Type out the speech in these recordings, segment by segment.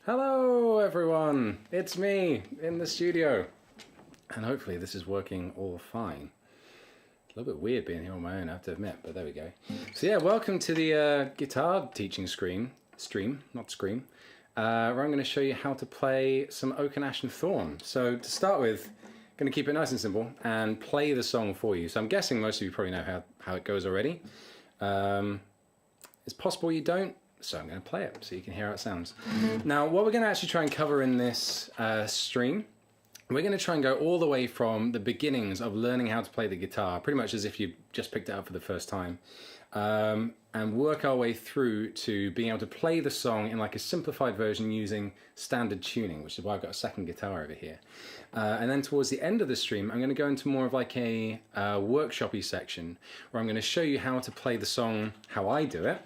Hello everyone, it's me in the studio, and hopefully this is working all fine. A little bit weird being here on my own, I have to admit, but there we go. So yeah, welcome to the guitar teaching stream, where I'm going to show you how to play some Oak Ash Thorn. So to start with, I'm going to keep it nice and simple and play the song for you. So I'm guessing most of you probably know how it goes already. It's possible you don't. So I'm going to play it so you can hear how it sounds. Now, what we're going to actually try and cover in this stream, we're going to try and go all the way from the beginnings of learning how to play the guitar, pretty much as if you just picked it up for the first time, and work our way through to being able to play the song in like a simplified version using standard tuning, which is why I've got a second guitar over here. And then towards the end of the stream, I'm going to go into more of like a workshop-y section where I'm going to show you how to play the song, how I do it,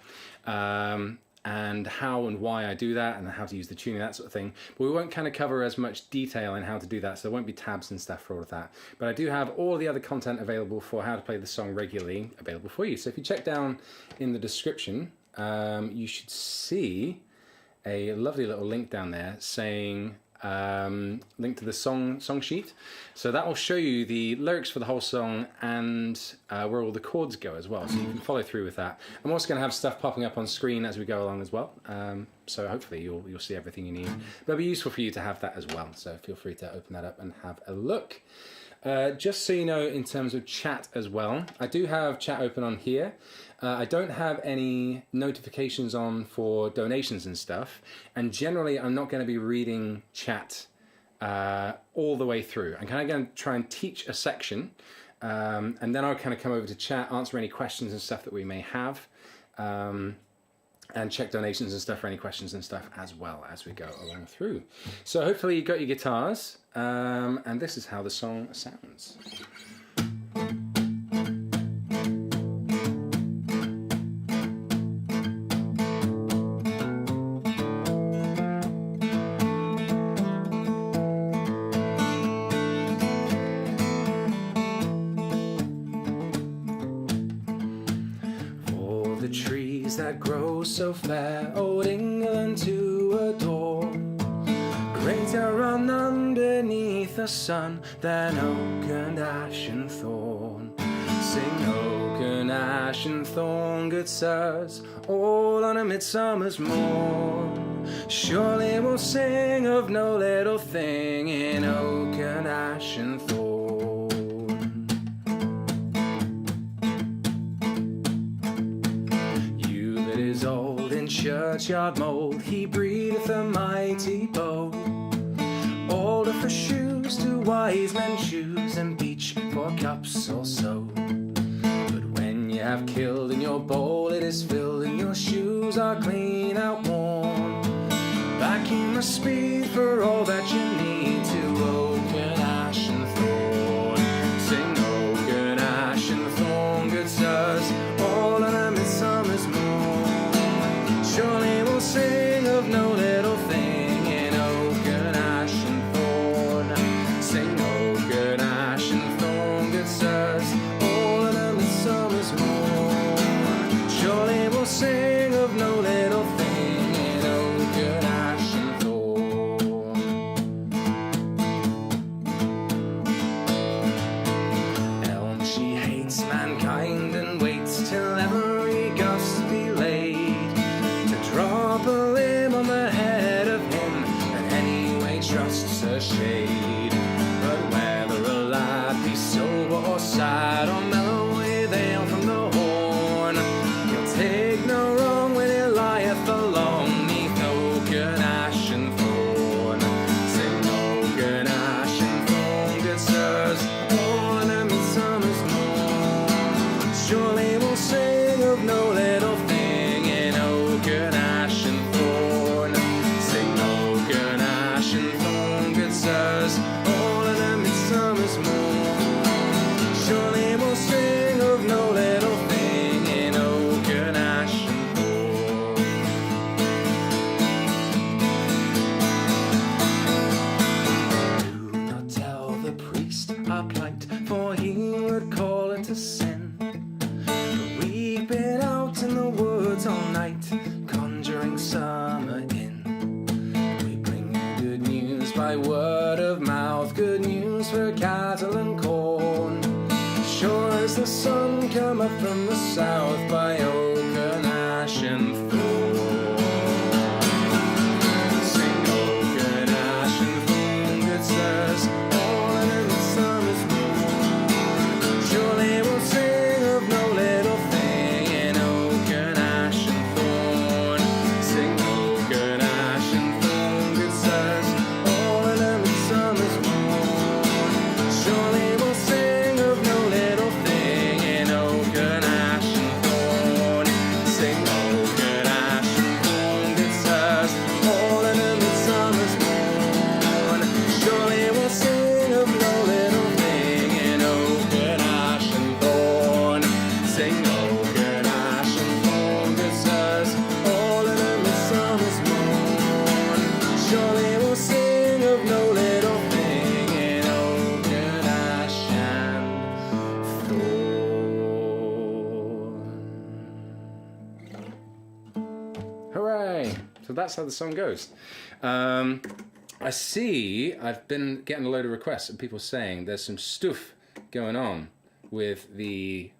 and how and why I do that, and how to use the tuning, that sort of thing. But we won't kind of cover as much detail in how to do that, so there won't be tabs and stuff for all of that. But I do have all the other content available for how to play the song regularly available for you. So if you check down in the description, you should see a lovely little link down there saying link to the song sheet. So that will show you the lyrics for the whole song and where all the chords go as well, so you can follow through with that. I'm also going to have stuff popping up on screen as we go along as well, so hopefully you'll see everything you need. But it'll be useful for you to have that as well, so feel free to open that up and have a look. Just so you know, in terms of chat as well, I do have chat open on here. I don't have any notifications on for donations and stuff, and generally I'm not going to be reading chat all the way through. I'm kind of going to try and teach a section, and then I'll kind of come over to chat, answer any questions and stuff that we may have, and check donations and stuff for any questions and stuff as well as we go along through. So hopefully you got your guitars, and this is how the song sounds. The trees that grow so fair, old England to adore, greater run underneath the sun than oak and ash and thorn. Sing oak and ash and thorn, good sirs, all on a midsummer's morn. Surely we'll sing of no little thing in oak and ash and thorn. Old in churchyard mould, he breatheth a mighty bow. Older for shoes do wise men choose, and beech for cups also. But when you have killed in your bowl, it is filled, and your shoes are clean outworn. Back you must speed for all that you need to oak and ash and thorn. Sing oak and ash and thorn, good sirs, all on a midsummer's morn. Surely we'll sing of no little thing in oak and ash and thorn. Sing oak and ash and thorn, good sirs, all in a midsummer's morn. Surely we'll sing of no little thing in oak and ash and thorn. Elm, she hates mankind and waits till every gust be laid. Drop a limb on the head of him, and anyway trusts a shade. But whether a lad be sober or sad, or mellow with ale from the horn, he'll take no wrong when he lieth along neath oak and ash and thorn. Sing oak and ash and thorn, good sirs, all in a midsummer's morn. Surely we'll sing of no little thing in oak and ash and thorn. Sing oak and ash and thorn, good sirs, news by word of mouth, good news for cattle and corn. Sure as the sun come up from the south by oak and ash and thorn. Sing oak and ash and thorn, good sirs, all in the summer's morn. Surely we'll sing of no little thing in oak and ash and thorn. Sing oak and ash and thorn, good sirs, all in the summer's morn. Surely we'll sing of no little thing in oak and ash and thorn. Sing oak and ash and thorn, good sirs, all in the summer's morn. Surely we'll sing of no little thing in oak and ash and thorn. Sing oak and ash and thorn, good sirs, all in the summer's morn. Surely we'll sing of no little thing in oak and ash and thorn. Hooray! So that's how the song goes. I see I've been getting a load of requests of people saying there's some stuff going on with the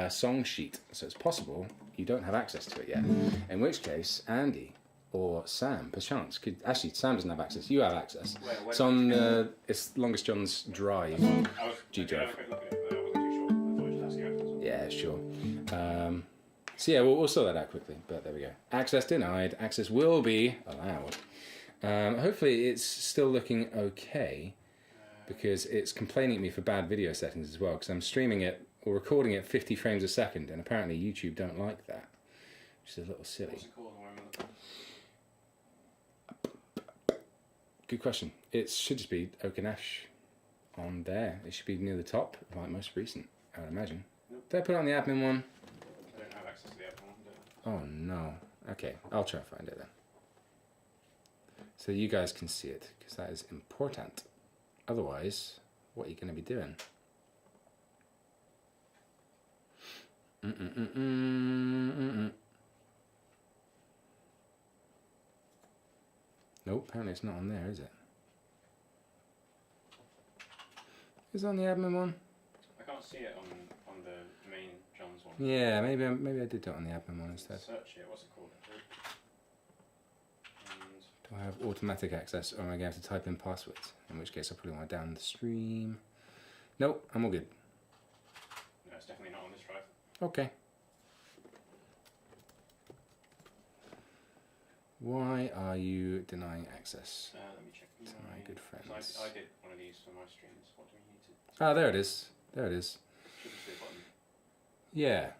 song sheet. So it's possible you don't have access to it yet. In which case, Andy or Sam, perchance, could... Actually, Sam doesn't have access. You have access. It's on it's Longest John's drive. G drive. Yeah, sure. So yeah, we'll sort that out quickly, but there we go. Access denied. Access will be allowed. Hopefully it's still looking okay, because it's complaining at me for bad video settings as well, because I'm streaming it or recording it 50 frames a second, and apparently YouTube don't like that, which is a little silly. What's it called? Good question. It should just be Oak and Ash on there. It should be near the top, like most recent, I would imagine. Nope. Did I put it on the admin one? I don't have access to the admin one, Oh no. Okay, I'll try and find it then. So you guys can see it, because that is important. Otherwise, what are you going to be doing? Nope, apparently it's not on there, is it? Is it on the admin one? I can't see it on the main John's one. Yeah, maybe I did do it on the admin one instead. Search it. What's it called? Do I have automatic access, or am I going to have to type in passwords? In which case I probably want to down the stream. Nope, I'm all good. No, it's definitely not on this drive. Okay. Why are you denying access Let me check. to my good friends? I did one of these for my streams. What do we need to... Ah, there it is. There it is. Should be the button. Yeah.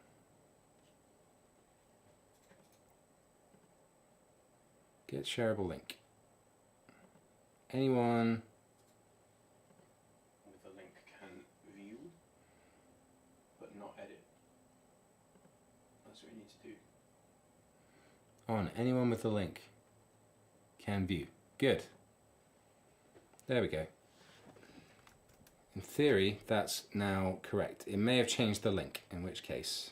Get shareable link. Anyone? With a link can view, but not edit. That's what you need to do. On. Anyone with the link can view. Good. There we go. In theory, that's now correct. It may have changed the link, in which case,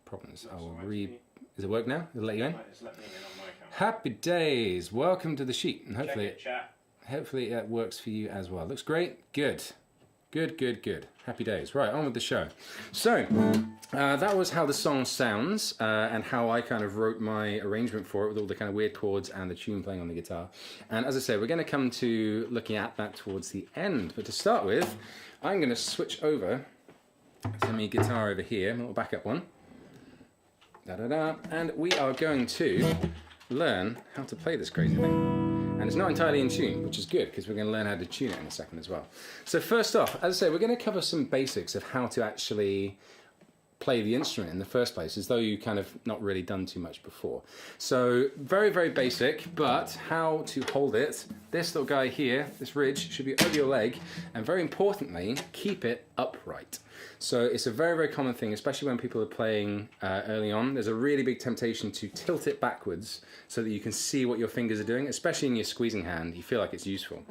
problems. I will read. Does it work now? Does it let you in? It's let me in on my account. Happy days. Welcome to the sheet, and hopefully, Check it, chat. hopefully it works for you as well. Looks great. Good. Good, good, good. Happy days. Right, on with the show. So, that was how the song sounds, and how I kind of wrote my arrangement for it with all the kind of weird chords and the tune playing on the guitar. And as I said, we're going to come to looking at that towards the end. But to start with, I'm going to switch over to my guitar over here, a little backup one. Da-da-da. And we are going to learn how to play this crazy thing. And it's not entirely in tune, which is good, because we're going to learn how to tune it in a second as well. So first off, as I say, we're going to cover some basics of how to actually play the instrument in the first place, as though you kind of not really done too much before. So very, very basic, but how to hold it. This little guy here, this ridge, should be over your leg, and very importantly, keep it upright. So it's a very, very common thing, especially when people are playing early on. There's a really big temptation to tilt it backwards so that you can see what your fingers are doing, especially in your squeezing hand. You feel like it's useful.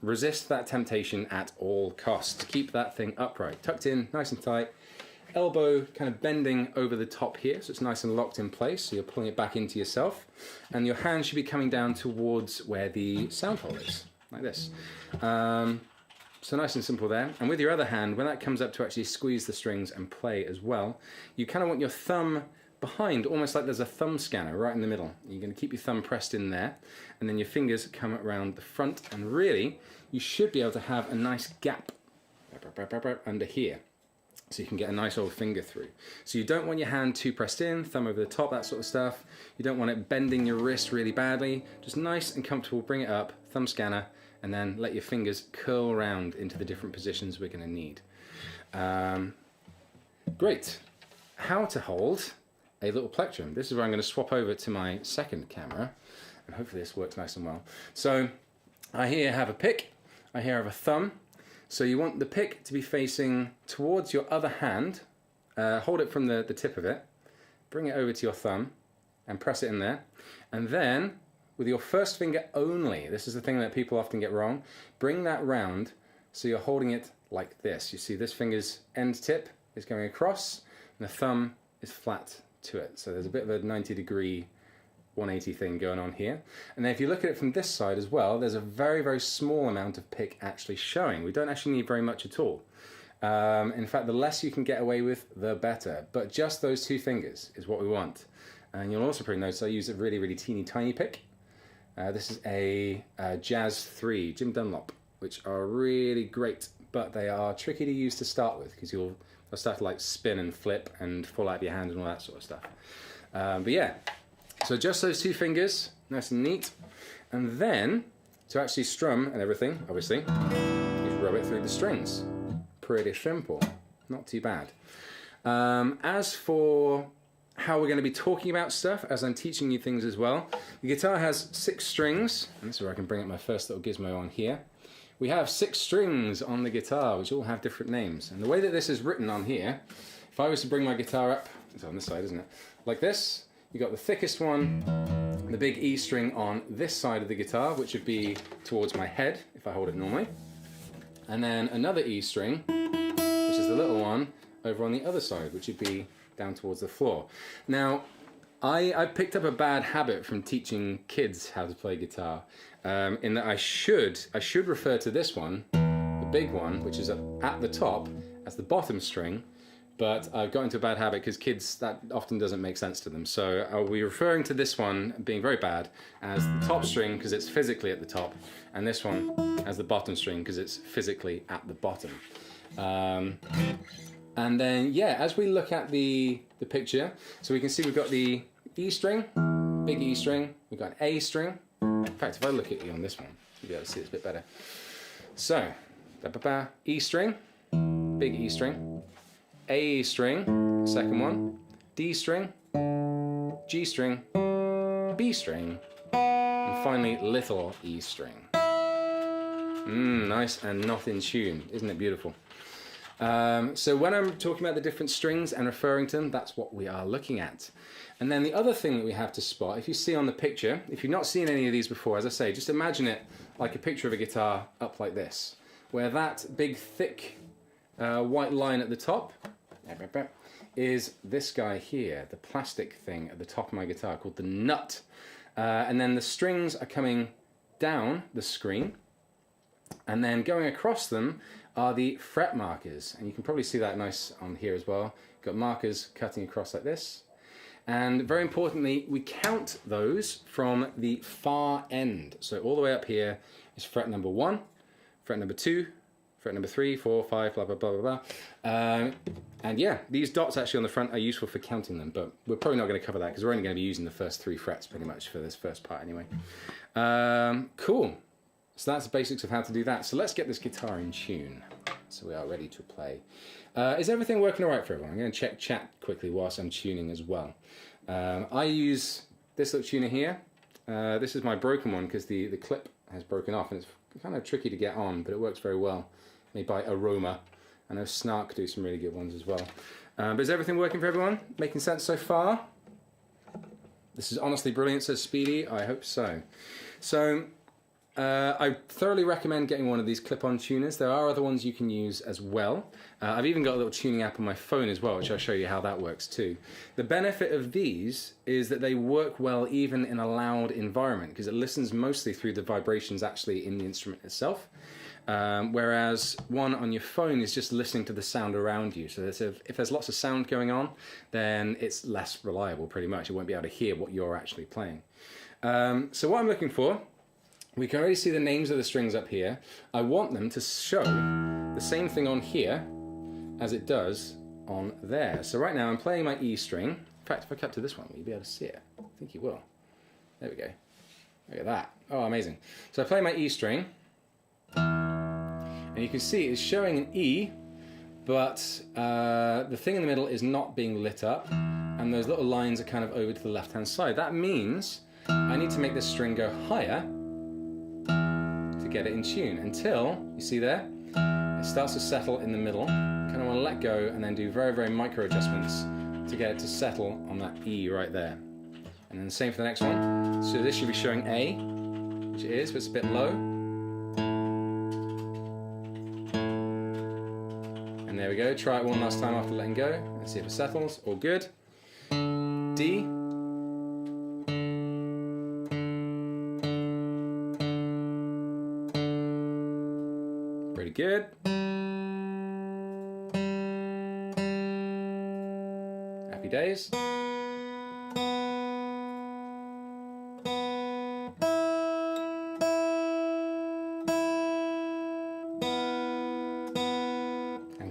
Resist that temptation at all costs. Keep that thing upright, tucked in, nice and tight. elbow kind of bending over the top here, so it's nice and locked in place, so you're pulling it back into yourself. And your hand should be coming down towards where the sound hole is, like this. So nice and simple there. And with your other hand, when that comes up to actually squeeze the strings and play as well, you kind of want your thumb behind, almost like there's a thumb scanner right in the middle. You're going to keep your thumb pressed in there, and then your fingers come around the front, and really, you should be able to have a nice gap under here, so you can get a nice old finger through. So you don't want your hand too pressed in, thumb over the top, that sort of stuff. You don't want it bending your wrist really badly. Just nice and comfortable, bring it up, thumb scanner, and then let your fingers curl around into the different positions we're going to need. Great. How to hold a little plectrum. This is where I'm going to swap over to my second camera, and hopefully this works nice and well. So I here have a pick, I here have a thumb. So you want the pick to be facing towards your other hand. Hold it from the tip of it, bring it over to your thumb and press it in there. And then with your first finger only, this is the thing that people often get wrong, bring that round so you're holding it like this. You see this finger's end tip is going across and the thumb is flat to it. So there's a bit of a 90-degree 180 thing going on here. And then if you look at it from this side as well, there's a very, very small amount of pick actually showing. We don't actually need very much at all. In fact, the less you can get away with, the better. But just those two fingers is what we want. And you'll also probably notice I use a really, really teeny tiny pick. This is a Jazz 3 Jim Dunlop, which are really great, but they are tricky to use to start with because they'll start to like spin and flip and fall out of your hand and all that sort of stuff. But yeah, so just those two fingers, nice and neat. And then to actually strum and everything, obviously, you rub it through the strings. Pretty simple, not too bad. As for how we're going to be talking about stuff as I'm teaching you things as well, the guitar has 6 strings, and this is where I can bring up my first little gizmo on here. We have 6 strings on the guitar, which all have different names. And the way that this is written on here, if I was to bring my guitar up, it's on this side, isn't it? Like this, you got the thickest one, the big E string on this side of the guitar, which would be towards my head, if I hold it normally. And then another E string, which is the little one, over on the other side, which would be down towards the floor. Now, I picked up a bad habit from teaching kids how to play guitar, in that I should refer to this one, the big one, which is at the top, as the bottom string, but I've got into a bad habit because kids, that often doesn't make sense to them. So I'll be referring to this one, being very bad, as the top string because it's physically at the top, and this one as the bottom string because it's physically at the bottom. And then, yeah, as we look at the picture, so we can see we've got the E string, big E string, we've got an A string. In fact, if I look at you on this one, you'll be able to see this a bit better. So, E string, big E string, A string, second one, D string, G string, B string, and finally little E string. Nice and not in tune, isn't it beautiful? So when I'm talking about the different strings and referring to them, that's what we are looking at. And then the other thing that we have to spot, if you see on the picture, if you've not seen any of these before, as I say, just imagine it like a picture of a guitar up like this, where that big thick white line at the top is this guy here, the plastic thing at the top of my guitar called the nut. And then the strings are coming down the screen, and then going across them are the fret markers, and you can probably see that nice on here as well. Got markers cutting across like this, and very importantly, we count those from the far end. So all the way up here is fret number 1, fret number 2, fret number 3, 4, 5, blah blah blah blah blah. And yeah, these dots actually on the front are useful for counting them, but we're probably not going to cover that because we're only going to be using the first 3 frets pretty much for this first part anyway. Cool. So that's the basics of how to do that. So let's get this guitar in tune. So we are ready to play. Is everything working all right for everyone? I'm going to check chat quickly whilst I'm tuning as well. I use this little tuner here. This is my broken one because the clip has broken off and it's kind of tricky to get on, but it works very well. Made by Aroma. I know Snark do some really good ones as well. But is everything working for everyone? Making sense so far? This is honestly brilliant, says Speedy. I hope so. So I thoroughly recommend getting one of these clip-on tuners. There are other ones you can use as well. I've even got a little tuning app on my phone as well, which I'll show you how that works too. The benefit of these is that they work well even in a loud environment because it listens mostly through the vibrations actually in the instrument itself. Whereas one on your phone is just listening to the sound around you. So if there's lots of sound going on, then it's less reliable pretty much. You won't be able to hear what you're actually playing. So what I'm looking for, we can already see the names of the strings up here. I want them to show the same thing on here as it does on there. So right now I'm playing my E string. In fact, if I cut to this one, will you be able to see it? I think you will. There we go. Look at that. Oh, amazing. So I play my E string. And you can see it's showing an E, but the thing in the middle is not being lit up, and those little lines are kind of over to the left-hand side. That means I need to make this string go higher to get it in tune until, you see there, it starts to settle in the middle. Kind of want to let go and then do very, very micro adjustments to get it to settle on that E right there. And then the same for the next one. So this should be showing A, which it is, but it's a bit low. And there we go. Try it one last time after letting go. Let's see if it settles. All good. D. Pretty good. Happy days.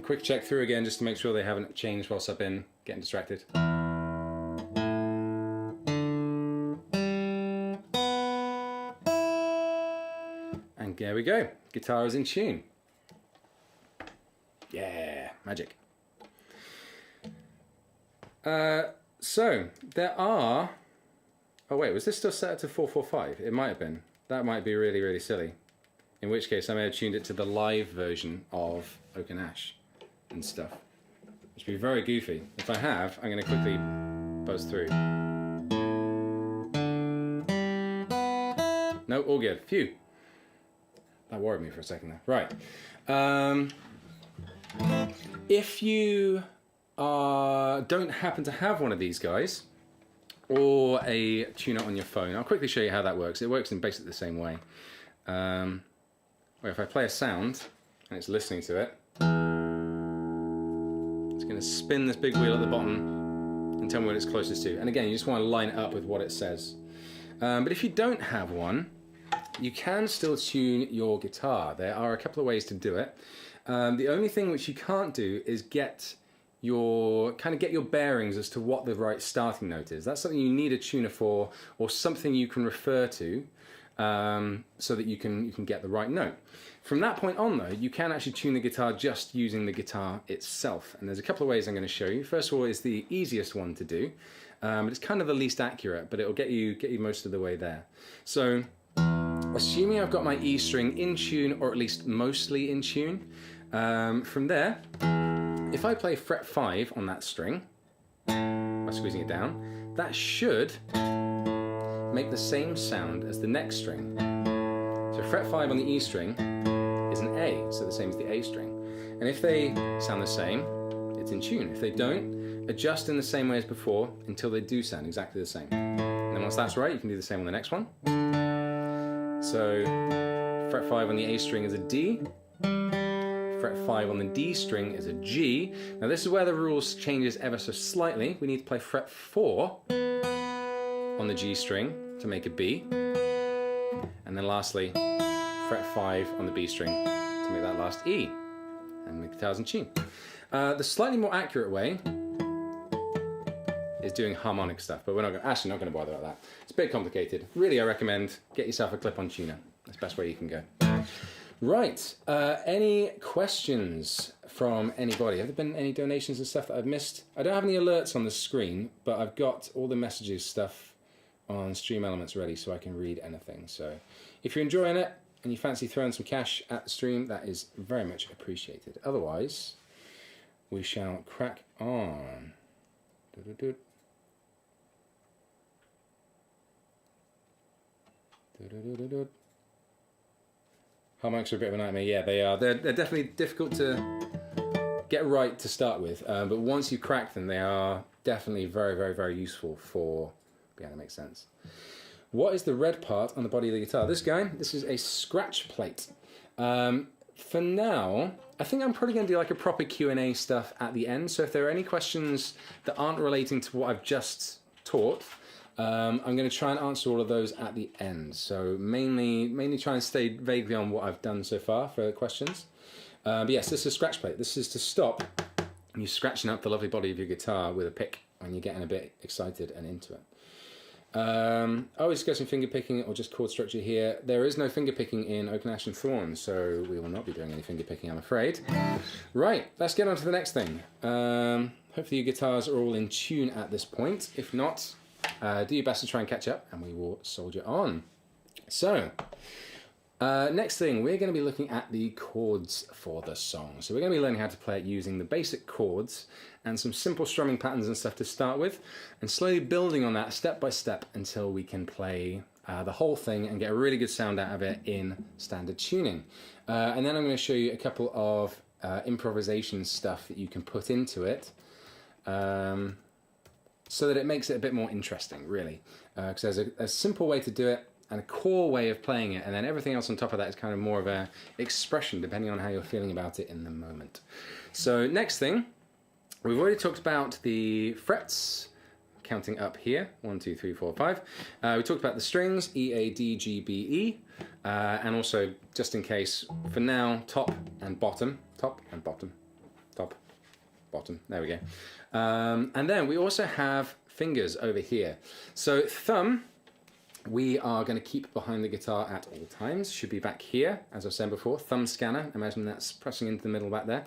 Quick check through again just to make sure they haven't changed whilst I've been getting distracted. And there we go. Guitar is in tune. Yeah, magic. So there are... Oh wait, was this still set to 445? It might have been. That might be really, really silly. In which case I may have tuned it to the live version of Oak Ash and stuff, which would be very goofy. If I have, I'm going to quickly buzz through. No, all good. Phew. That worried me for a second there. Right. If you don't happen to have one of these guys, or a tuner on your phone, I'll quickly show you how that works. It works in basically the same way. Where if I play a sound, and it's listening to it, it's going to spin this big wheel at the bottom and tell me what it's closest to. And again, you just want to line it up with what it says. But if you don't have one, you can still tune your guitar. There are a couple of ways to do it. The only thing which you can't do is get your bearings as to what the right starting note is. That's something you need a tuner for, or something you can refer to, so that you can get the right note. From that point on though, you can actually tune the guitar just using the guitar itself. And there's a couple of ways I'm going to show you. First of all is the easiest one to do. It's kind of the least accurate, but it'll get you most of the way there. So assuming I've got my E string in tune, or at least mostly in tune, from there, if I play fret 5 on that string, by squeezing it down, that should make the same sound as the next string. So fret 5 on the E string is an A, so the same as the A string. And if they sound the same, it's in tune. If they don't, adjust in the same way as before until they do sound exactly the same. And then once that's right, you can do the same on the next one. So fret 5 on the A string is a D, fret 5 on the D string is a G. Now this is where the rules changes ever so slightly. We need to play fret 4 on the G string to make a B. And then lastly, fret 5 on the B string to make that last E. And the guitar's in tune. The slightly more accurate way is doing harmonic stuff, but we're not actually not going to bother about that. It's a bit complicated. Really, I recommend get yourself a clip-on tuner. That's the best way you can go. Right, any questions from anybody? Have there been any donations and stuff that I've missed? I don't have any alerts on the screen, but I've got all the messages stuff on Stream Elements ready so I can read anything. So if you're enjoying it and you fancy throwing some cash at the stream, that is very much appreciated. Otherwise, we shall crack on. Harmonics are a bit of a nightmare. Yeah, they are. They're definitely difficult to get right to start with, but once you crack them, they are definitely very, very, very useful for being able to make sense. What is the red part on the body of the guitar? This guy, this is a scratch plate. For now, I think I'm probably going to do like a proper Q&A stuff at the end. So if there are any questions that aren't relating to what I've just taught, I'm going to try and answer all of those at the end. So mainly try and stay vaguely on what I've done so far for the questions. But yes, this is a scratch plate. This is to stop you scratching up the lovely body of your guitar with a pick when you're getting a bit excited and into it. Are we discussing finger picking or just chord structure here? There is no finger picking in Oak Ash Thorn, so we will not be doing any finger picking, I'm afraid. Right, let's get on to the next thing. Hopefully your guitars are all in tune at this point. If not, do your best to try and catch up, and we will soldier on. So, next thing, we're going to be looking at the chords for the song. So we're going to be learning how to play it using the basic chords and some simple strumming patterns and stuff to start with, and slowly building on that step by step until we can play the whole thing and get a really good sound out of it in standard tuning. And then I'm going to show you a couple of improvisation stuff that you can put into it so that it makes it a bit more interesting, really. Because there's a simple way to do it and a core way of playing it, and then everything else on top of that is kind of more of a expression depending on how you're feeling about it in the moment. So next thing, we've already talked about the frets, counting up here, 1, 2, 3, 4, 5. We talked about the strings, E, A, D, G, B, E, and also, just in case, for now, top and bottom, top and bottom, top, bottom, there we go. And then we also have fingers over here. So thumb, we are going to keep behind the guitar at all times. Should be back here, as I've said before. Thumb scanner, imagine that's pressing into the middle back there.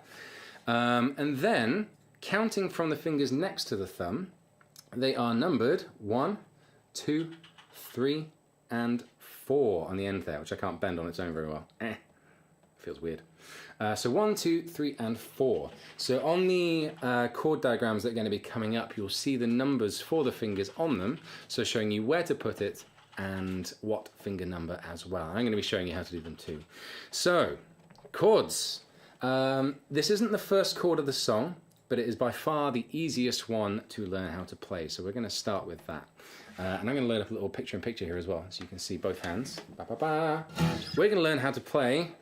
And then, counting from the fingers next to the thumb, they are numbered 1, 2, 3, and 4 on the end there, which I can't bend on its own very well. Feels weird. So 1, 2, 3, and 4. So on the chord diagrams that are going to be coming up, you'll see the numbers for the fingers on them, so showing you where to put it and what finger number as well. I'm going to be showing you how to do them too. So, chords. This isn't the first chord of the song, but it is by far the easiest one to learn how to play. So we're going to start with that. And I'm going to load up a little picture-in-picture here as well, so you can see both hands. Ba, ba, ba. We're going to learn how to play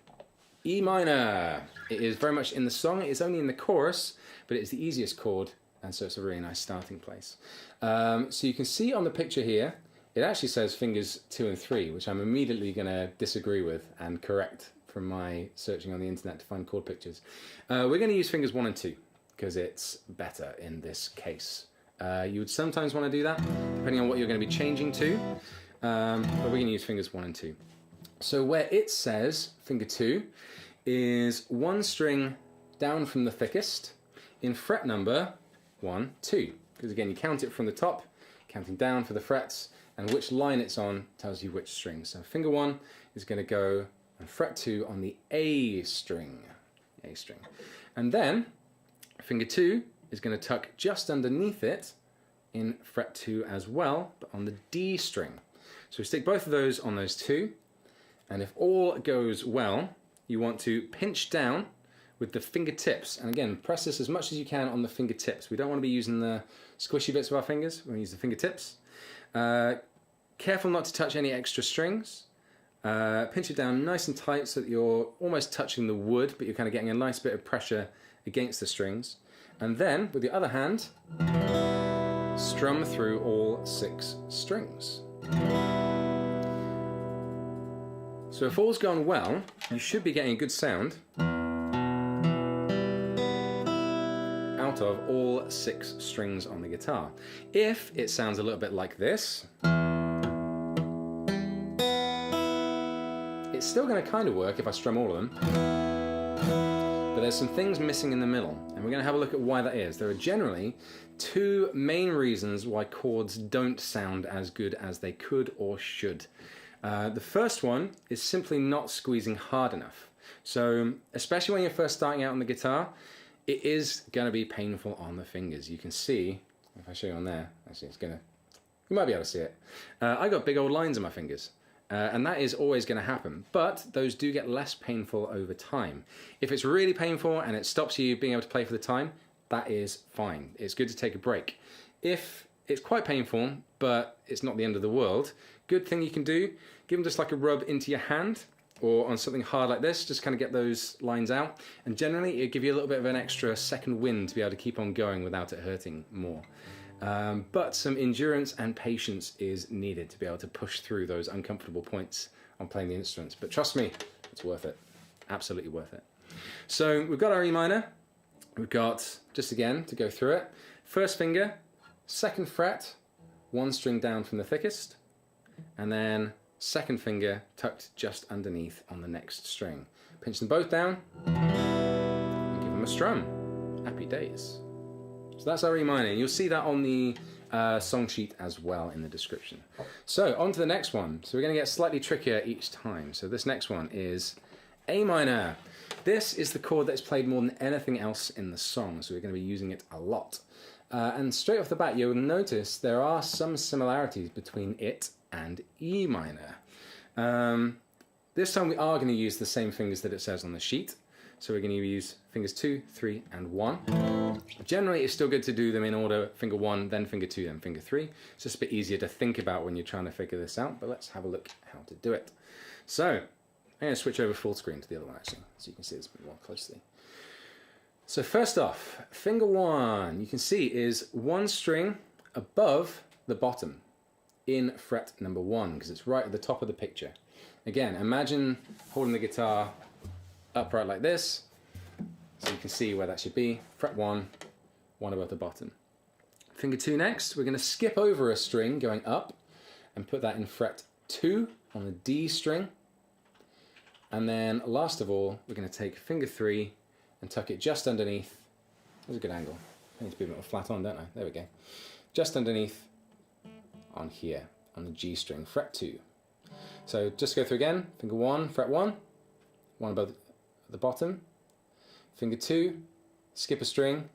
E minor. It is very much in the song. It's only in the chorus, but it's the easiest chord, and so it's a really nice starting place. So you can see on the picture here, it actually says fingers 2 and 3, which I'm immediately going to disagree with and correct from my searching on the internet to find chord pictures. We're going to use fingers 1 and 2 because it's better in this case. You would sometimes want to do that depending on what you're going to be changing to, but we're going to use fingers 1 and 2. So where it says finger 2 is 1 string down from the thickest in fret number 1, 2. Because again, you count it from the top, counting down for the frets, and which line it's on tells you which string. So finger 1 is going to go on fret 2 on the A string. A string. And then finger 2 is going to tuck just underneath it in fret 2 as well, but on the D string. So we stick both of those on those 2, and if all goes well, you want to pinch down with the fingertips, and again, press this as much as you can on the fingertips. We don't want to be using the squishy bits of our fingers, we're going to use the fingertips. Careful not to touch any extra strings. Pinch it down nice and tight so that you're almost touching the wood, but you're kind of getting a nice bit of pressure against the strings. And then, with the other hand, strum through all 6 strings. So if all's gone well, you should be getting a good sound out of all 6 strings on the guitar. If it sounds a little bit like this, it's still going to kind of work if I strum all of them, but there's some things missing in the middle, and we're going to have a look at why that is. There are generally 2 main reasons why chords don't sound as good as they could or should. The first one is simply not squeezing hard enough. So, especially when you're first starting out on the guitar, it is going to be painful on the fingers. You can see, if I show you on there, actually it's going to, you might be able to see it. I got big old lines on my fingers. And that is always going to happen, but those do get less painful over time. If it's really painful and it stops you being able to play for the time, that is fine. It's good to take a break. If it's quite painful, but it's not the end of the world, good thing you can do, give them just like a rub into your hand or on something hard like this, just kind of get those lines out. And generally it'll give you a little bit of an extra second wind to be able to keep on going without it hurting more. But some endurance and patience is needed to be able to push through those uncomfortable points on playing the instruments. But trust me, it's worth it. Absolutely worth it. So we've got our E minor. We've got, just again, to go through it, first finger, second fret, one string down from the thickest, and then second finger tucked just underneath on the next string. Pinch them both down, and give them a strum. Happy days. So that's our E minor. You'll see that on the song sheet as well in the description. So on to the next one. So we're going to get slightly trickier each time. So this next one is A minor. This is the chord that's played more than anything else in the song, so we're going to be using it a lot. And straight off the bat, you'll notice there are some similarities between it and E minor. This time we are going to use the same fingers that it says on the sheet. So we're going to use fingers 2, 3, and 1. Generally, it's still good to do them in order, finger 1, then finger 2, then finger 3. It's just a bit easier to think about when you're trying to figure this out, but let's have a look how to do it. So, I'm going to switch over full screen to the other one actually, so you can see this a bit more closely. So first off, finger 1, you can see is one string above the bottom in fret number 1, because it's right at the top of the picture. Again, imagine holding the guitar upright like this, so you can see where that should be. Fret 1, one above the bottom. Finger 2 next, we're going to skip over a string going up and put that in fret 2 on the D string. And then last of all, we're going to take finger 3 and tuck it just underneath. There's a good angle. I need to be a bit more flat on, don't I? There we go. Just underneath on here, on the G string, fret 2. So just go through again. Finger 1, fret 1, one above the bottom. Finger 2, skip a string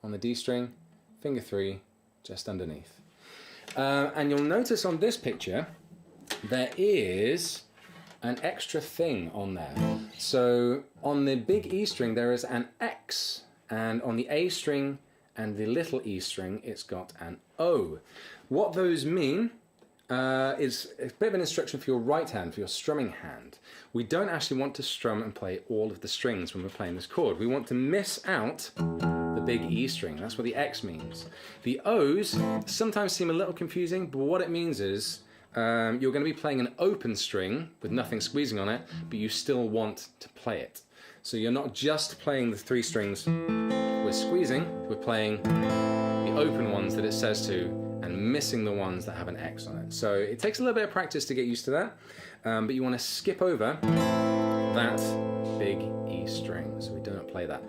on the D string. Finger 3, just underneath. And you'll notice on this picture, there is an extra thing on there. So on the big E string there is an X, and on the A string and the little E string it's got an O. What those mean is a bit of an instruction for your right hand, for your strumming hand. We don't actually want to strum and play all of the strings when we're playing this chord. We want to miss out the big E string. That's what the X means. The O's sometimes seem a little confusing, but what it means is you're going to be playing an open string with nothing squeezing on it, but you still want to play it. So you're not just playing the 3 strings we're squeezing, we're playing the open ones that it says to and missing the ones that have an X on it. So it takes a little bit of practice to get used to that, but you want to skip over that big E string so we don't play that.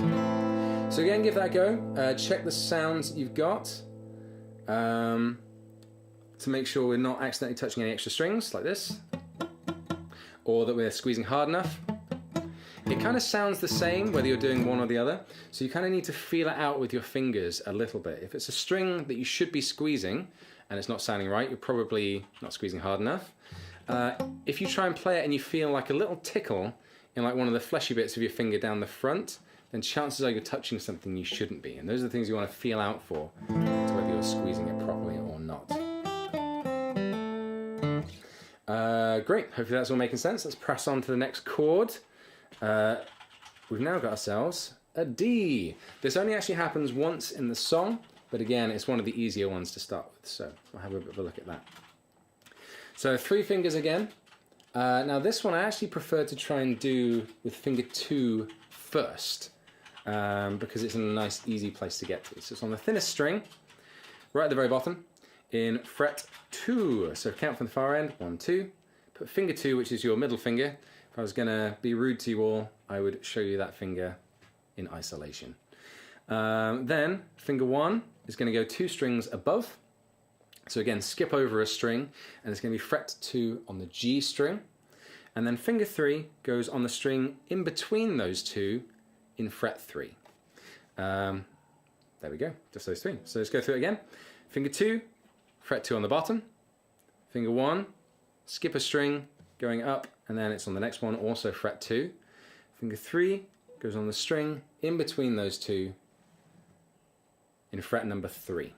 So again, give that a go. Check the sounds you've got. To make sure we're not accidentally touching any extra strings like this, or that we're squeezing hard enough. It kind of sounds the same whether you're doing one or the other, so you kind of need to feel it out with your fingers a little bit. If it's a string that you should be squeezing and it's not sounding right, you're probably not squeezing hard enough. If you try and play it and you feel like a little tickle in like one of the fleshy bits of your finger down the front, then chances are you're touching something you shouldn't be, and those are the things you want to feel out for to whether you're squeezing it properly or not. Great, hopefully that's all making sense. Let's press on to the next chord. We've now got ourselves a D. This only actually happens once in the song, but again, it's one of the easier ones to start with, so we'll have a bit of a look at that. So 3 fingers again. Now this one I actually prefer to try and do with finger 2 first, because it's in a nice, easy place to get to. So it's on the thinnest string, right at the very bottom, in fret 2. So count from the far end, 1, 2. Put finger 2, which is your middle finger. If I was going to be rude to you all, I would show you that finger in isolation. Then finger 1 is going to go 2 strings above. So again, skip over a string, and it's going to be fret 2 on the G string. And then finger 3 goes on the string in between those 2 in fret 3. There we go, just those 3. So let's go through it again. Finger 2, fret 2 on the bottom. Finger 1, skip a string going up, and then it's on the next one, also fret 2. Finger 3 goes on the string in between those two in fret number 3.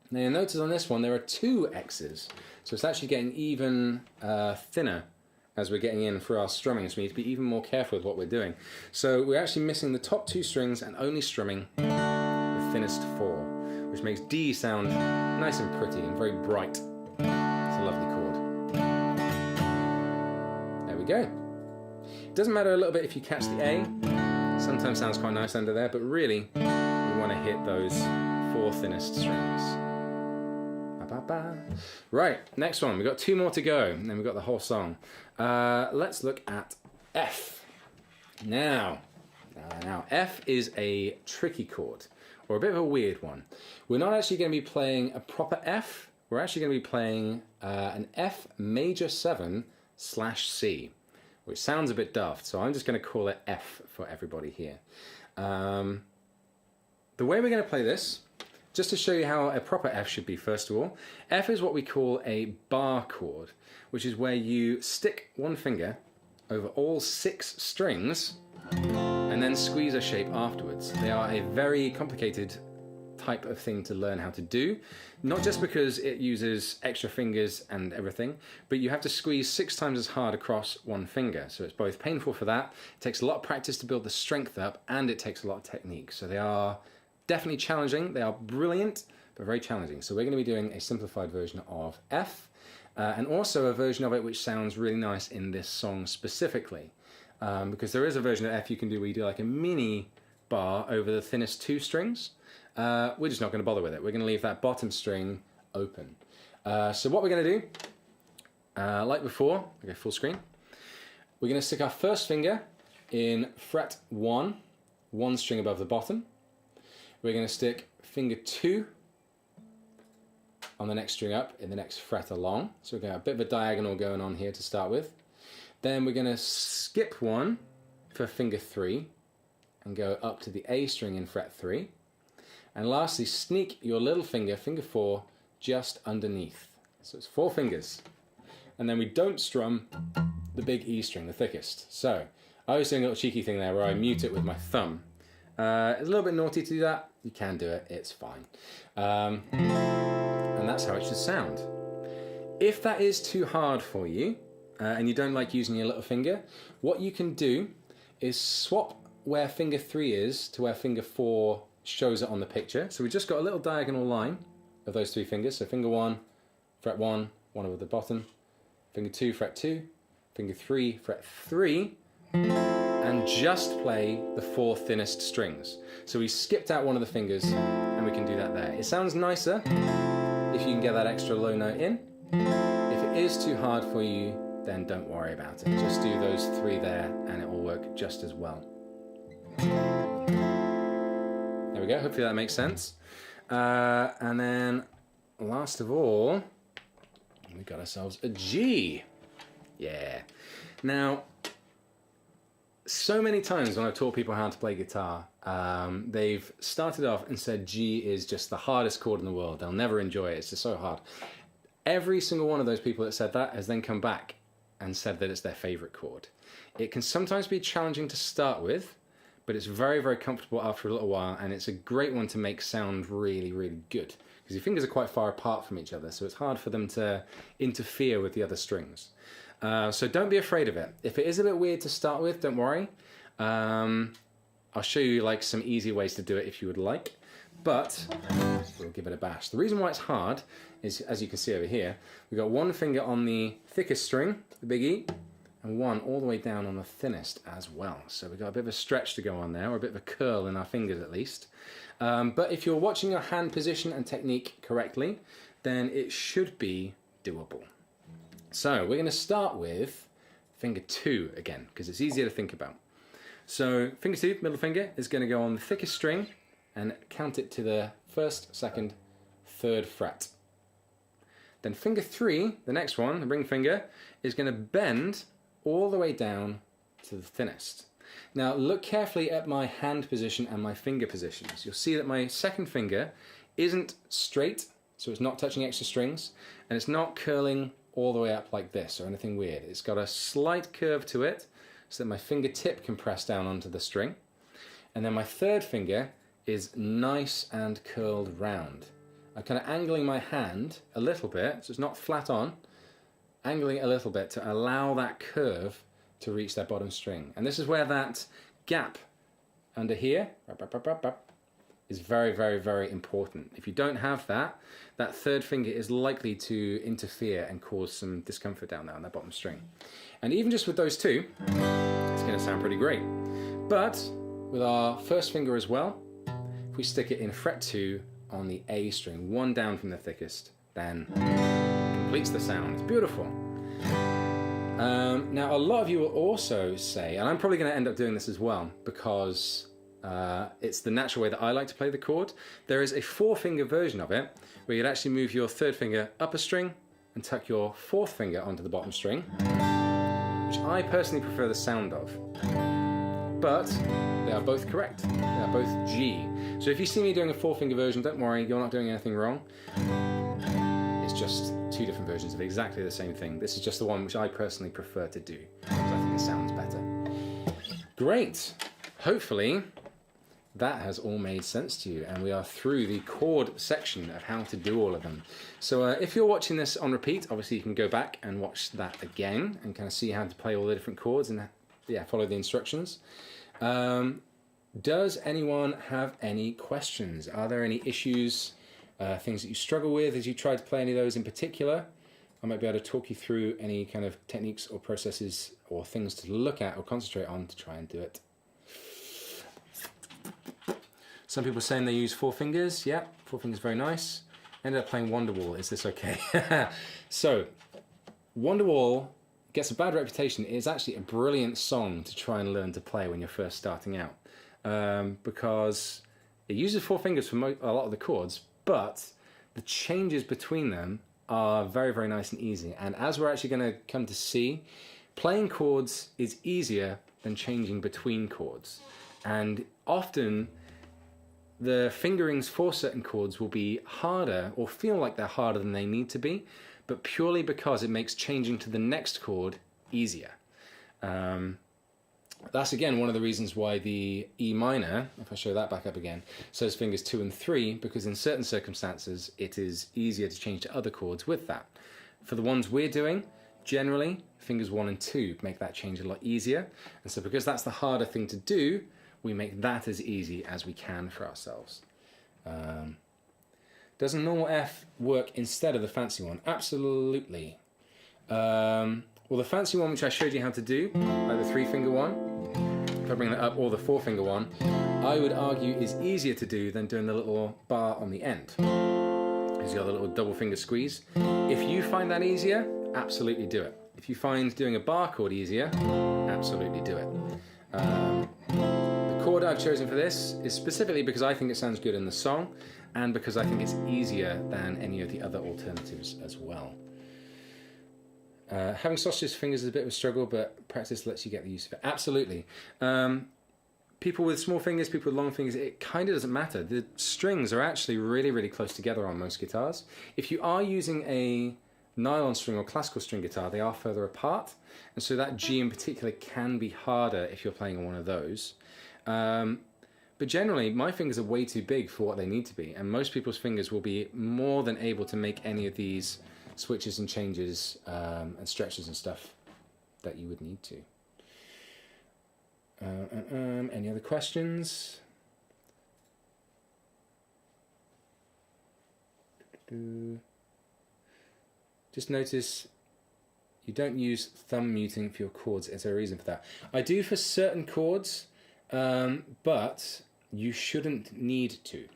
Now you'll notice on this one there are 2 X's, so it's actually getting even thinner as we're getting in for our strumming, so we need to be even more careful with what we're doing. So we're actually missing the top 2 strings and only strumming the thinnest 4, which makes D sound nice and pretty and very bright. It's a lovely chord. There we go. It doesn't matter a little bit if you catch the A, sometimes sounds quite nice under there, but really we want to hit those 4 thinnest strings. Right, next one. We've got 2 more to go, and then we've got the whole song. Let's look at F. Now, F is a tricky chord, or a bit of a weird one. We're not actually going to be playing a proper F. We're actually going to be playing an F major 7/C, which sounds a bit daft, so I'm just going to call it F for everybody here. The way we're going to play this, just to show you how a proper F should be, first of all, F is what we call a bar chord, which is where you stick one finger over all 6 strings and then squeeze a shape afterwards. They are a very complicated type of thing to learn how to do, not just because it uses extra fingers and everything, but you have to squeeze 6 times as hard across one finger. So it's both painful for that, it takes a lot of practice to build the strength up, and it takes a lot of technique. So they are definitely challenging. They are brilliant, but very challenging. So we're going to be doing a simplified version of F, and also a version of it which sounds really nice in this song specifically, because there is a version of F you can do where you do like a mini bar over the thinnest 2 strings. We're just not going to bother with it. We're going to leave that bottom string open. So what we're going to do, like before, okay, full screen, we're going to stick our first finger in fret 1, 1 string above the bottom. We're going to stick finger 2 on the next string up in the next fret along. So we're going to have a bit of a diagonal going on here to start with. Then we're going to skip 1 for finger 3 and go up to the A string in fret 3. And lastly, sneak your little finger, finger 4, just underneath. So it's 4 fingers. And then we don't strum the big E string, the thickest. So I was doing a little cheeky thing there where I mute it with my thumb. It's a little bit naughty to do that. You can do it, it's fine. And that's how it should sound. If that is too hard for you, and you don't like using your little finger, what you can do is swap where finger 3 is to where finger 4 shows it on the picture. So we've just got a little diagonal line of those 3 fingers. So finger 1, fret 1, 1 over the bottom, finger 2, fret 2, finger 3, fret 3, and just play the 4 thinnest strings. So we skipped out one of the fingers, and we can do that there. It sounds nicer if you can get that extra low note in. If it is too hard for you, then don't worry about it. Just do those 3 there, and it will work just as well. There we go, hopefully that makes sense. And then, last of all, we got ourselves a G. Yeah. Now, so many times when I've taught people how to play guitar, they've started off and said G is just the hardest chord in the world. They'll never enjoy it, it's just so hard. Every single one of those people that said that has then come back and said that it's their favorite chord. It can sometimes be challenging to start with, but it's very, very comfortable after a little while, and it's a great one to make sound really, really good, because your fingers are quite far apart from each other, so it's hard for them to interfere with the other strings. So don't be afraid of it. If it is a bit weird to start with, don't worry. I'll show you like some easy ways to do it if you would like, but we'll give it a bash. The reason why it's hard is, as you can see over here, we've got 1 finger on the thickest string, the big E, and 1 all the way down on the thinnest as well. So we've got a bit of a stretch to go on there, or a bit of a curl in our fingers at least. But if you're watching your hand position and technique correctly, then it should be doable. So we're going to start with finger 2 again, because it's easier to think about. So finger 2, middle finger, is going to go on the thickest string and count it to the 1st, 2nd, 3rd fret. Then finger 3, the next one, the ring finger, is going to bend all the way down to the thinnest. Now look carefully at my hand position and my finger positions. You'll see that my 2nd finger isn't straight, so it's not touching extra strings, and it's not curling all the way up like this or anything weird. It's got a slight curve to it so that my fingertip can press down onto the string. And then my third finger is nice and curled round. I'm kind of angling my hand a little bit, so it's not flat on, angling it a little bit to allow that curve to reach that bottom string. And this is where that gap under here is very, very, very important. If you don't have that, that third finger is likely to interfere and cause some discomfort down there on that bottom string. And even just with those two, it's going to sound pretty great. But with our first finger as well, if we stick it in fret 2 on the A string, one down from the thickest, then completes the sound. It's beautiful. Now, a lot of you will also say, and I'm probably going to end up doing this as well, because it's the natural way that I like to play the chord. There is a 4-finger version of it, where you'd actually move your third finger up a string and tuck your fourth finger onto the bottom string, which I personally prefer the sound of. But they are both correct. They are both G. So if you see me doing a 4-finger version, don't worry, you're not doing anything wrong. It's just 2 different versions of exactly the same thing. This is just the one which I personally prefer to do, because I think it sounds better. Great. Hopefully that has all made sense to you, and we are through the chord section of how to do all of them. So if you're watching this on repeat, obviously you can go back and watch that again and kind of see how to play all the different chords and follow the instructions. Does anyone have any questions? Are there any issues, things that you struggle with as you try to play any of those in particular? I might be able to talk you through any kind of techniques or processes or things to look at or concentrate on to try and do it. Some people are saying they use 4 fingers. Yeah, 4 fingers, very nice. Ended up playing Wonderwall. Is this okay? So, Wonderwall gets a bad reputation. It's actually a brilliant song to try and learn to play when you're first starting out, because it uses 4 fingers for a lot of the chords, but the changes between them are very, very nice and easy. And as we're actually going to come to see, playing chords is easier than changing between chords. And often the fingerings for certain chords will be harder or feel like they're harder than they need to be, but purely because it makes changing to the next chord easier. That's again one of the reasons why the E minor, if I show that back up again, says fingers 2 and 3, because in certain circumstances it is easier to change to other chords with that. For the ones we're doing, generally fingers 1 and 2 make that change a lot easier, and so because that's the harder thing to do, we make that as easy as we can for ourselves. Does a normal F work instead of the fancy one? Absolutely. Well, the fancy one, which I showed you how to do, like the 3-finger one, if I bring that up, or the 4-finger one, I would argue is easier to do than doing the little bar on the end. Because you got the little double finger squeeze. If you find that easier, absolutely do it. If you find doing a bar chord easier, absolutely do it. The chord I've chosen for this is specifically because I think it sounds good in the song, and because I think it's easier than any of the other alternatives as well. Having sausage fingers is a bit of a struggle, but practice lets you get the use of it. Absolutely. People with small fingers, people with long fingers, it kind of doesn't matter. The strings are actually really, really close together on most guitars. If you are using a nylon string or classical string guitar, they are further apart, and so that G in particular can be harder if you're playing on one of those. But generally, my fingers are way too big for what they need to be, and most people's fingers will be more than able to make any of these switches and changes and stretches and stuff that you would need to. Any other questions? Just notice you don't use thumb muting for your chords. Is there a reason for that? I do for certain chords, but you shouldn't need to.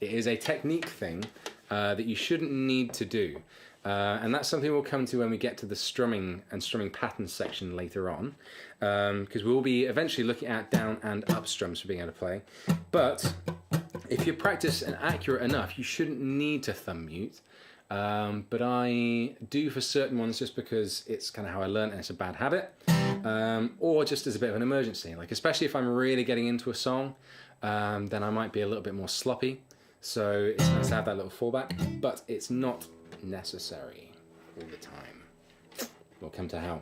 It is a technique thing that you shouldn't need to do. And that's something we'll come to when we get to the strumming and strumming patterns section later on, because we'll be eventually looking at down and up strums for being able to play. But if you practice and accurate enough, you shouldn't need to thumb mute. But I do for certain ones just because it's kind of how I learned and it's a bad habit, or just as a bit of an emergency. Like especially if I'm really getting into a song, then I might be a little bit more sloppy. So it's nice to have that little fallback, but it's not necessary. all the time. Welcome to hell.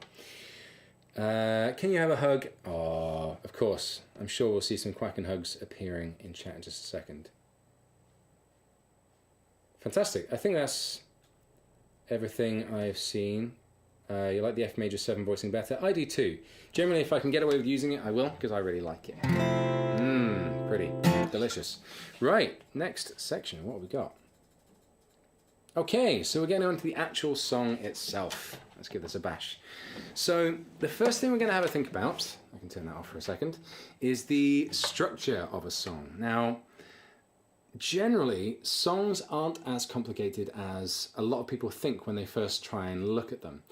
Can you have a hug? Oh, of course. I'm sure we'll see some quacking hugs appearing in chat in just a second. Fantastic. I think that's everything I've seen. You like the F major 7 voicing better? I do too. Generally, if I can get away with using it, I will, because I really like it. Pretty delicious. Right, next section. What have we got? Okay, so we're getting on to the actual song itself. Let's give this a bash. So the first thing we're going to have a think about, I can turn that off for a second, is the structure of a song. Now, generally, songs aren't as complicated as a lot of people think when they first try and look at them.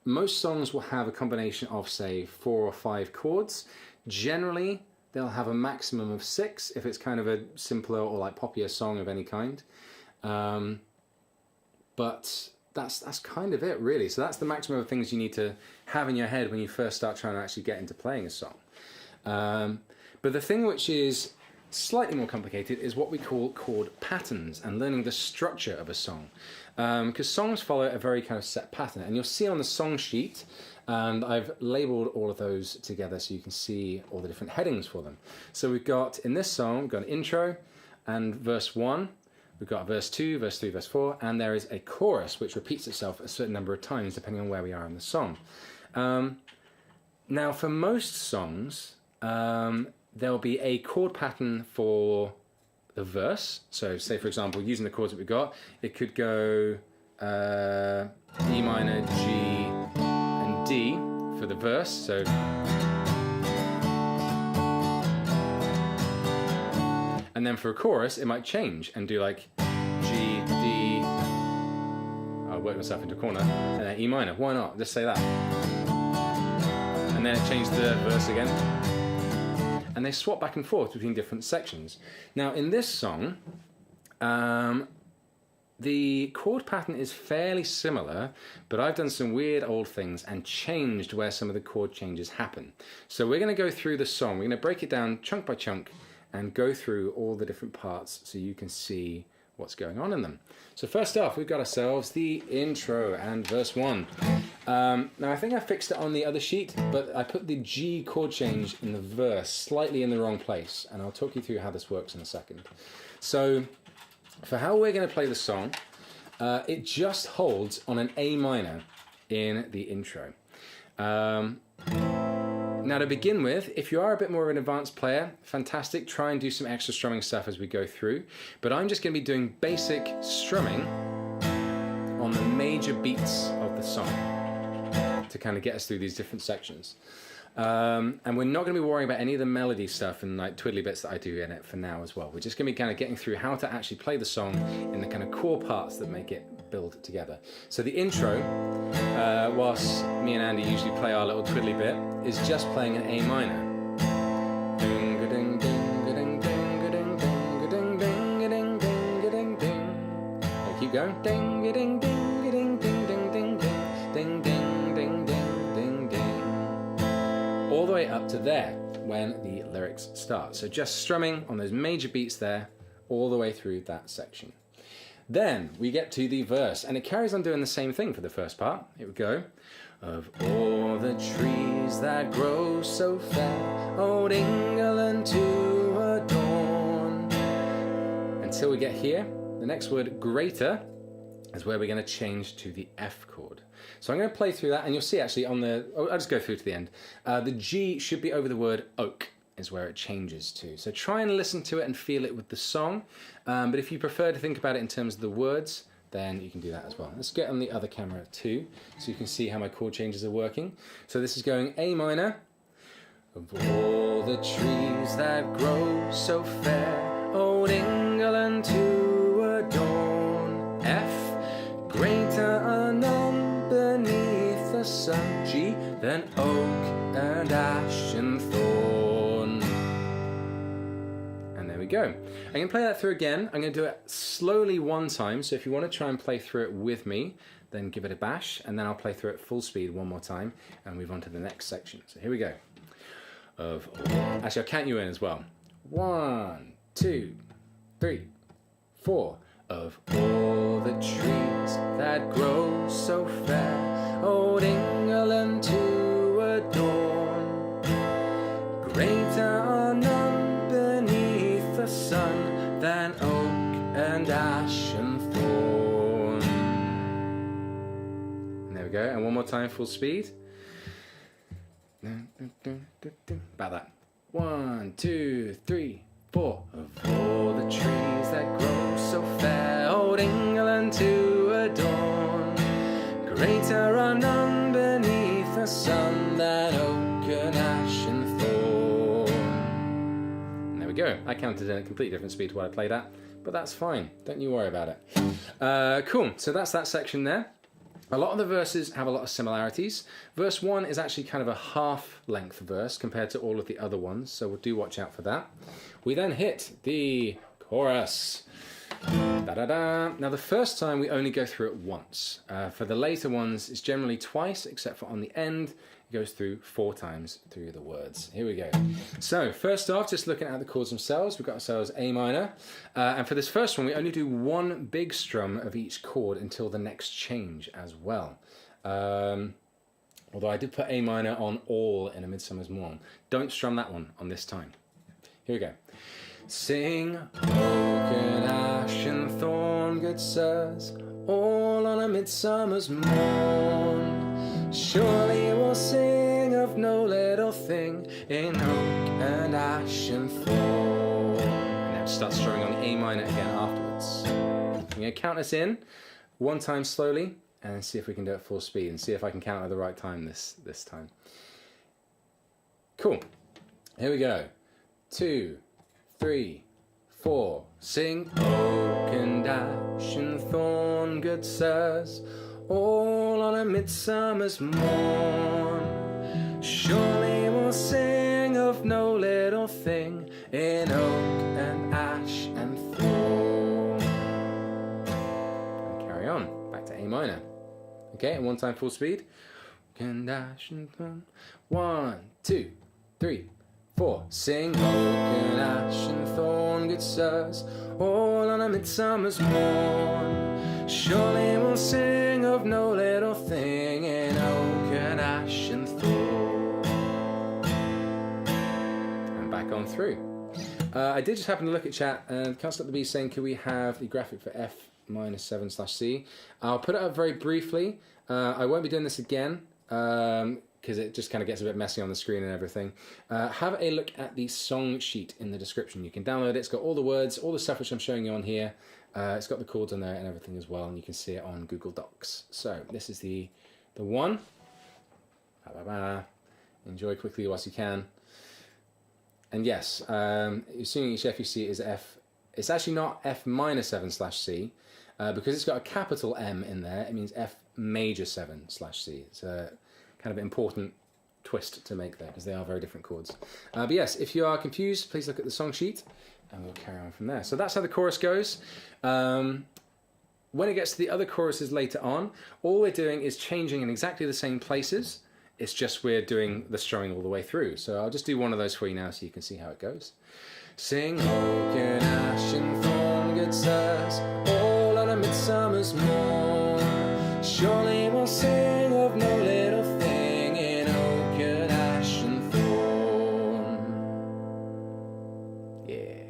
Most songs will have a combination of, say, 4 or 5 chords. Generally, they'll have a maximum of 6 if it's kind of a simpler or like poppier song of any kind. But that's kind of it, really. So that's the maximum of things you need to have in your head when you first start trying to actually get into playing a song. But the thing which is slightly more complicated is what we call chord patterns and learning the structure of a song. Because songs follow a very kind of set pattern, and you'll see on the song sheet, and I've labeled all of those together so you can see all the different headings for them. So we've got, in this song, we've got an intro and verse 1, we've got verse 2, verse 3, verse 4, and there is a chorus which repeats itself a certain number of times depending on where we are in the song. Now for most songs, there'll be a chord pattern for the verse. So say, for example, using the chords that we've got, it could go E minor, G, and D for the verse. So and then for a chorus, it might change and do like G, D. I'll work myself into a corner, and then E minor. Why not? Just say that. And then it changed the verse again. And they swap back and forth between different sections. Now in this song, the chord pattern is fairly similar, but I've done some weird old things and changed where some of the chord changes happen. So we're going to go through the song. We're going to break it down chunk by chunk and go through all the different parts so you can see what's going on in them. So first off, we've got ourselves the intro and verse 1. Now I think I fixed it on the other sheet, but I put the G chord change in the verse slightly in the wrong place, and I'll talk you through how this works in a second. So for how we're going to play the song, it just holds on an A minor in the intro. Now to begin with, if you are a bit more of an advanced player, fantastic, try and do some extra strumming stuff as we go through, but I'm just going to be doing basic strumming on the major beats of the song to kind of get us through these different sections. And we're not going to be worrying about any of the melody stuff and like twiddly bits that I do in it for now as well. We're just going to be kind of getting through how to actually play the song in the kind of core parts that make it build together. So the intro, whilst me and Andy usually play our little twiddly bit, is just playing an A minor. Keep going. Ding ding ding ding ding ding ding ding ding ding ding ding. All the way up to there when the lyrics start. So just strumming on those major beats there all the way through that section. Then we get to the verse, and it carries on doing the same thing for the first part. Here we go. Of all the trees that grow so fair, old England to adorn. Until we get here, the next word, greater, is where we're going to change to the F chord. So I'm going to play through that, and you'll see actually on the, I'll just go through to the end. The G should be over the word oak, is where it changes to. So try and listen to it and feel it with the song. But if you prefer to think about it in terms of the words, then you can do that as well. Let's get on the other camera too, so you can see how my chord changes are working. So this is going A minor. Of all the trees that grow so fair, old England to adorn. F, greater are none beneath the sun. G, then oak and ash and thorn. And there we go. I'm going to play that through again. I'm going to do it slowly one time, so if you want to try and play through it with me, then give it a bash, and then I'll play through it full speed one more time and move on to the next section. So here we go. Actually, I'll count you in as well. 1, 2, 3, 4. Of all the trees that grow so fair, old England to adorn, greater are none beneath the sun than oak and ash and thorn. And there we go, and one more time, full speed. About that. 1, 2, 3, 4. Of all the trees that grow so fair, old England to adorn, greater are none beneath the sun than oak and ash and thorn. And there we go. I counted in a completely different speed to what I played at, but that's fine. Don't you worry about it. Cool. So that's that section there. A lot of the verses have a lot of similarities. Verse 1 is actually kind of a half-length verse compared to all of the other ones, so we'll do watch out for that. We then hit the chorus. Da-da-da. Now the first time we only go through it once. For the later ones, it's generally twice, except for on the end, it goes through 4 times through the words. Here we go. So first off, just looking at the chords themselves, we've got ourselves A minor. And for this first one, we only do one big strum of each chord until the next change as well. Although I did put A minor on all in A Midsummer's Morn. Don't strum that one on this time. Here we go. Sing, oak and ash and thorn, good sirs, all on a midsummer's morn. Surely we'll sing of no little thing in oak and ash and thorn. And now start strumming on the A minor again afterwards. I'm going to count us in one time slowly and see if we can do it full speed and see if I can count at the right time this time. Cool. Here we go. 2, 3, 4. Sing, oak and ash and thorn, good sirs, all on a midsummer's morn. Surely we'll sing of no little thing in oak and ash and thorn. And carry on, back to A minor. Okay, and one time full speed. Oak and ash and thorn. 1, 2, 3, 4. Sing, oak and ash and thorn, good sirs, all on a midsummer's morn. Surely we'll sing of no little thing in oak and ash and thorn. And back on through. I did just happen to look at chat and Can't Stop the Bee saying, could we have the graphic for F-7/C? I'll put it up very briefly. I won't be doing this again. Because it just kind of gets a bit messy on the screen and everything. Have a look at the song sheet in the description. You can download it. It's got all the words, all the stuff which I'm showing you on here. It's got the chords on there and everything as well, and you can see it on Google Docs. So this is the one. Enjoy quickly whilst you can. And yes, assuming each F you see is F. It's actually not F-7/C, because it's got a capital M in there. It means F major 7/C. It's a kind of important twist to make there because they are very different chords. But yes, if you are confused, please look at the song sheet and we'll carry on from there. So that's how the chorus goes. When it gets to the other choruses later on, all we're doing is changing in exactly the same places. It's just we're doing the strumming all the way through. So I'll just do one of those for you now so you can see how it goes. Sing, oak and ash and thorn, good sirs, all on a midsummer's morn. Surely we'll sing of no little thing in oak and ash and thorn. Yeah.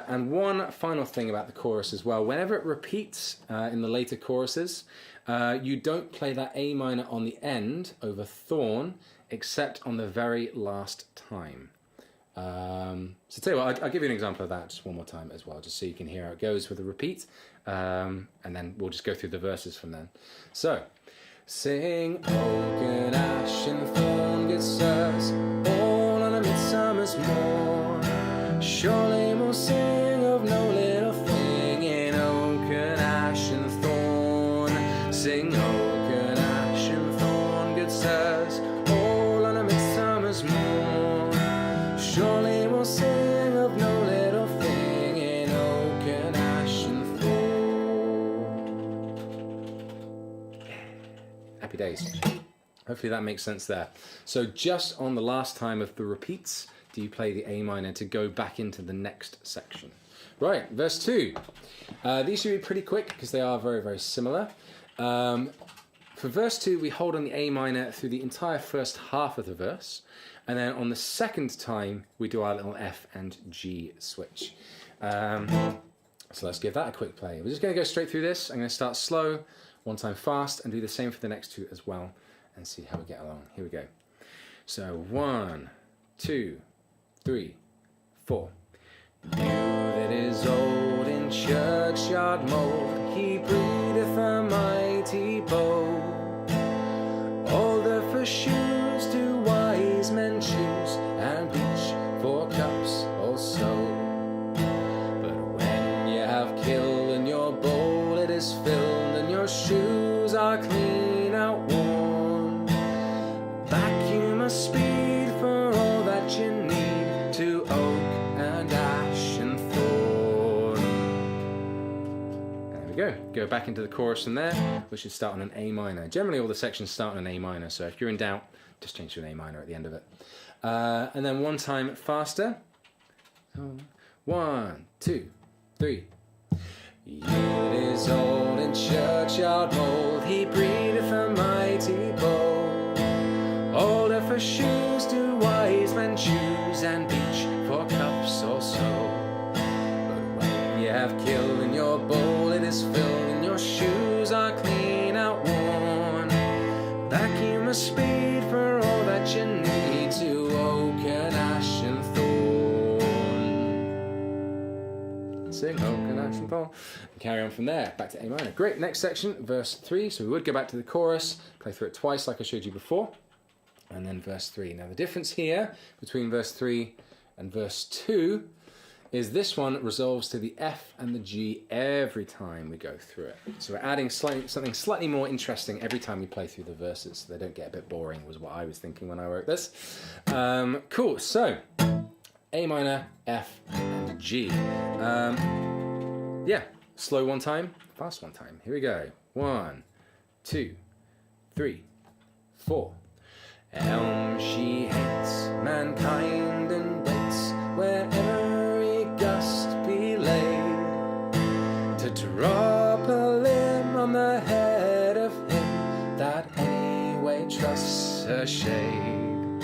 And one final thing about the chorus as well. Whenever it repeats in the later choruses, you don't play that A minor on the end over thorn, except on the very last time. So tell you what, I'll give you an example of that just one more time as well, just so you can hear how it goes with the repeat, and then we'll just go through the verses from then. So, sing, oak and ash and thorn, good sirs, all on a midsummer's morn. Surely we'll sing of no little thing in oak and ash and thorn. Sing, oak and ash and thorn, good sirs, all on a midsummer's morn. Surely we'll sing of no little thing in oak and ash and thorn. Happy days. Hopefully that makes sense there. So just on the last time of the repeats, do you play the A minor to go back into the next section. Right, verse 2. These should be pretty quick because they are very, very similar. For verse 2, we hold on the A minor through the entire first half of the verse. And then on the second time, we do our little F and G switch. So let's give that a quick play. We're just going to go straight through this. I'm going to start slow, one time fast, and do the same for the next two as well, and see how we get along. Here we go. So 1, 2, 3, 4. You that is old in churchyard mold, he breedeth a mighty bow. Older for shoes do wise men choose, and beach for cups also. Killed and your bowl it is filled, and your shoes are clean outworn. Vacuum a speed for all that you need to oak and ash and thorn. There we go. Go back into the chorus from there, which should start on an A minor. Generally all the sections start on an A minor, so if you're in doubt, just change to an A minor at the end of it. And then one time faster. 1, 2, 3. You that is old in churchyard mold, he breedeth a mighty bow. Older for shoes do wise men choose, and beach for cups also. But when you have killed in your bowl it is filled, and your shoes are clean outworn. Vacuum a speed for all that you need to oak and ash and thorn. Sing oak and ash and thorn. Carry on from there, back to A minor. Great, next section, verse 3. So we would go back to the chorus, play through it twice like I showed you before, and then verse 3. Now the difference here between verse 3 and verse 2 is this one resolves to the F and the G every time we go through it. So we're adding something slightly more interesting every time we play through the verses, so they don't get a bit boring, was what I was thinking when I wrote this. Cool, so A minor, F, and G. Yeah. Slow one time, fast one time. Here we go. 1, 2, 3, 4. Elm she hates mankind and waits where every gust be laid, to drop a limb on the head of him that anyway trusts her shade.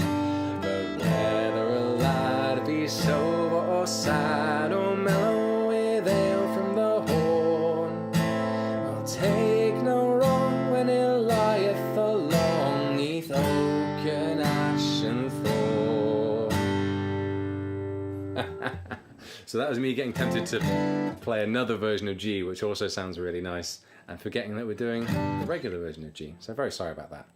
But whether a lad be sober or sad or mellow with ale from the horn, I'll take no wrong when he lieth along neath oak and ash and thorn. So that was me getting tempted to play another version of G, which also sounds really nice, and forgetting that we're doing the regular version of G. So very sorry about that.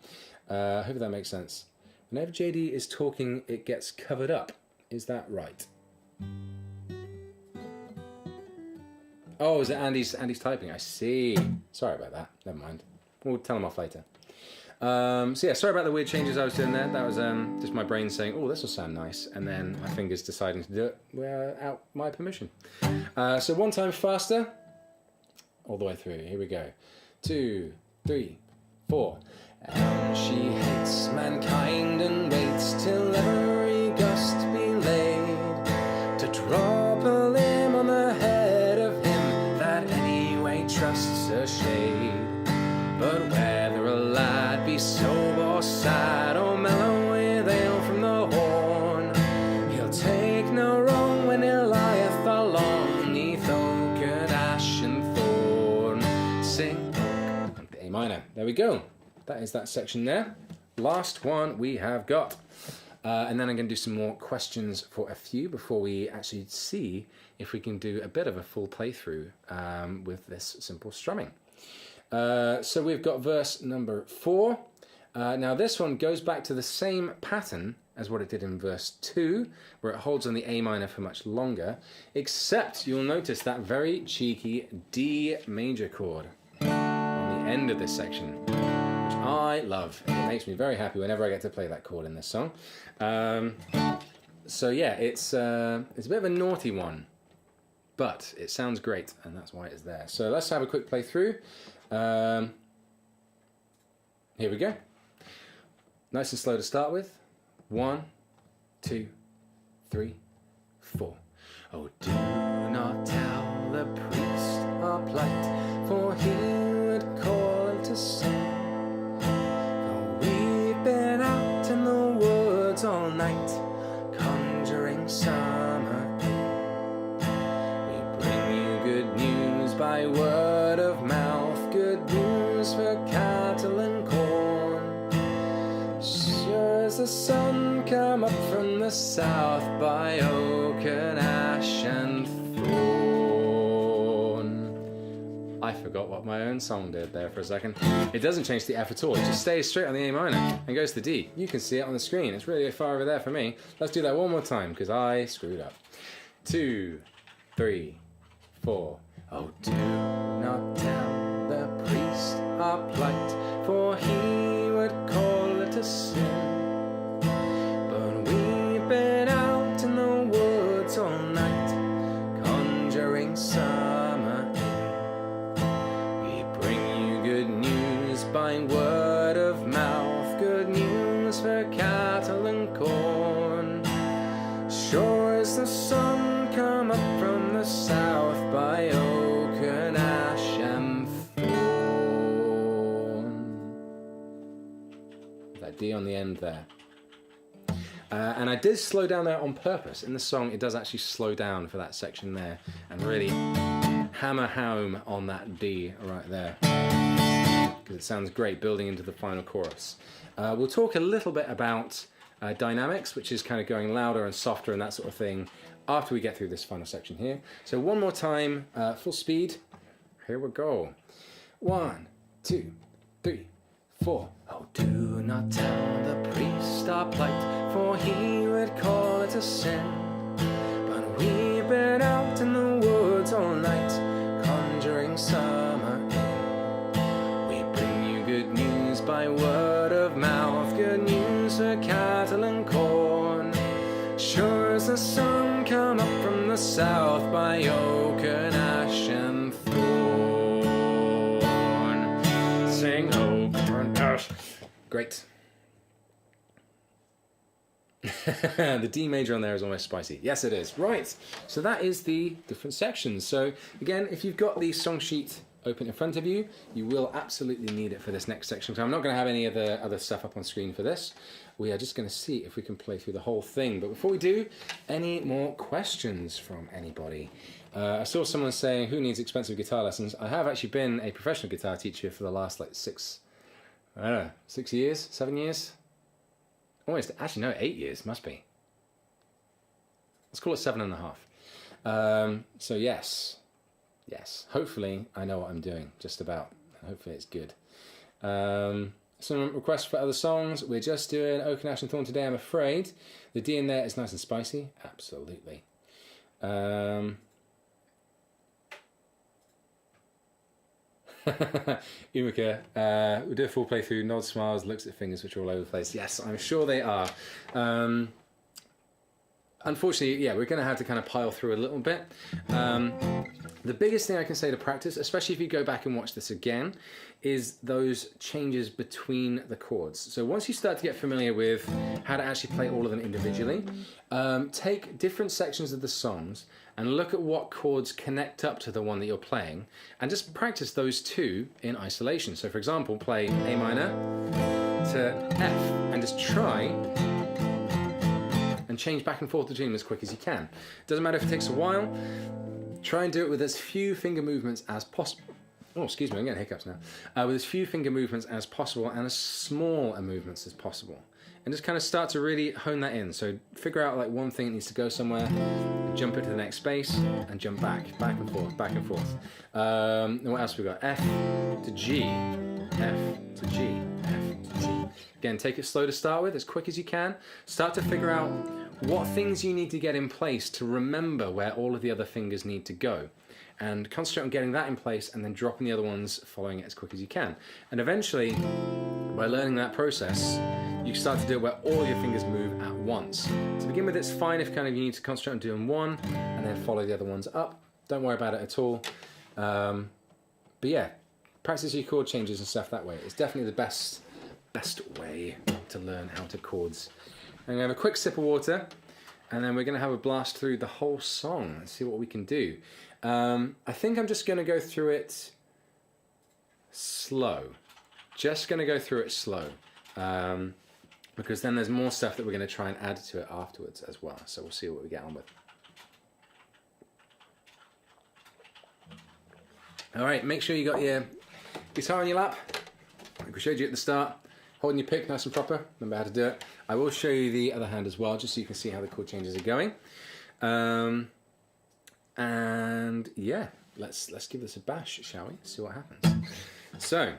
I hope that makes sense. Whenever JD is talking, it gets covered up. Is that right? Oh, is it Andy's typing? I see. Sorry about that. Never mind. We'll tell him off later. So yeah, sorry about the weird changes I was doing there. That was just my brain saying, oh, this will sound nice, and then my fingers deciding to do it without my permission. So one time faster, all the way through. Here we go. 2, 3, 4. And she hates mankind and waits till every gust be laid, to drop a limb on the head of him that anyway trusts a shade. But whether a lad be sober or sad or mellow with ale from the horn, he'll take no wrong when he lieth along neath oak and ash and thorn. Sing oak, A minor. There we go. That is that section there. Last one we have got. And then I'm going to do some more questions for a few before we actually see if we can do a bit of a full playthrough with this simple strumming. So we've got verse number 4. Now this one goes back to the same pattern as what it did in verse 2, where it holds on the A minor for much longer, except you'll notice that very cheeky D major chord on the end of this section, which I love. It makes me very happy whenever I get to play that chord in this song. So yeah, it's a bit of a naughty one, but it sounds great, and that's why it's there. So let's have a quick play through. Here we go. Nice and slow to start with. 1, 2, 3, 4. Oh, do not tell uplight, for he would call it to sin. For we've been out in the woods all night, conjuring summer in. We bring you good news by word of mouth, good news for cattle and corn. Sure as the sun come up from the south by oak and ash and thorn. I forgot what my own song did there for a second. It doesn't change the F at all, it just stays straight on the A minor and goes to D. You can see it on the screen, it's really far over there for me. Let's do that one more time because I screwed up. 2, 3, 4. Oh, do not tell the priest our plight, for he would call it a sin. But we've been out in the woods all night, conjuring summer in. We bring you good news by word of mouth, good news for cattle and corn. Sure as the sun come up from the south by oak and ash and thorn. That D on the end there. And I did slow down there on purpose. In the song, it does actually slow down for that section there and really hammer home on that D right there, because it sounds great building into the final chorus. We'll talk a little bit about dynamics, which is kind of going louder and softer and that sort of thing after we get through this final section here. So one more time, full speed. Here we go. 1, 2, 3, 4. Oh, do not tell the priest our plight, for he would call it a sin. But we've been out in the woods all night, conjuring summer in. We bring you good news by word of mouth, good news for cattle and corn. Sure as the sun come up from the south by oak and ash and thorn. Sing oak and ash. Great. The D major on there is almost spicy. Yes, it is. Right. So that is the different sections. So again, if you've got the song sheet open in front of you, you will absolutely need it for this next section. So I'm not going to have any of the other stuff up on screen for this. We are just going to see if we can play through the whole thing. But before we do, any more questions from anybody? I saw someone saying, who needs expensive guitar lessons? I have actually been a professional guitar teacher for the last 6 years, 7 years? Almost, actually no, 8 years, must be. Let's call it 7.5. So yes, hopefully I know what I'm doing, just about. Hopefully it's good. Some requests for other songs. We're just doing Oak Ash Thorn today, I'm afraid. The D in there is nice and spicy. Absolutely. Umika, we'll do a full playthrough. Nod, smiles, looks at fingers which are all over the place. Yes, I'm sure they are. Unfortunately, yeah, we're going to have to kind of pile through a little bit. The biggest thing I can say to practice, especially if you go back and watch this again, is those changes between the chords. So once you start to get familiar with how to actually play all of them individually, take different sections of the songs and look at what chords connect up to the one that you're playing, and just practice those two in isolation. So for example, play A minor to F, and just try and change back and forth between them as quick as you can. Doesn't matter if it takes a while, try and do it with as few finger movements as possible. Oh, excuse me, I'm getting hiccups now. With as few finger movements as possible and as small a movements as possible. And just kind of start to really hone that in. So figure out like one thing that needs to go somewhere, jump it to the next space, and jump back and forth, back and forth. And what else we got? F to G, F to G, F to G. Again, take it slow to start with, as quick as you can. Start to figure out what things you need to get in place to remember where all of the other fingers need to go. And concentrate on getting that in place and then dropping the other ones, following it as quick as you can. And eventually, by learning that process, you start to do it where all your fingers move at once. To begin with, it's fine if kind of you need to concentrate on doing one and then follow the other ones up. Don't worry about it at all. But yeah, practice your chord changes and stuff that way. It's definitely the best way to learn how to chords. I'm going to have a quick sip of water, and then we're going to have a blast through the whole song and see what we can do. I think I'm just going to go through it slow. Just going to go through it slow. Because then there's more stuff that we're going to try and add to it afterwards as well. So we'll see what we get on with. All right, make sure you got your guitar on your lap. Like we showed you at the start. Holding your pick nice and proper. Remember how to do it. I will show you the other hand as well, just so you can see how the chord changes are going. And yeah, let's give this a bash, shall we? See what happens. So,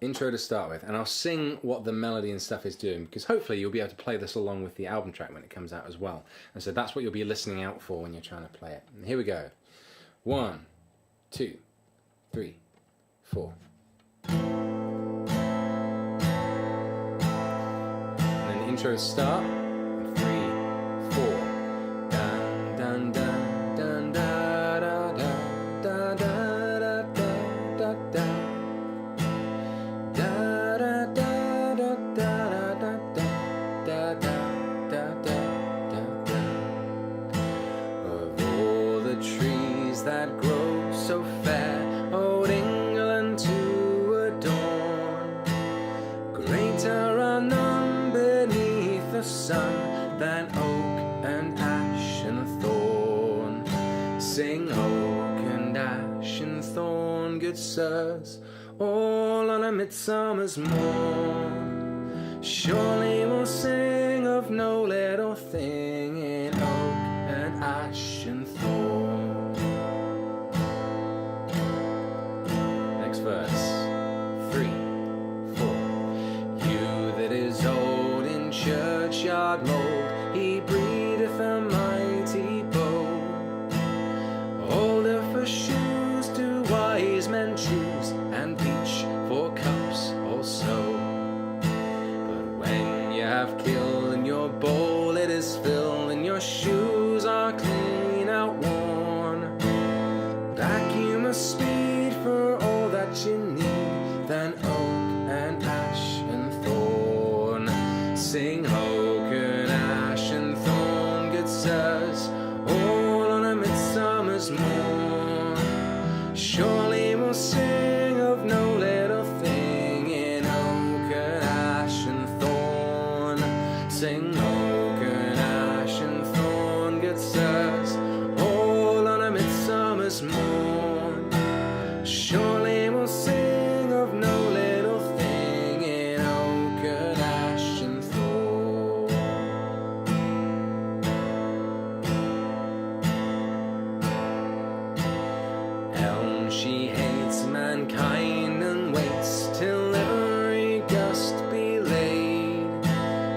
intro to start with, and I'll sing what the melody and stuff is doing, because hopefully you'll be able to play this along with the album track when it comes out as well. And so that's what you'll be listening out for when you're trying to play it. And here we go. 1, 2, 3, 4. Intro start. 3, 4. Dun dun dun dun da da da da da da da da da da da da da da da da da da. Of all the trees that grow so fair, old England to adorn, greater are none the sun than oak and ash and thorn. Sing oak and ash and thorn, good sirs, all on a midsummer's morn. Surely we'll sing of no little thing in oak and ash and thorn. Next verse. 3, 4. You that is old in churchyard mold, he breedeth a mighty bow. Older for shoes do wise men choose, and peach for cups also. But when you have killed in your bowl, it is filled, and your shoes are clean outworn. Back you must speed for all that you need, than oak and ash and thorn. Sing oak and ash and thorn, good sirs, all on a midsummer's morn. Surely we'll sing of no little thing in oak and ash and thorn. Sing oak and ash and thorn, good sirs, all on a midsummer's morn. Surely we'll sing of no little thing in oak and ash and thorn. Elm she hates mankind and waits till every gust be laid,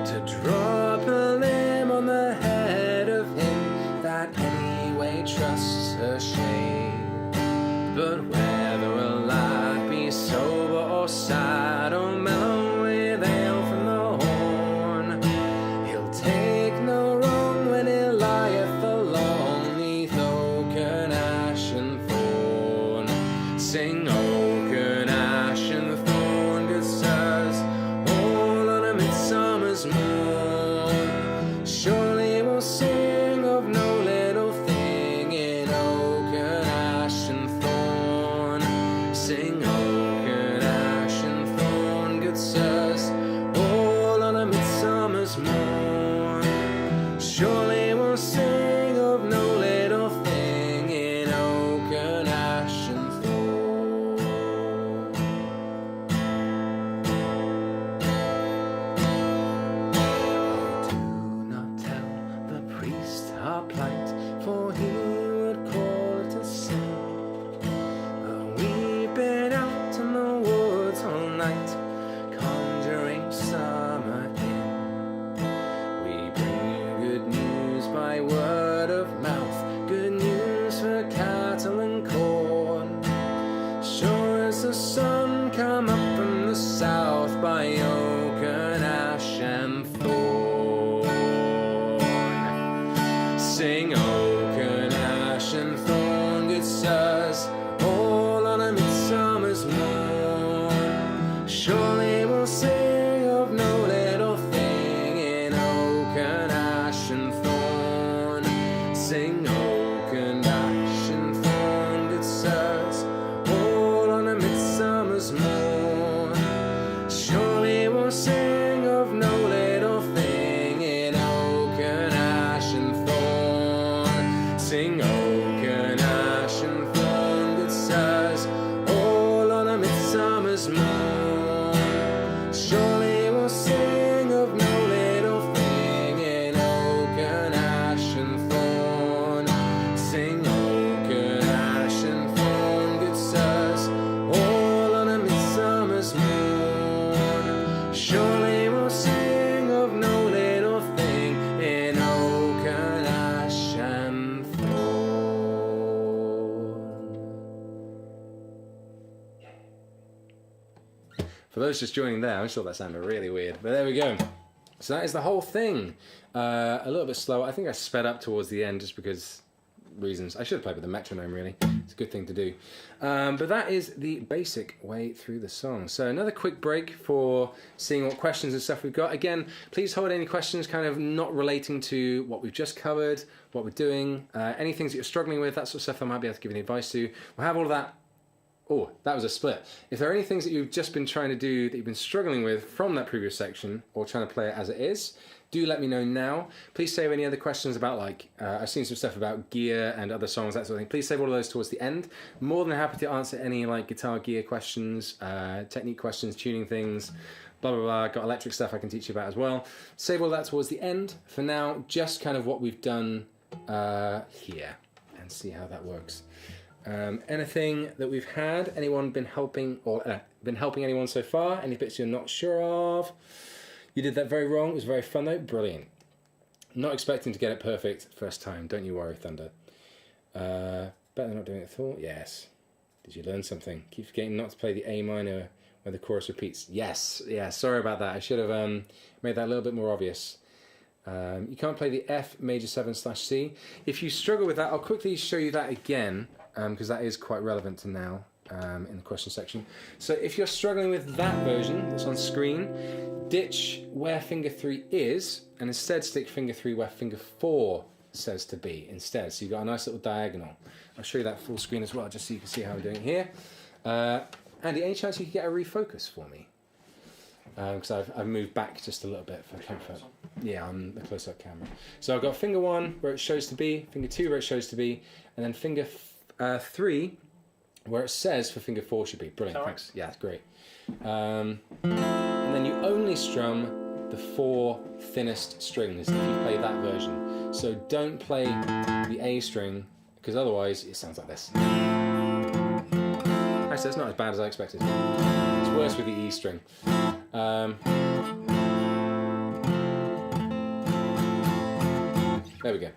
to drop a limb on the head of him that anyway trusts her shade. But whether a lad be sober or sad, or mellow with ale from the horn, he'll take no wrong when he lieth along neath oak and ash and thorn. Sing oak and ash and thorn, good sirs, all on a midsummer's morn. Surely we'll sing of no little thing in oak and ash and thorn. Sing oak and ash and thorn, good sirs, all on a midsummer's morn. Surely we'll sing of no little thing in oak and ash and thorn. those just joining there, I'm sure that sounded really weird, but there we go. So that is the whole thing. A little bit slower. I think I sped up towards the end just because reasons. I should have played with the metronome, really. It's a good thing to do. But that is the basic way through the song. So another quick break for seeing what questions and stuff we've got. Again, please hold any questions kind of not relating to what we've just covered, what we're doing, any things that you're struggling with, that sort of stuff I might be able to give you advice to. We'll have all of that. Oh, that was a split. If there are any things that you've just been trying to do that you've been struggling with from that previous section or trying to play it as it is, do let me know now. Please save any other questions about, like, I've seen some stuff about gear and other songs, that sort of thing. Please save all of those towards the end. More than happy to answer any, like, guitar gear questions, technique questions, tuning things, blah, blah, blah. Got electric stuff I can teach you about as well. Save all that towards the end. For now, just kind of what we've done here and see how that works. Anything that we've had, anyone been helping or been helping anyone so far? Any bits you're not sure of? You did that very wrong. It was very fun though. Brilliant. Not expecting to get it perfect first time. Don't you worry, Thunder. Better than not doing it at all. Yes. Did you learn something? Keep forgetting not to play the A minor when the chorus repeats. Yes. Yeah. Sorry about that. I should have made that a little bit more obvious. You can't play the F major 7/C. If you struggle with that, I'll quickly show you that again because that is quite relevant to now in the question section. So if you're struggling with that version that's on screen, ditch where finger 3 is and instead stick finger 3 where finger 4 says to be instead. So you've got a nice little diagonal. I'll show you that full screen as well just so you can see how we're doing here. Andy, any chance you could get a refocus for me? Because I've moved back just a little bit for comfort. Yeah, on the close-up camera. So I've got finger 1 where it shows to be, finger 2 where it shows to be, and then finger 3 where it says for finger 4 should be. Brilliant, Sorry. thanks. Yeah, that's great. And then you only strum the 4 thinnest strings if you play that version. So don't play the A string because otherwise it sounds like this. Actually, that's not as bad as I expected. It's worse with the E string. There we go.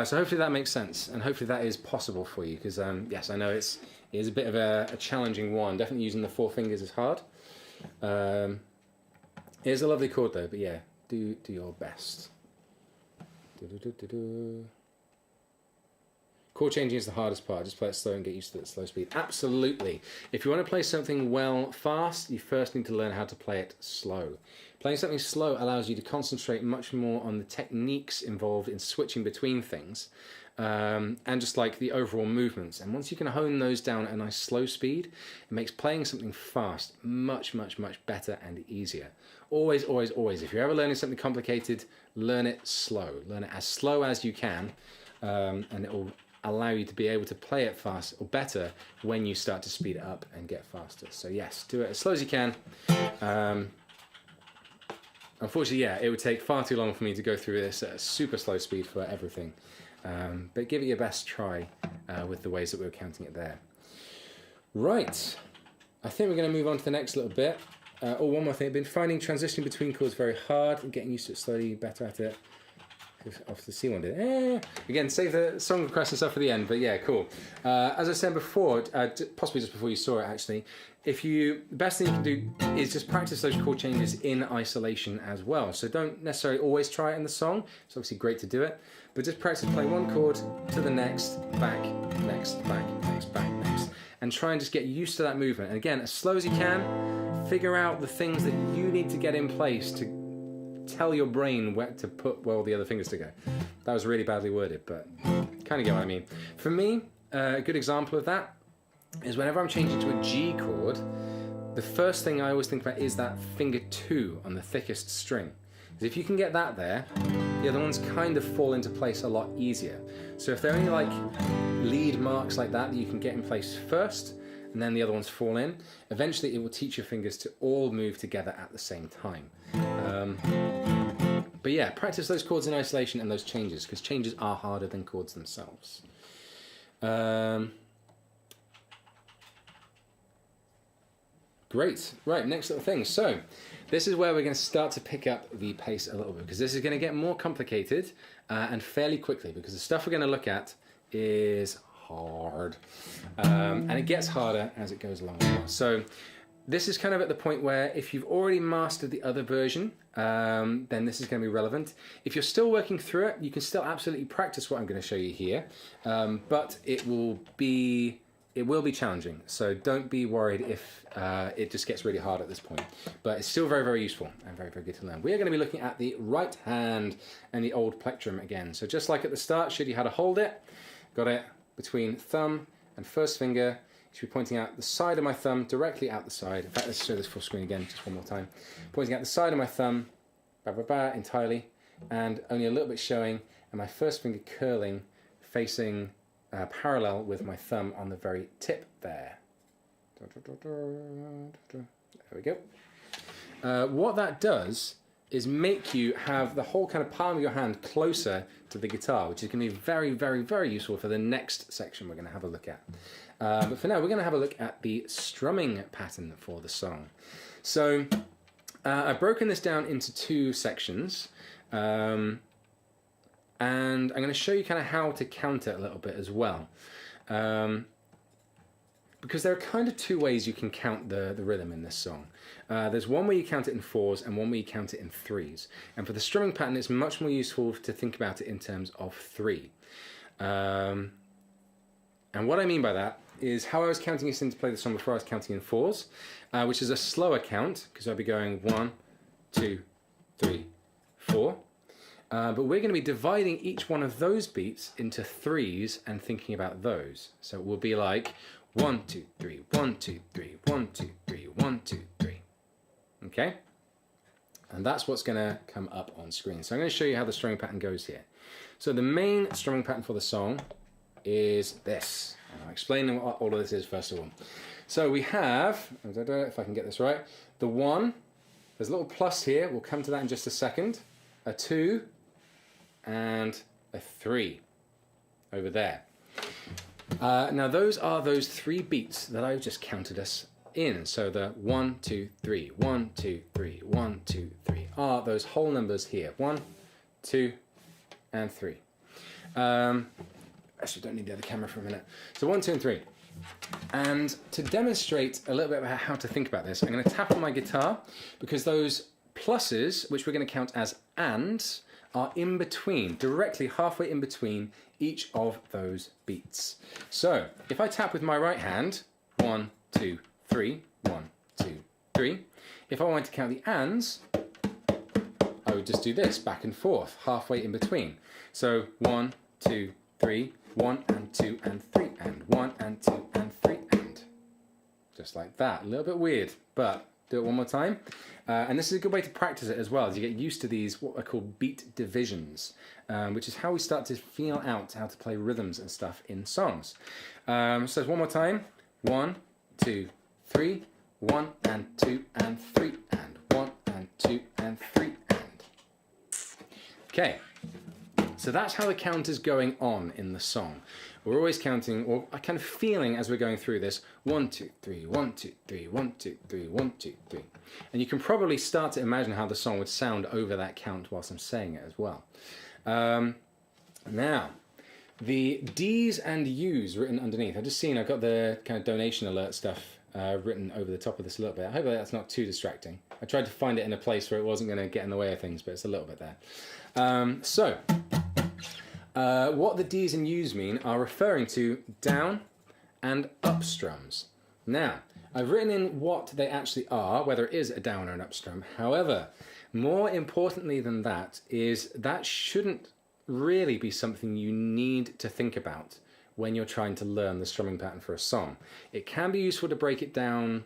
So hopefully that makes sense, and hopefully that is possible for you, because yes, I know it is a bit of a challenging one. Definitely using the 4 fingers is hard. It is a lovely chord though, but yeah, do your best. Chord changing is the hardest part. Just play it slow and get used to the slow speed. Absolutely. If you want to play something well fast, you first need to learn how to play it slow. Playing something slow allows you to concentrate much more on the techniques involved in switching between things and just like the overall movements. And once you can hone those down at a nice slow speed, it makes playing something fast much, much, much better and easier. Always, always, always. If you're ever learning something complicated, learn it slow. Learn it as slow as you can, and it will allow you to be able to play it fast or better when you start to speed it up and get faster. So yes, do it as slow as you can. Unfortunately, yeah, it would take far too long for me to go through this at a super slow speed for everything. But give it your best try with the ways that we were counting it there. Right, I think we're going to move on to the next little bit. One more thing, I've been finding transitioning between chords very hard and getting used to it slowly, better at it. Off the C one did. Again, save the song requests and stuff for the end, but yeah, cool. As I said before, possibly just before you saw it actually, the best thing you can do is just practice those chord changes in isolation as well. So don't necessarily always try it in the song. It's obviously great to do it, but just practice playing one chord to the next, back, next, back, next, back, next. And try and just get used to that movement. And again, as slow as you can, figure out the things that you need to get in place to tell your brain where to put all the other fingers to go. That was really badly worded, but kind of get what I mean. For me, a good example of that is whenever I'm changing to a G chord, the first thing I always think about is that finger 2 on the thickest string. Because if you can get that there, the other ones kind of fall into place a lot easier. So if there are any like lead marks like that you can get in place first, and then the other ones fall in, eventually it will teach your fingers to all move together at the same time. But yeah, practice those chords in isolation and those changes, because changes are harder than chords themselves. Great. Right, next little thing. So this is where we're going to start to pick up the pace a little bit, because this is going to get more complicated and fairly quickly, because the stuff we're going to look at is hard. And it gets harder as it goes along as well. So this is kind of at the point where if you've already mastered the other version, then this is going to be relevant. If you're still working through it, you can still absolutely practice what I'm going to show you here, but it will be challenging. So don't be worried if it just gets really hard at this point. But it's still very, very useful and very, very good to learn. We are going to be looking at the right hand and the old plectrum again. So just like at the start, showed you how to hold it. Got it between thumb and first finger. Should be pointing out the side of my thumb, directly out the side. In fact, let's show this full screen again, just one more time. Pointing out the side of my thumb, entirely, and only a little bit showing, and my first finger curling, facing parallel with my thumb on the very tip there. There we go. What that does is make you have the whole kind of palm of your hand closer to the guitar, which is going to be very, very, very useful for the next section we're going to have a look at. But for now, we're going to have a look at the strumming pattern for the song. So I've broken this down into two sections, and I'm going to show you kind of how to count it a little bit as well. Because there are kind of two ways you can count the rhythm in this song. There's one where you count it in 4s and one where you count it in 3s. And for the strumming pattern, it's much more useful to think about it in terms of 3. And what I mean by that is how I was counting this in to play the song before I was counting in 4s, which is a slower count, because I'll be going 1, 2, 3, 4. But we're going to be dividing each one of those beats into 3s and thinking about those. So it will be like 1, 2, 3, 1, 2, 3, 1, 2, 3, 1, 2, 3. Okay? And that's what's going to come up on screen. So I'm going to show you how the strumming pattern goes here. So the main strumming pattern for the song is this. And I'll explain what all of this is first of all. So we have, if I can get this right, the 1, there's a little plus here, we'll come to that in just a second, a 2, and a 3 over there. Now those are those 3 beats that I've just counted us in. So the 1, 2, 3, 1, 2, 3, 1, 2, 3 are those whole numbers here. 1, 2, and 3. Actually, don't need the other camera for a minute. So 1, 2, and 3. And to demonstrate a little bit about how to think about this, I'm going to tap on my guitar because those pluses, which we're going to count as ands, are in between, directly halfway in between each of those beats. So if I tap with my right hand, 1, 2, 3, 1, 2, 3. If I wanted to count the ands, I would just do this back and forth, halfway in between. So 1, 2, 3, 1 and 2 and 3 and 1 and 2 and 3 and. Just like that. A little bit weird, but do it one more time. And this is a good way to practice it as well, as you get used to these, what are called beat divisions, which is how we start to feel out how to play rhythms and stuff in songs. So one more time. 1, 2, 3, 1 and 2 and 3 and 1 and 2 and 3 and. Okay. So that's how the count is going on in the song. We're always counting, or kind of feeling as we're going through this, 1, 2, 3, 1, 2, 3, 1, 2, 3, 1, 2, 3. And you can probably start to imagine how the song would sound over that count whilst I'm saying it as well. Now, the D's and U's written underneath. I've just seen, I've got the kind of donation alert stuff written over the top of this a little bit. I hope that's not too distracting. I tried to find it in a place where it wasn't going to get in the way of things, but it's a little bit there. What the D's and U's mean are referring to down and up strums. Now, I've written in what they actually are, whether it is a down or an up strum. However, more importantly than that is that shouldn't really be something you need to think about when you're trying to learn the strumming pattern for a song. It can be useful to break it down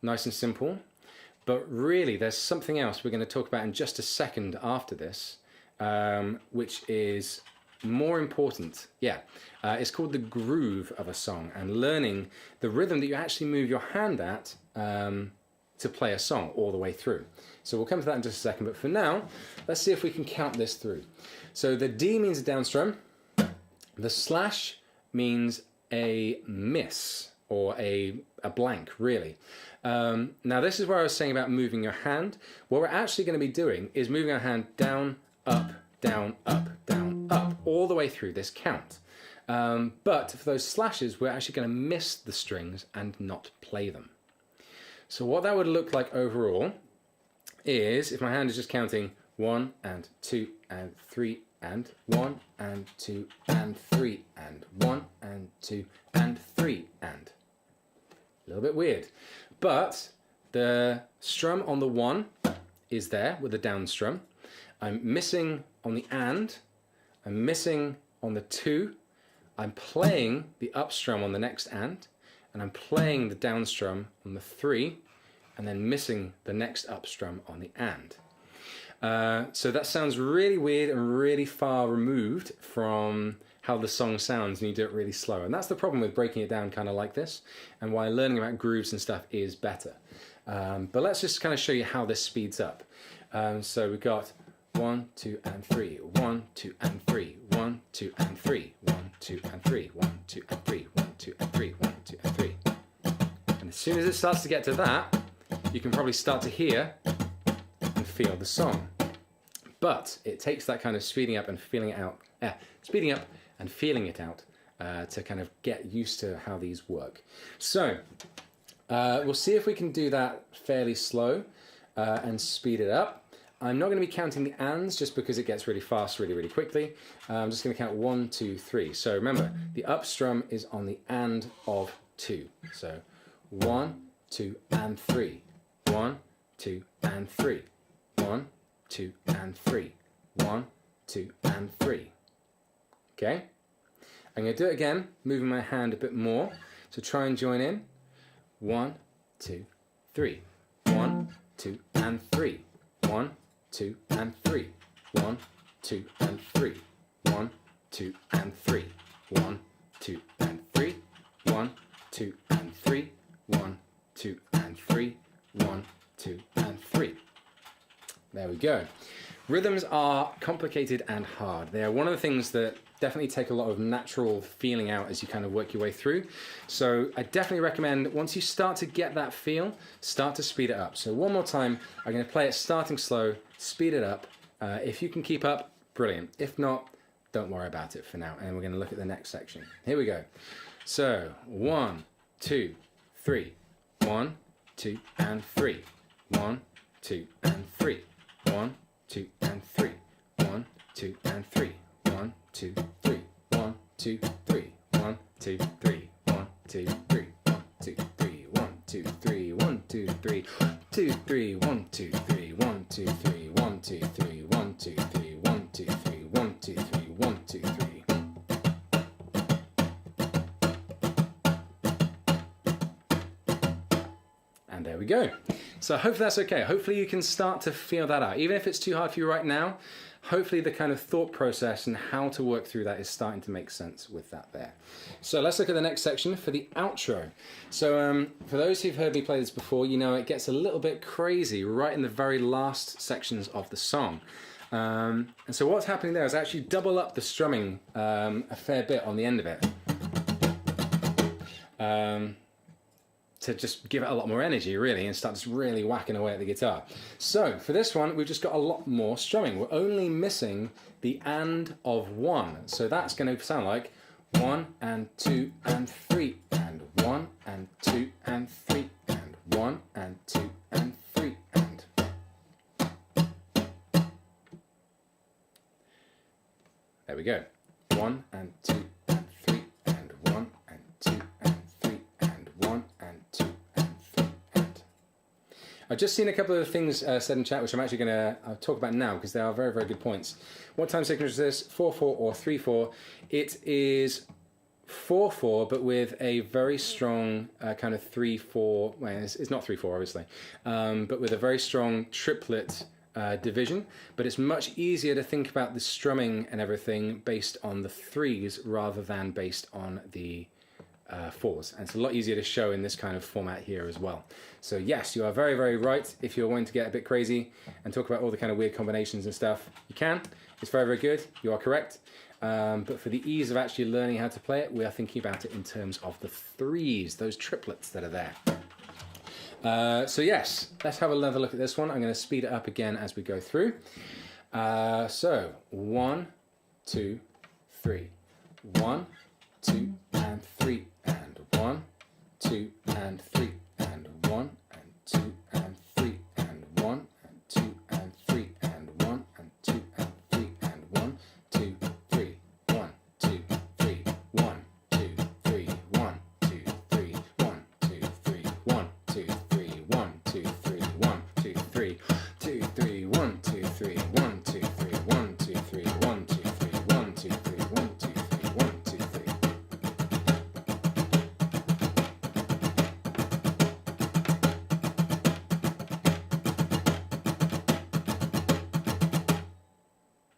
nice and simple, but really there's something else we're going to talk about in just a second after this, which is more important. It's called the groove of a song, and learning the rhythm that you actually move your hand at to play a song all the way through. So we'll come to that in just a second, but for now, let's see if we can count this through. So the D means a down strum, the slash means a miss, or a blank, really. Now this is where I was saying about moving your hand. What we're actually going to be doing is moving our hand down, up, down, up, down, up, all the way through this count. But for those slashes, we're actually going to miss the strings and not play them. So what that would look like overall is, if my hand is just counting 1 and 2 and 3 and 1 and 2 and 3 and 1 and 2 and 3 and. A little bit weird. But the strum on the 1 is there with the down strum. I'm missing on the and. I'm missing on the 2. I'm playing the up strum on the next and I'm playing the down strum on the 3, and then missing the next up strum on the and. So that sounds really weird and really far removed from how the song sounds, and you do it really slow. And that's the problem with breaking it down kind of like this, and why learning about grooves and stuff is better. But let's just kind of show you how this speeds up. So we've got 1, 2, and 3, 1, 2, and 3, 1, 2, and 3, 1, 2, and 3, 1, 2, and 3, 1, 2, and 3, 1, 2, and 3. And as soon as it starts to get to that, you can probably start to hear and feel the song. But it takes that kind of speeding up and feeling it out, speeding up and feeling it out to kind of get used to how these work. So we'll see if we can do that fairly slow and speed it up. I'm not going to be counting the ands just because it gets really fast really quickly. I'm just going to count 1, 2, 3. So remember, the up strum is on the and of 2. So 1, 2, and 3. 1, 2, and 3. 1, 2, and 3. 1, 2, and 3. Okay? I'm going to do it again, moving my hand a bit more. So try and join in. 1, 2, 3. 1, 2, and 3. 1, 2, and 3. 1, 2, and 3. 1, 2, and 3. 1, 2, and 3. 1, 2, and 3. 1, 2, and 3. 1, 2, and 3. There we go. Rhythms are complicated and hard. They are one of the things that definitely take a lot of natural feeling out as you kind of work your way through. So I definitely recommend, once you start to get that feel, start to speed it up. So one more time, I'm going to play it starting slow, speed it up. If you can keep up, brilliant. If not, don't worry about it for now. And we're going to look at the next section. Here we go. So 1, 2, 3. 1, 2, and 3. 1, 2, and 3. 1, 2, and 3. 1, 2, and 3. 1, 2, 3. 1, 2, 3. 1, 2, 3. 1, 2, 3. 1, 2, 3. 1, 2, 3. 1, 2, 3. 2, 3. 1, 2, 3. 1, 2, 3. 1, 2, 3. 1, 2, 3. 1, 2, 3. 1, 2, 3. 1, 2, 3. And there we go. So hopefully that's okay. Hopefully you can start to feel that out. Even if it's too hard for you right now, hopefully the kind of thought process and how to work through that is starting to make sense with that there. So let's look at the next section for the outro. So for those who've heard me play this before, you know it gets a little bit crazy right in the very last sections of the song. And so what's happening there is actually double up the strumming a fair bit on the end of it. To just give it a lot more energy, really, and start just really whacking away at the guitar. So for this one, we've just got a lot more strumming. We're only missing the and of 1. So that's going to sound like 1 and 2 and 3 and 1 and 2 and 3 and 1 and 2 and 3 and. There we go. 1 and 2 and 3 and 1 and 2 and 3 and 1 and 2 and 3 and. I've just seen a couple of things said in chat, which I'm actually going to talk about now because they are very good points. What time signature is this? 4/4 or 3/4? It is 4/4, but with a very strong kind of 3/4. Well, it's not 3/4, obviously, but with a very strong triplet division. But it's much easier to think about the strumming and everything based on the 3s rather than based on the 4s, and it's a lot easier to show in this kind of format here as well. So yes, you are very right. If you're wanting to get a bit crazy and talk about all the kind of weird combinations and stuff, you can. It's very good. You are correct. But for the ease of actually learning how to play it, we are thinking about it in terms of the 3s, those triplets that are there. So yes, let's have another look at this one. I'm going to speed it up again as we go through. So 1, 2, 3. 1, 2, and 3 and 1, 2 and 3 and 1 and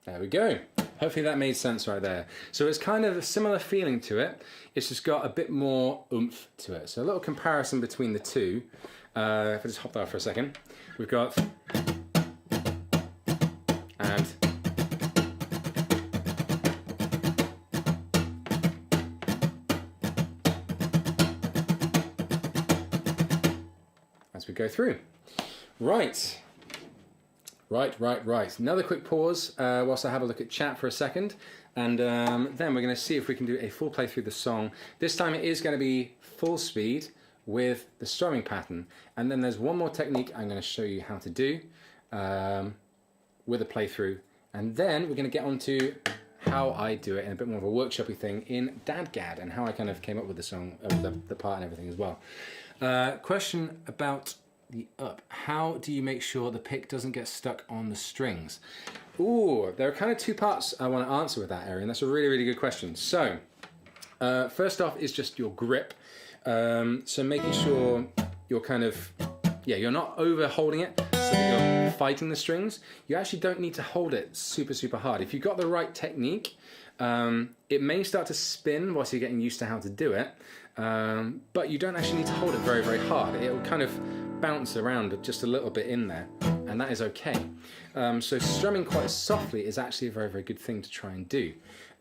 There we go. Hopefully that made sense right there. So it's kind of a similar feeling to it. It's just got a bit more oomph to it. So a little comparison between the two. If I just hop there for a second. We've got... and... as we go through. Right. Another quick pause whilst I have a look at chat for a second, and then we're going to see if we can do a full play through the song. This time it is going to be full speed with the strumming pattern, and then there's one more technique I'm going to show you how to do with a playthrough, and then we're going to get on to how I do it in a bit more of a workshopy thing in DADGAD, and how I kind of came up with the song, the part and everything as well. Question about the up. How do you make sure the pick doesn't get stuck on the strings? Ooh, there are kind of two parts I want to answer with that, Arian. That's a really, really good question. So, first off is just your grip. So making sure you're kind of, you're not over holding it so that you're fighting the strings. You actually don't need to hold it super, super hard. If you've got the right technique, it may start to spin whilst you're getting used to how to do it, but you don't actually need to hold it very, very hard. It will kind of bounce around just a little bit in there, and that is okay. So strumming quite softly is actually a very, very good thing to try and do.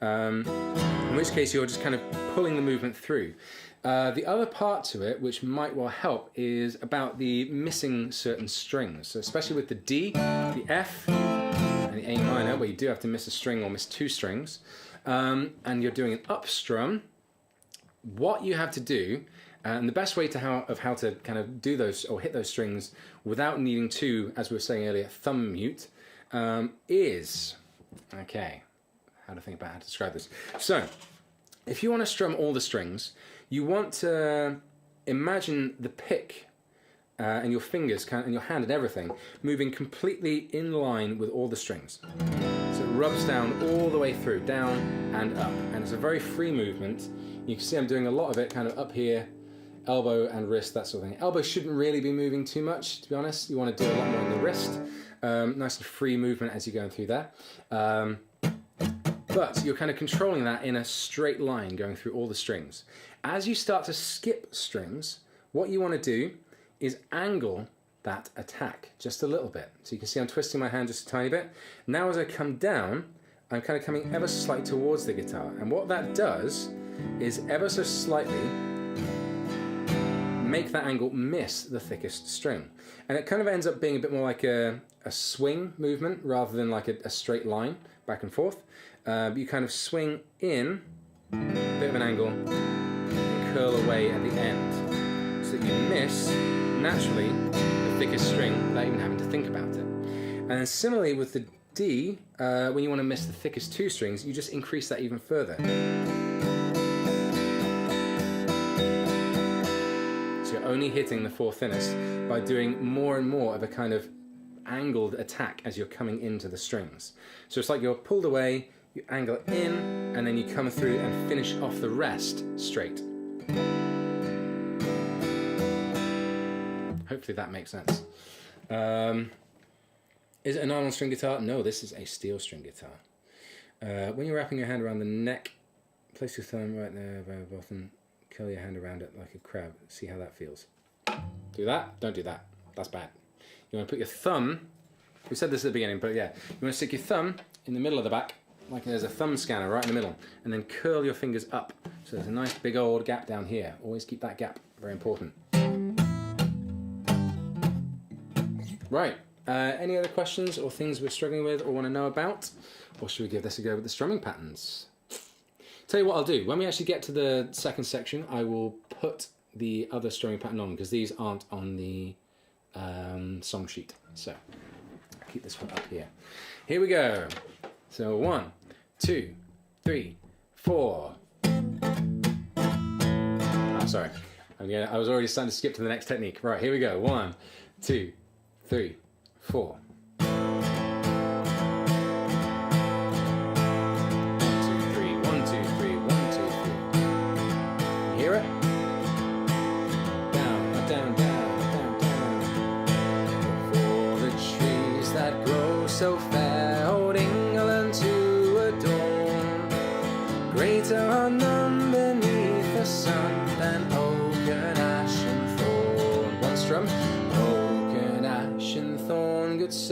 In which case you're just kind of pulling the movement through. The other part to it, which might well help, is about the missing certain strings. So especially with the D, the F, and the A minor, where you do have to miss a string or miss two strings, and you're doing an up strum, what you have to do, and the best way to how to kind of do those or hit those strings without needing to, as we were saying earlier, thumb mute, is, okay, how to think about how to describe this. So, if you want to strum all the strings, you want to imagine the pick and your fingers and your hand and everything moving completely in line with all the strings. So it rubs down all the way through, down and up, and it's a very free movement. You can see I'm doing a lot of it kind of up here, elbow and wrist, that sort of thing. Elbow shouldn't really be moving too much, to be honest. You want to do a lot more in the wrist. Nice and free movement as you're going through there. But you're kind of controlling that in a straight line going through all the strings. As you start to skip strings, what you want to do is angle that attack just a little bit. So you can see I'm twisting my hand just a tiny bit. Now as I come down, I'm kind of coming ever so slightly towards the guitar. And what that does is ever so slightly make that angle miss the thickest string. And it kind of ends up being a bit more like a swing movement rather than like a straight line back and forth. You kind of swing in, a bit of an angle, and curl away at the end, so that you miss, naturally, the thickest string without even having to think about it. And then similarly with the D, when you want to miss the thickest two strings, you just increase that even further. So you're only hitting the four thinnest by doing more and more of a kind of angled attack as you're coming into the strings. So it's like you're pulled away, you angle in, and then you come through and finish off the rest straight. Hopefully that makes sense. Is it a nylon string guitar? No, this is a steel string guitar. When you're wrapping your hand around the neck, place your thumb right there very often, curl your hand around it like a crab. See how that feels. Do that? Don't do that. That's bad. You want to put your thumb, we said this at the beginning, but yeah, you want to stick your thumb in the middle of the back, like there's a thumb scanner right in the middle, and then curl your fingers up. So there's a nice big old gap down here. Always keep that gap, very important. Right, any other questions or things we're struggling with or want to know about? Or should we give this a go with the strumming patterns? Tell you what I'll do, when we actually get to the second section, I will put the other strumming pattern on, because these aren't on the song sheet. So I'll keep this one up here. Here we go. So 1, 2, 3, 4. Oh, sorry. I was already starting to skip to the next technique. Right, here we go. 1, 2, 3, 4. 1, 2, 3, 1, 2, 3, 1, 2, 3. You hear it? Down, down, down, down, down. For the trees that grow so fair, old England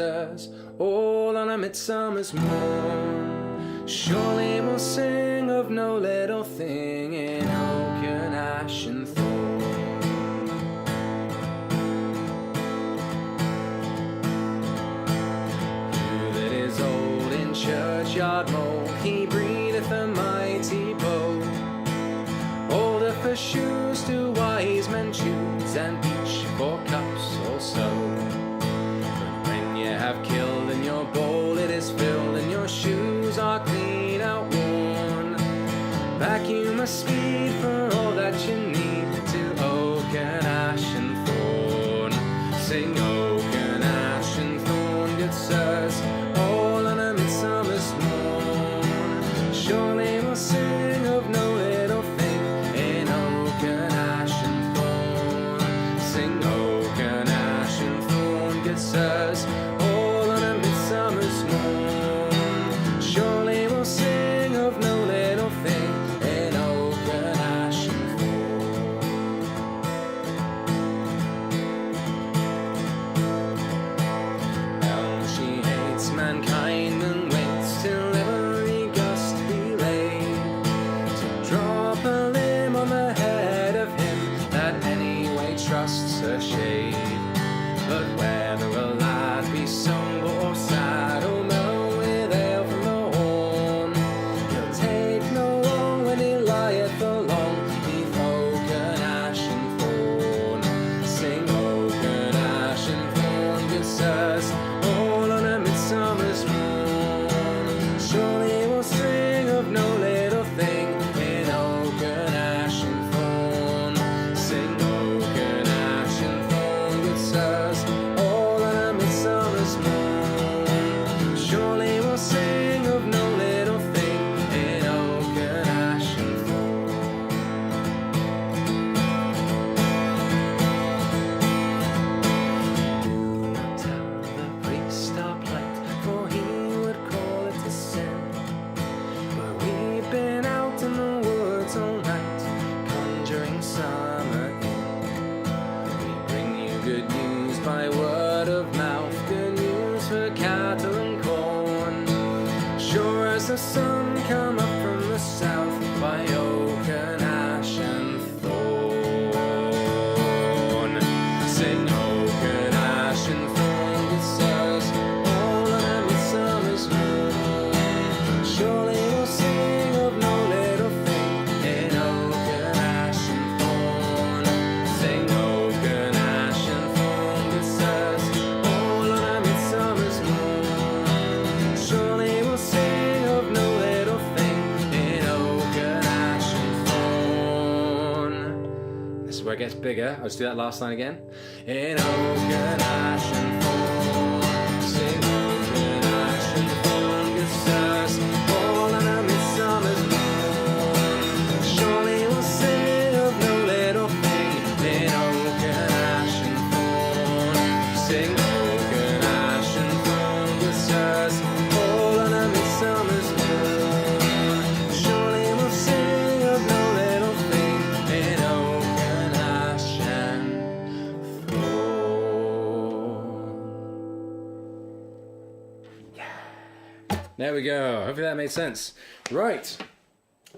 sirs, all on a midsummer's morn. Surely we'll sing of no little thing in oak and ash and thorn. Who that is old in churchyard mould, he breatheth a mighty bow. Older for shoes do wise men choose, and each for cups also. But when ye have killed in your bowl, it is filled, and your shoes are clean outworn. Back you must speed for all that you need to oak and ash and thorn. Sing oak and ash and thorn, good sirs, all on a midsummer's morn. Surely we'll sing of no little thing in oak and ash and thorn. Sing oak and ash and thorn, good sirs, all on a midsummer's morn. Surely we'll sing of no little thing in oak and ash and thorn. Now she hates mankind and waits till every gust be laid, to drop a limb on the head of him that anyway trusts her shade. But whether a lad be sombre or sad, or mellow with ale from the horn, he'll take no wrong when he lieth along neath oak and ash and thorn. Sing oak and ash and thorn, good sirs, all on a midsummer's morn. Surely we'll sing of no little thing in oak and ash and thorn. Sing oak and ash and thorn, good sirs, all on a midsummer's morn. Surely we'll sing of no little thing in oak and ash and thorn. Do not tell the priest our plight, for he would call it a sin. But we've been out in the woods all night, conjuring summer in. We bring you good news by word of mouth, good news for cattle and corn. Sure as the sun come up from the south, by oak and ash and thorn. Sing oak and ash and thorn, good sirs, all on a midsummer's morn. Surely we'll sing of no little thing in oak and ash and thorn. Sing oak and ash and thorn, good sirs, all on a midsummer's morn. Surely we'll sing of no little thing in oak and ash and thorn. This is where it gets bigger. I'll just do that last line again. In oak and ash and thorn. Sing oak and ash and thorn, good sirs, all on a midsummer's morn. Surely we'll sing of no little thing in oak and ash and thorn. Sing oak and ash and thorn, good sirs, all on a midsummer's morn. Surely we'll sing of no little thing in oak and ash and thorn. There we go. Hopefully that made sense. Right.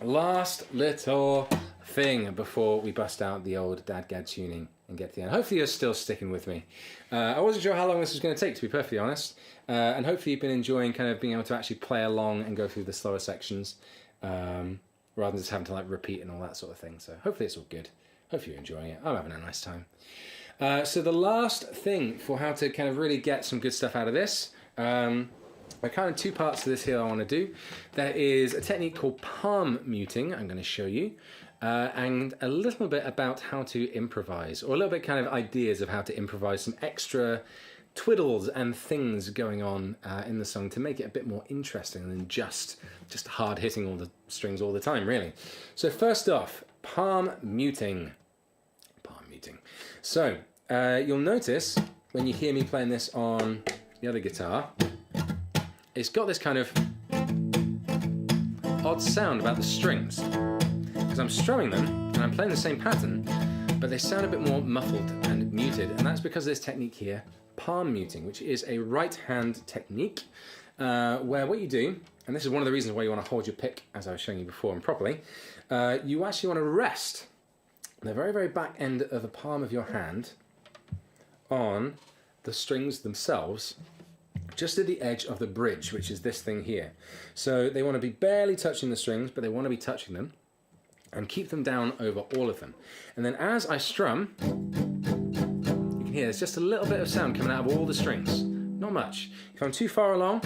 Last little thing before we bust out the old DADGAD tuning and get to the end. Hopefully you're still sticking with me. I wasn't sure how long this was going to take, to be perfectly honest. And hopefully you've been enjoying kind of being able to actually play along and go through the slower sections, rather than just having to like repeat and all that sort of thing. So hopefully it's all good. Hopefully you're enjoying it. I'm having a nice time. So the last thing for how to kind of really get some good stuff out of this, there are kind of two parts to this here I want to do. There is a technique called palm muting I'm going to show you, and a little bit about how to improvise, or a little bit kind of ideas of how to improvise some extra twiddles and things going on in the song to make it a bit more interesting than just hard hitting all the strings all the time, really. So first off, palm muting. Palm muting. So you'll notice when you hear me playing this on the other guitar, it's got this kind of odd sound about the strings, because I'm strumming them and I'm playing the same pattern, but they sound a bit more muffled and muted, and that's because of this technique here, palm muting, which is a right hand technique where what you do, and this is one of the reasons why you want to hold your pick, as I was showing you before and properly, you actually want to rest the very, very back end of the palm of your hand on the strings themselves, just at the edge of the bridge, which is this thing here. So they want to be barely touching the strings, but they want to be touching them, and keep them down over all of them. And then as I strum, you can hear there's just a little bit of sound coming out of all the strings. Not much. If I'm too far along,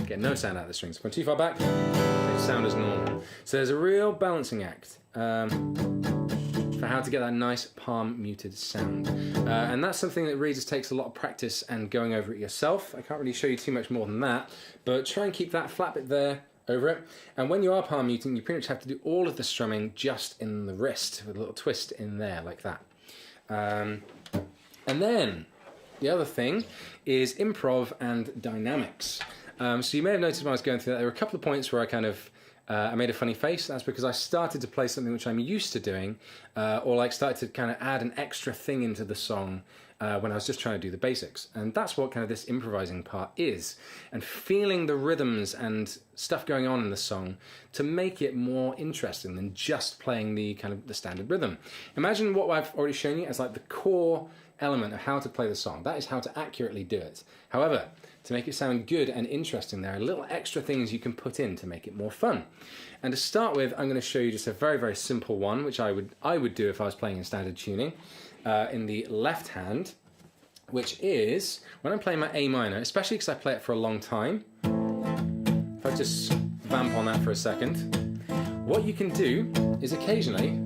get no sound out of the strings. If I'm too far back, they sound as normal. So there's a real balancing act for how to get that nice palm muted sound. And that's something that really just takes a lot of practice and going over it yourself. I can't really show you too much more than that, but try and keep that flat bit there over it. And when you are palm muting, you pretty much have to do all of the strumming just in the wrist with a little twist in there like that. And then the other thing is improv and dynamics. So you may have noticed when I was going through that, there were a couple of points where I kind of I made a funny face. That's because I started to play something which I'm used to doing, or like started to kind of add an extra thing into the song when I was just trying to do the basics. And that's what kind of this improvising part is, and feeling the rhythms and stuff going on in the song to make it more interesting than just playing the kind of the standard rhythm. Imagine what I've already shown you as like the core element of how to play the song. That is how to accurately do it. However, to make it sound good and interesting, there are little extra things you can put in to make it more fun. And to start with, I'm going to show you just a very, very simple one, which I would do if I was playing in standard tuning, in the left hand, which is when I'm playing my A minor, especially because I play it for a long time. If I just vamp on that for a second, what you can do is occasionally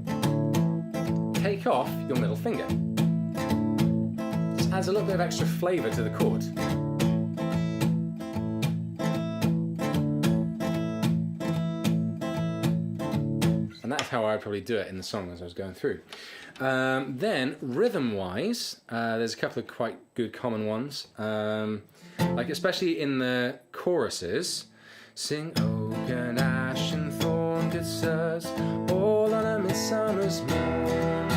take off your middle finger. Just adds a little bit of extra flavour to the chord. And that's how I'd probably do it in the song as I was going through. Then, rhythm-wise, there's a couple of quite good common ones. Like especially in the choruses, sing Oak and Ash and Thorn, good sirs, all on a midsummer's morn.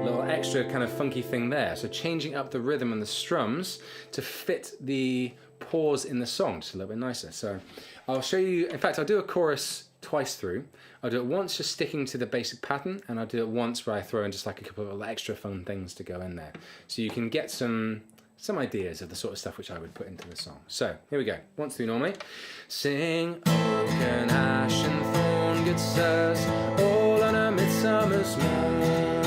Little extra kind of funky thing there. So changing up the rhythm and the strums to fit the pause in the song just a little bit nicer. So I'll show you, in fact I'll do a chorus twice through. I'll do it once just sticking to the basic pattern, and I'll do it once where I throw in just like a couple of extra fun things to go in there. So you can get some ideas of the sort of stuff which I would put into the song. So here we go, once through normally. Sing Oak and Ash and Thorn, good sirs, all on a midsummer's morn.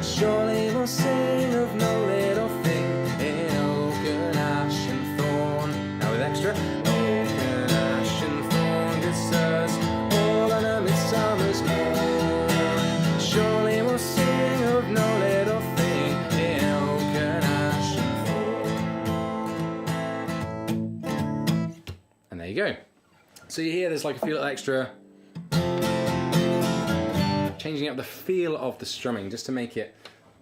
Surely we'll sing of no little thing in Oak and Ash and Thorn. Now with extra. Oak and Ash and Thorn, good sirs, all on a midsummer's morn. Surely we'll sing of no little thing in Oak and Ash and Thorn. And there you go. So you hear there's like a few little extra, changing up the feel of the strumming just to make it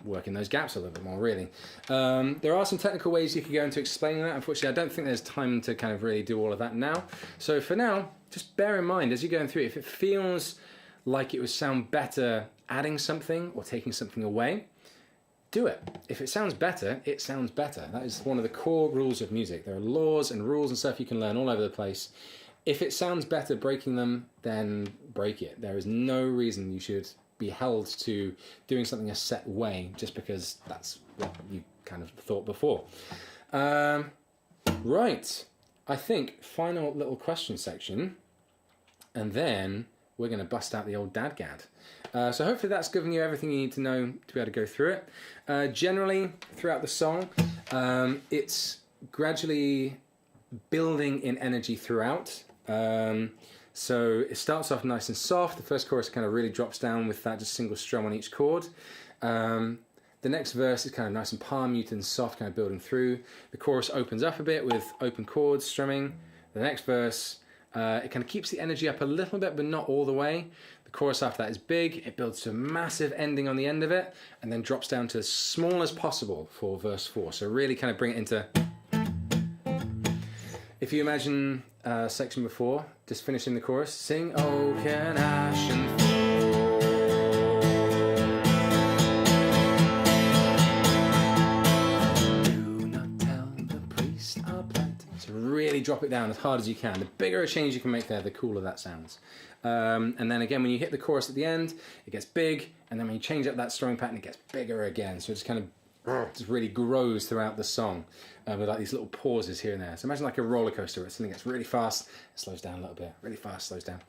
work in those gaps a little bit more, really. There are some technical ways you could go into explaining that. Unfortunately, I don't think there's time to kind of really do all of that now. So for now, just bear in mind as you're going through, if it feels like it would sound better adding something or taking something away, do it. If it sounds better, it sounds better. That is one of the core rules of music. There are laws and rules and stuff you can learn all over the place. If it sounds better breaking them, then break it. There is no reason you should be held to doing something a set way just because that's what you kind of thought before. Right, I think final little question section, and then we're going to bust out the old DADGAD. So hopefully that's given you everything you need to know to be able to go through it. Generally, throughout the song, it's gradually building in energy throughout. So it starts off nice and soft. The first chorus kind of really drops down with that just single strum on each chord. The next verse is kind of nice and palm muted and soft, kind of building through. The chorus opens up a bit with open chords, strumming. The next verse, it kind of keeps the energy up a little bit, but not all the way. The chorus after that is big. It builds to a massive ending on the end of it, and then drops down to as small as possible for verse 4. So really kind of bring it into... If you imagine section before, just finishing the chorus, sing Oak and Ash and Thorn. drop it down as hard as you can. The bigger a change you can make there, the cooler that sounds. And then again, when you hit the chorus at the end, it gets big, and then when you change up that strumming pattern, it gets bigger again. So it's kind of just really grows throughout the song with like these little pauses here and there. So imagine like a roller coaster where something gets really fast, it slows down a little bit, really fast, slows down.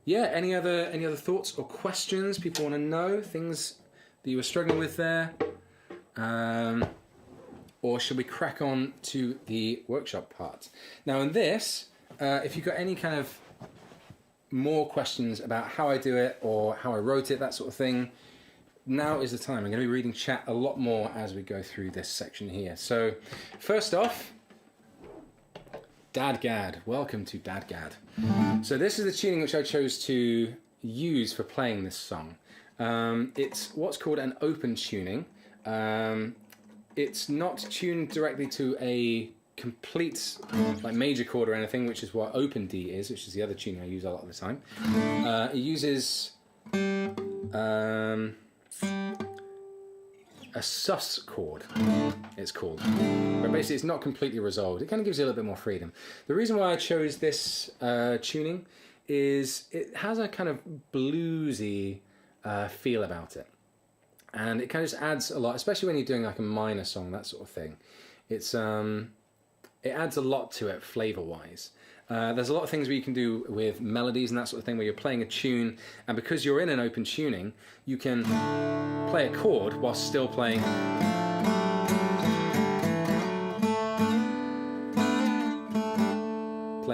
Yeah, any other thoughts or questions people want to know? Things that you were struggling with there? Or should we crack on to the workshop part? Now in this, if you've got any kind of more questions about how I do it or how I wrote it, that sort of thing, now is the time. I'm going to be reading chat a lot more as we go through this section here. So first off, DADGAD. Welcome to DADGAD. So this is the tuning which I chose to use for playing this song. It's what's called an open tuning. It's not tuned directly to a complete like major chord or anything, which is what open D is, which is the other tuning I use a lot of the time. It uses a sus chord, it's called, but basically it's not completely resolved. It kind of gives you a little bit more freedom. The reason why I chose this tuning is it has a kind of bluesy feel about it, and it kind of just adds a lot, especially when you're doing like a minor song, that sort of thing. It adds a lot to it flavor-wise. There's a lot of things where you can do with melodies and that sort of thing, where you're playing a tune, and because you're in an open tuning, you can play a chord while still playing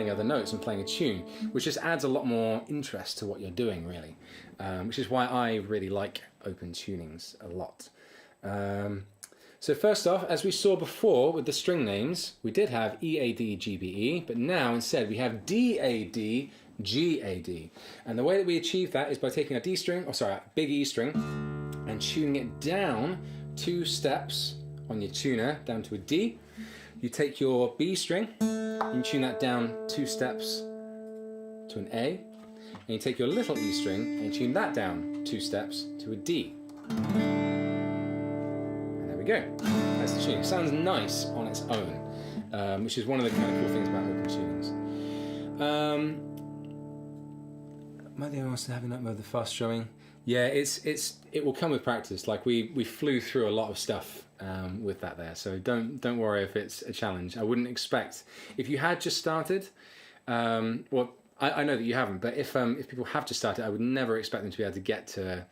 other notes and playing a tune, which just adds a lot more interest to what you're doing, really, which is why I really like open tunings a lot. So first off, as we saw before with the string names, we did have EAD, GBE, but now instead we have DAD, GAD. And the way that we achieve that is by taking a D string, a big E string, and tuning it down 2 steps on your tuner, down to a D. You take your B string, and you tune that down 2 steps to an A. And you take your little E string, and you tune that down 2 steps to a D. Go. That's the tune. It sounds nice on its own, which is one of the kind of cool things about open tunings. Am I the only one to have enough of the fast strumming? Yeah, it will come with practice. Like we flew through a lot of stuff with that there, so don't worry if it's a challenge. I wouldn't expect, if you had just started, well, I know that you haven't, but if people have just started, I would never expect them to be able to get to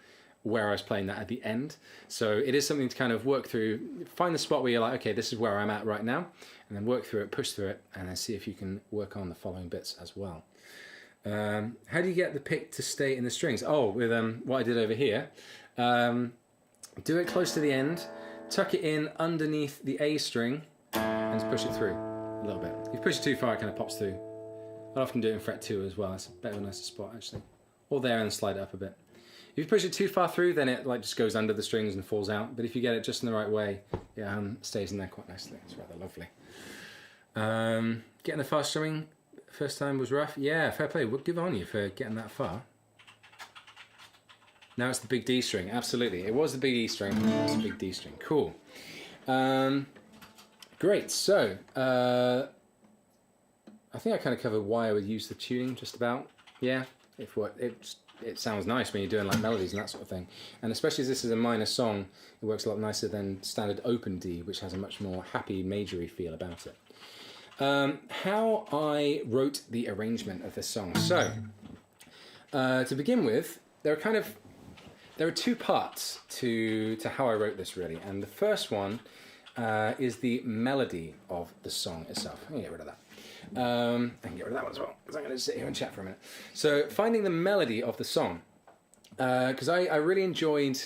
where I was playing that at the end. So it is something to kind of work through, find the spot where you're like, okay, this is where I'm at right now, and then work through it, push through it, and then see if you can work on the following bits as well. How do you get the pick to stay in the strings? Oh, with what I did over here. Do it close to the end, tuck it in underneath the A string, and just push it through a little bit. If you push it too far, it kind of pops through. I often do it in fret 2 as well. It's a better, nicer spot actually. Or there and slide it up a bit. If you push it too far through, then it like just goes under the strings and falls out. But if you get it just in the right way, it stays in there quite nicely. It's rather lovely. Getting the fast strumming first time was rough. Yeah, fair play. We'll give on you for getting that far. Now it's the big D string. Absolutely, it was the big E string. It's the big D string. Cool. Great. So I think I kind of covered why I would use the tuning just about. Yeah, it sounds nice when you're doing like melodies and that sort of thing, and especially as this is a minor song, it works a lot nicer than standard open D, which has a much more happy majory feel about it. How I wrote the arrangement of this song. So to begin with, there are 2 parts to how I wrote this really, and the first one is the melody of the song itself. I'm gonna get rid of that. I can get rid of that one as well, because I'm going to sit here and chat for a minute. So, finding the melody of the song, because I really enjoyed,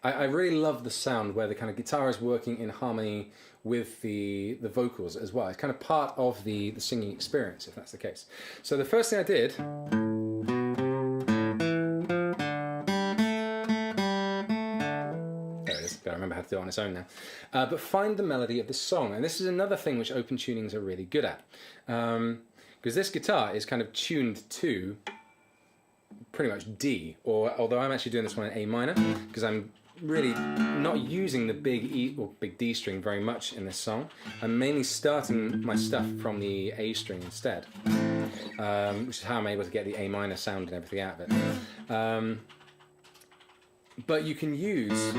I really love the sound where the kind of guitar is working in harmony with the vocals as well. It's kind of part of the singing experience, if that's the case. So the first thing I did, I remember how to do it on its own now. But find the melody of the song. And this is another thing which open tunings are really good at. Because this guitar is kind of tuned to pretty much D, or although I'm actually doing this one in A minor, because I'm really not using the big E or big D string very much in this song. I'm mainly starting my stuff from the A string instead, which is how I'm able to get the A minor sound and everything out of it. But you can use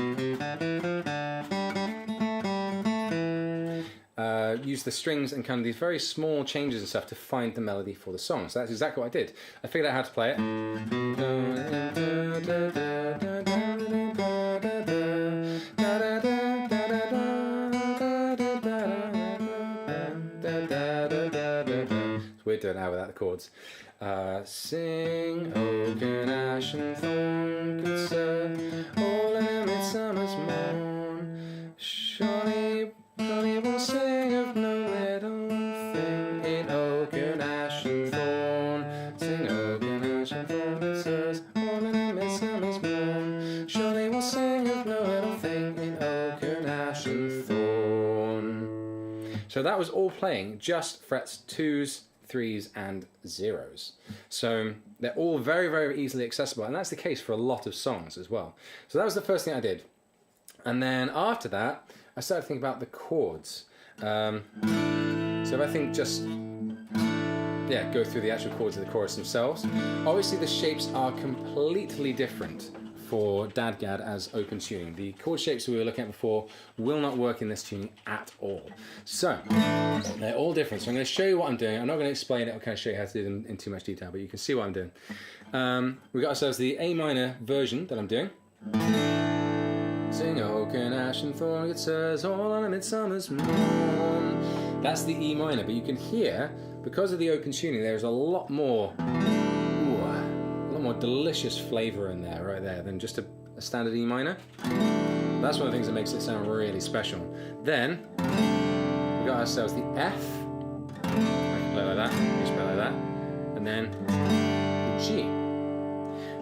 the strings and kind of these very small changes and stuff to find the melody for the song. So that's exactly what I did. I figured out how to play it. It's weird doing it now without the chords. Sing, oak and ash and thorn, good sir, all in a midsummer's morn. Surely will sing of no little thing in oak and ash and thorn. Sing, oak and ash and thorn, good sirs, all in a midsummer's morn. Surely will sing of no little thing in oak and ash and thorn. So that was all playing just frets 2s, 3s and 0s. So they're all very, very easily accessible, and that's the case for a lot of songs as well. So that was the first thing I did. And then after that, I started thinking about the chords. So if I think just, go through the actual chords of the chorus themselves. Obviously the shapes are completely different for DADGAD as open tuning. The chord shapes we were looking at before will not work in this tuning at all. So they're all different. So I'm going to show you what I'm doing. I'm not going to explain it or kind of show you how to do them in too much detail, but you can see what I'm doing. We've got ourselves the A minor version that I'm doing. Sing, oak and ash and thorn, it says, all on a midsummer's morn. That's the E minor, but you can hear, because of the open tuning, there's a lot more delicious flavour in there, right there, than just a standard E minor. That's one of the things that makes it sound really special. Then, we got ourselves the F. I can play like that, you just play like that. And then, the G.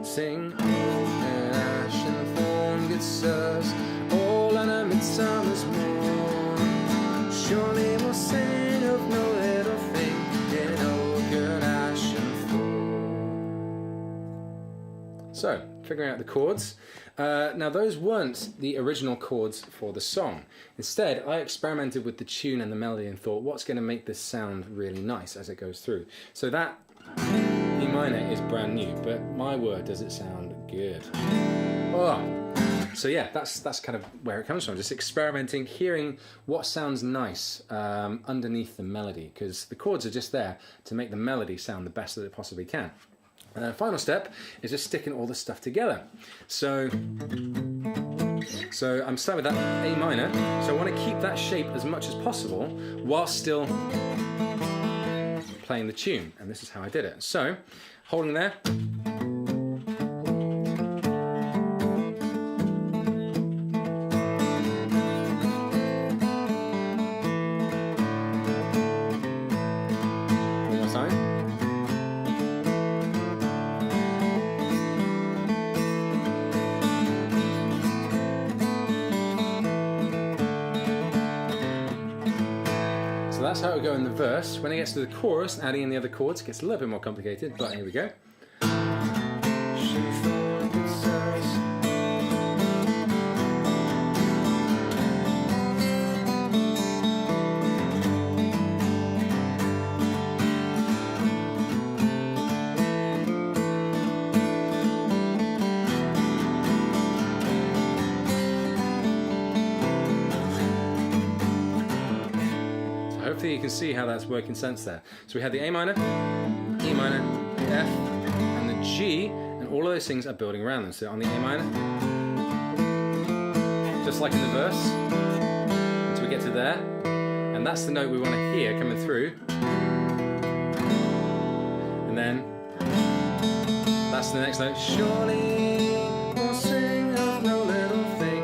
Sing, oak and ash and thorn, good sirs, all on a midsummer's morn. Surely we'll sing of no little thing in oak and ash and thorn. So, figuring out the chords. Now those weren't the original chords for the song. Instead, I experimented with the tune and the melody and thought, what's going to make this sound really nice as it goes through? So that E minor is brand new, but my word, does it sound good. Oh. So yeah, that's kind of where it comes from, just experimenting, hearing what sounds nice underneath the melody, because the chords are just there to make the melody sound the best that it possibly can. And then the final step is just sticking all this stuff together. So I'm starting with that A minor, so I want to keep that shape as much as possible while still playing the tune, and this is how I did it. So, holding there. One more time. So that's how it would go in the verse. When it gets to the chorus, adding in the other chords gets a little bit more complicated, but here we go. Hopefully you can see how that's working sense there. So we had the A minor, E minor, F, and the G, and all of those things are building around them. So on the A minor, just like in the verse, until we get to there, and that's the note we want to hear coming through. And then, that's the next note. Surely we'll sing of no little thing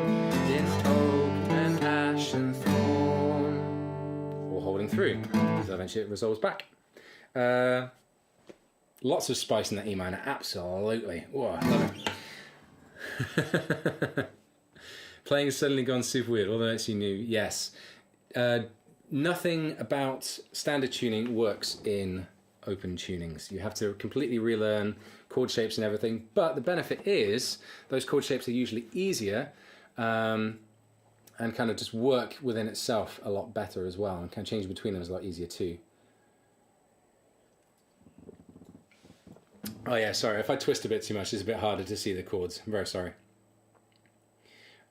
in oak and ash and thorn. Or holding through, so eventually it resolves back. Lots of spice in that E minor, absolutely. Whoa, I love it. Playing has suddenly gone super weird, all the notes you knew, yes. Nothing about standard tuning works in open tunings. You have to completely relearn chord shapes and everything, but the benefit is those chord shapes are usually easier and kind of just work within itself a lot better as well, and kind of change between them is a lot easier too. Oh yeah, sorry, if I twist a bit too much, it's a bit harder to see the chords. I'm very sorry.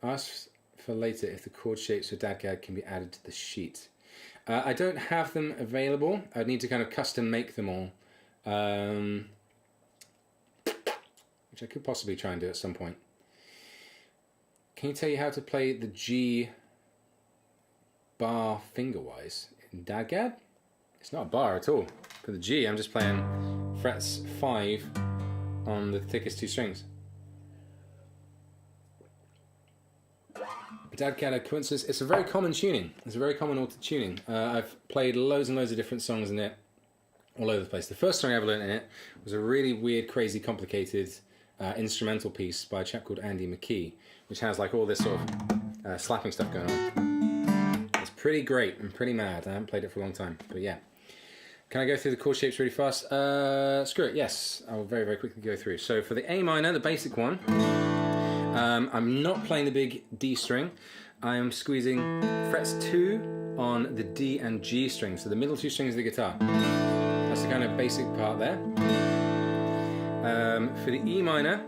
Ask for later if the chord shapes for DADGAD can be added to the sheet. I don't have them available. I'd need to kind of custom make them all, which I could possibly try and do at some point. Can you tell you how to play the G bar finger-wise in DADGAD? It's not a bar at all. For the G, I'm just playing frets 5 on the thickest 2 strings. DADGAD coincidence. It's a very common tuning. It's a very common auto tuning. I've played loads and loads of different songs in it, all over the place. The first song I ever learned in it was a really weird, crazy, complicated instrumental piece by a chap called Andy McKee, which has like all this sort of slapping stuff going on. It's pretty great and pretty mad. I haven't played it for a long time, but yeah. Can I go through the chord shapes really fast? Screw it, yes. I'll very, very quickly go through. So for the A minor, the basic one, I'm not playing the big D string. I am squeezing frets 2 on the D and G strings, so the middle 2 strings of the guitar. That's the kind of basic part there. For the E minor,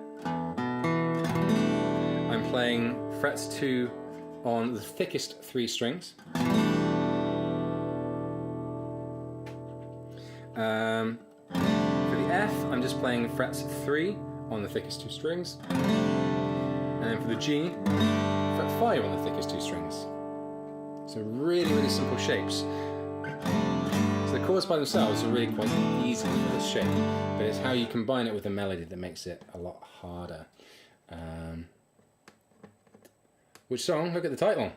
I'm playing frets 2 on the thickest 3 strings. For the F, I'm just playing frets 3 on the thickest 2 strings. And then for the G, fret 5 on the thickest 2 strings. So really, really simple shapes. So the chords by themselves are really quite easy for this shape, but it's how you combine it with the melody that makes it a lot harder. Which song? Look at the title.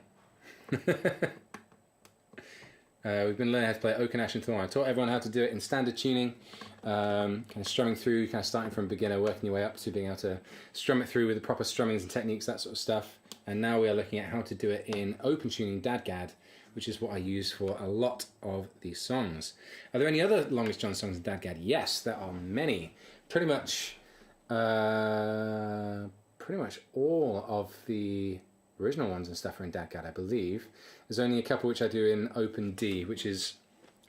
We've been learning how to play Oak Ash Thorn. I taught everyone how to do it in standard tuning, kind of strumming through, kind of starting from beginner, working your way up to being able to strum it through with the proper strummings and techniques, that sort of stuff. And now we are looking at how to do it in open tuning DADGAD, which is what I use for a lot of these songs. Are there any other Longest John songs in DADGAD? Yes, there are many. Pretty much all of the original ones and stuff are in DADGAD, I believe. There's only a couple which I do in open D, which is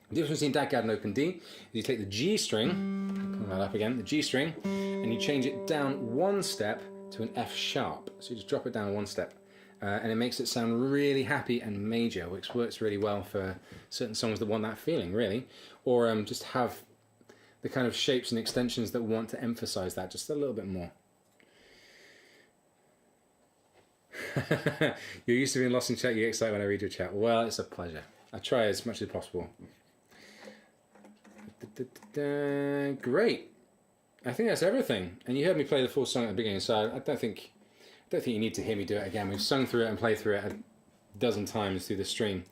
the difference between DADGAD and open D. Is you take the G string, pull that up again, the G string, and you change it down 1 step to an F sharp. So you just drop it down 1 step, and it makes it sound really happy and major, which works really well for certain songs that want that feeling, really, or just have the kind of shapes and extensions that want to emphasize that just a little bit more. You're used to being lost in chat, you get excited when I read your chat. Well, it's a pleasure. I try as much as possible. Great. I think that's everything. And you heard me play the full song at the beginning, so I don't think you need to hear me do it again. We've sung through it and played through it a dozen times through the stream.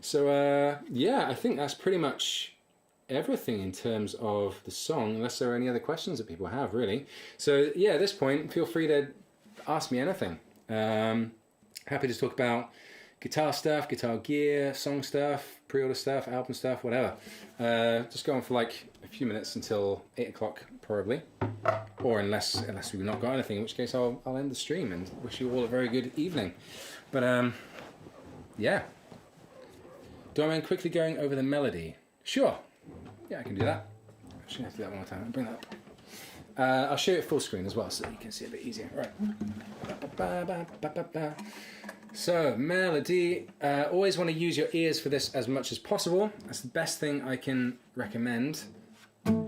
So yeah, I think that's pretty much everything in terms of the song, unless there are any other questions that people have, really. So yeah, at this point, feel free to ask me anything. Happy to talk about guitar stuff, guitar gear, song stuff, pre-order stuff, album stuff, whatever. Just go on for like a few minutes until 8 o'clock probably, or unless we've not got anything, in which case I'll end the stream and wish you all a very good evening. But yeah. Do I mind quickly going over the melody? Sure. Yeah, I can do that. I should have to do that one more time. I'll bring that up. I'll show you it full screen as well so that you can see it a bit easier. Right. So, melody. Always want to use your ears for this as much as possible. That's the best thing I can recommend.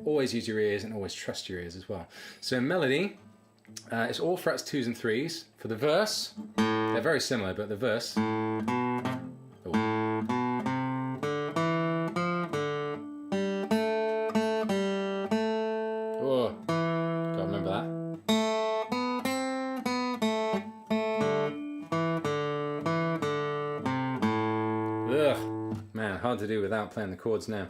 Always use your ears and always trust your ears as well. So, melody, it's all frets 2s and 3s. For the verse, they're very similar, but the verse... Hard to do without playing the chords now.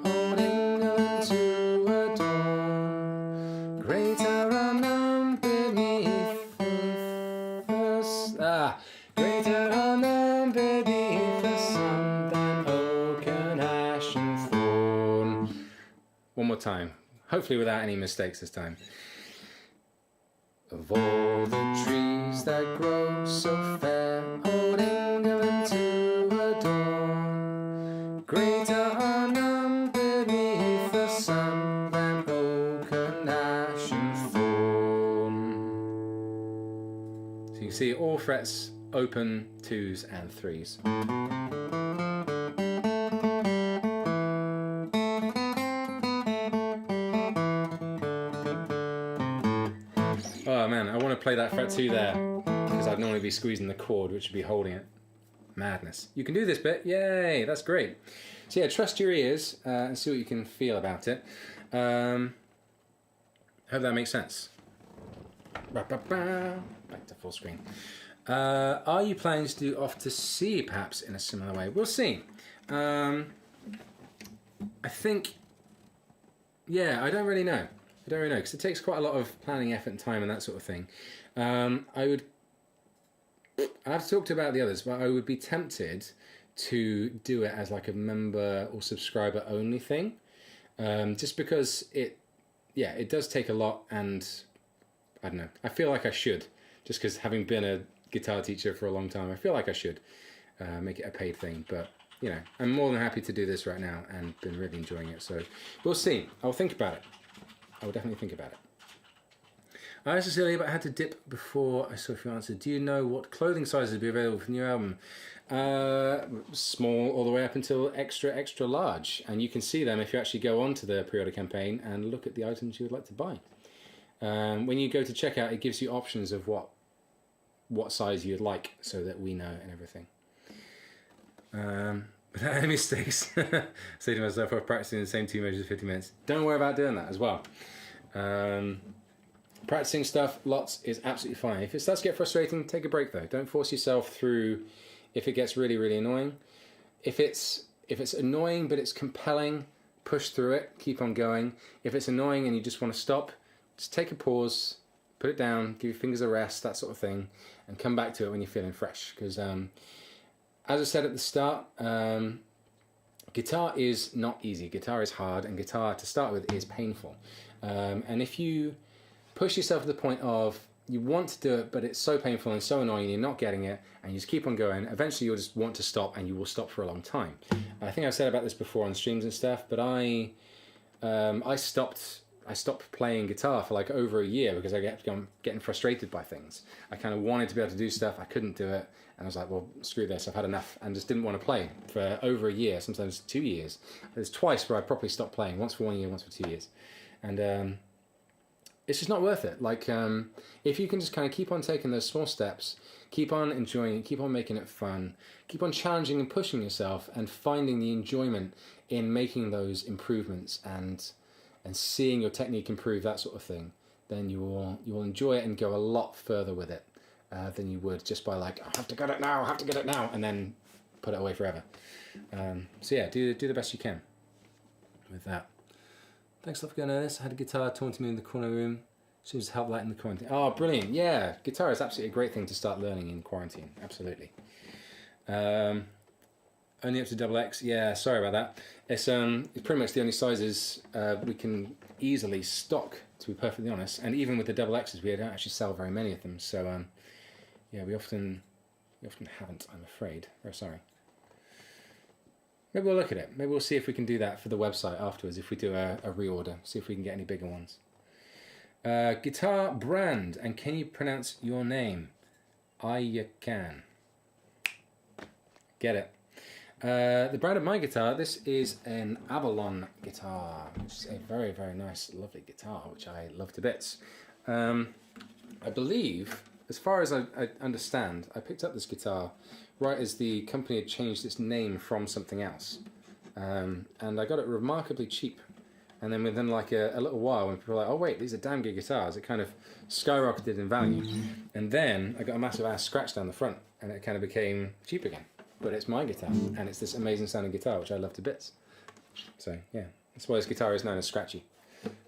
Holding on to a door, greater unknown beneath the greater unknown beneath the sun than oak and ash and thorn. One more time, hopefully without any mistakes this time. Of all the trees that grow so fair, old England to adorn, greater are none beneath the sun than oak and ash and thorn. So you can see all frets open, 2s and 3s. Oh man, I want to play that fret 2 there, because I'd normally be squeezing the chord, which would be holding it. Madness. You can do this bit, yay, that's great. So yeah, trust your ears and see what you can feel about it. Hope that makes sense. Back to full screen. Are you planning to do Off to Sea perhaps in a similar way? We'll see. I think, yeah, I don't really know. I don't really know, because it takes quite a lot of planning, effort and time and that sort of thing. I've talked about the others, but I would be tempted to do it as like a member or subscriber only thing. Just because it does take a lot, and I don't know, I feel like I should, just because having been a guitar teacher for a long time, I feel like I should make it a paid thing. But you know, I'm more than happy to do this right now and been really enjoying it. So we'll see. I'll think about it. I will definitely think about it. I asked Cecilia, but I had to dip before I saw if you answered. Do you know what clothing sizes will be available for the new album? Small all the way up until extra, extra large. And you can see them if you actually go onto the pre-order campaign and look at the items you would like to buy. When you go to checkout, it gives you options of what size you'd like, so that we know and everything. Without any mistakes, say to myself, I'm practicing the same 2 measures 50 minutes. Don't worry about doing that as well. Practicing stuff lots is absolutely fine. If it starts to get frustrating, take a break though. Don't force yourself through if it gets really, really annoying. If it's annoying but it's compelling, push through it, keep on going. If it's annoying and you just want to stop, just take a pause, put it down, give your fingers a rest, that sort of thing, and come back to it when you're feeling fresh. Because as I said at the start, guitar is not easy. Guitar is hard, and guitar to start with is painful. And if you push yourself to the point of you want to do it, but it's so painful and so annoying, you're not getting it, and you just keep on going, eventually you'll just want to stop, and you will stop for a long time. I think I've said about this before on streams and stuff, but I stopped playing guitar for like over a year because I kept getting frustrated by things. I kind of wanted to be able to do stuff, I couldn't do it, and I was like, well, screw this, I've had enough, and just didn't want to play for over a year, sometimes 2 years. There's twice where I properly stopped playing, once for 1 year, once for 2 years. And it's just not worth it. Like, if you can just kind of keep on taking those small steps, keep on enjoying it, keep on making it fun, keep on challenging and pushing yourself, and finding the enjoyment in making those improvements and seeing your technique improve, that sort of thing, then you will enjoy it and go a lot further with it than you would just by like, I have to get it now, and then put it away forever. So yeah, do the best you can with that. Thanks a lot for going over this. I had a guitar taunting me in the corner room. Seems to help lighten the quarantine. Oh, brilliant. Yeah, guitar is absolutely a great thing to start learning in quarantine. Absolutely. Only up to XX. Yeah, sorry about that. It's pretty much the only sizes we can easily stock, to be perfectly honest. And even with the XXs, we don't actually sell very many of them. So yeah, we often haven't, I'm afraid. Very sorry. Maybe we'll look at it. Maybe we'll see if we can do that for the website afterwards, if we do a reorder. See if we can get any bigger ones. Guitar brand, and can you pronounce your name? You can. Get it. The brand of my guitar, this is an Avalon guitar, which is a very, very nice, lovely guitar, which I love to bits. I believe, as far as I understand, I picked up this guitar right as the company had changed its name from something else. And I got it remarkably cheap. And then within like a little while, when people were like, oh wait, these are damn good guitars, it kind of skyrocketed in value. And then I got a massive ass scratch down the front, and it kind of became cheap again. But it's my guitar, and it's this amazing sounding guitar, which I love to bits. So yeah, that's why this guitar is known as Scratchy.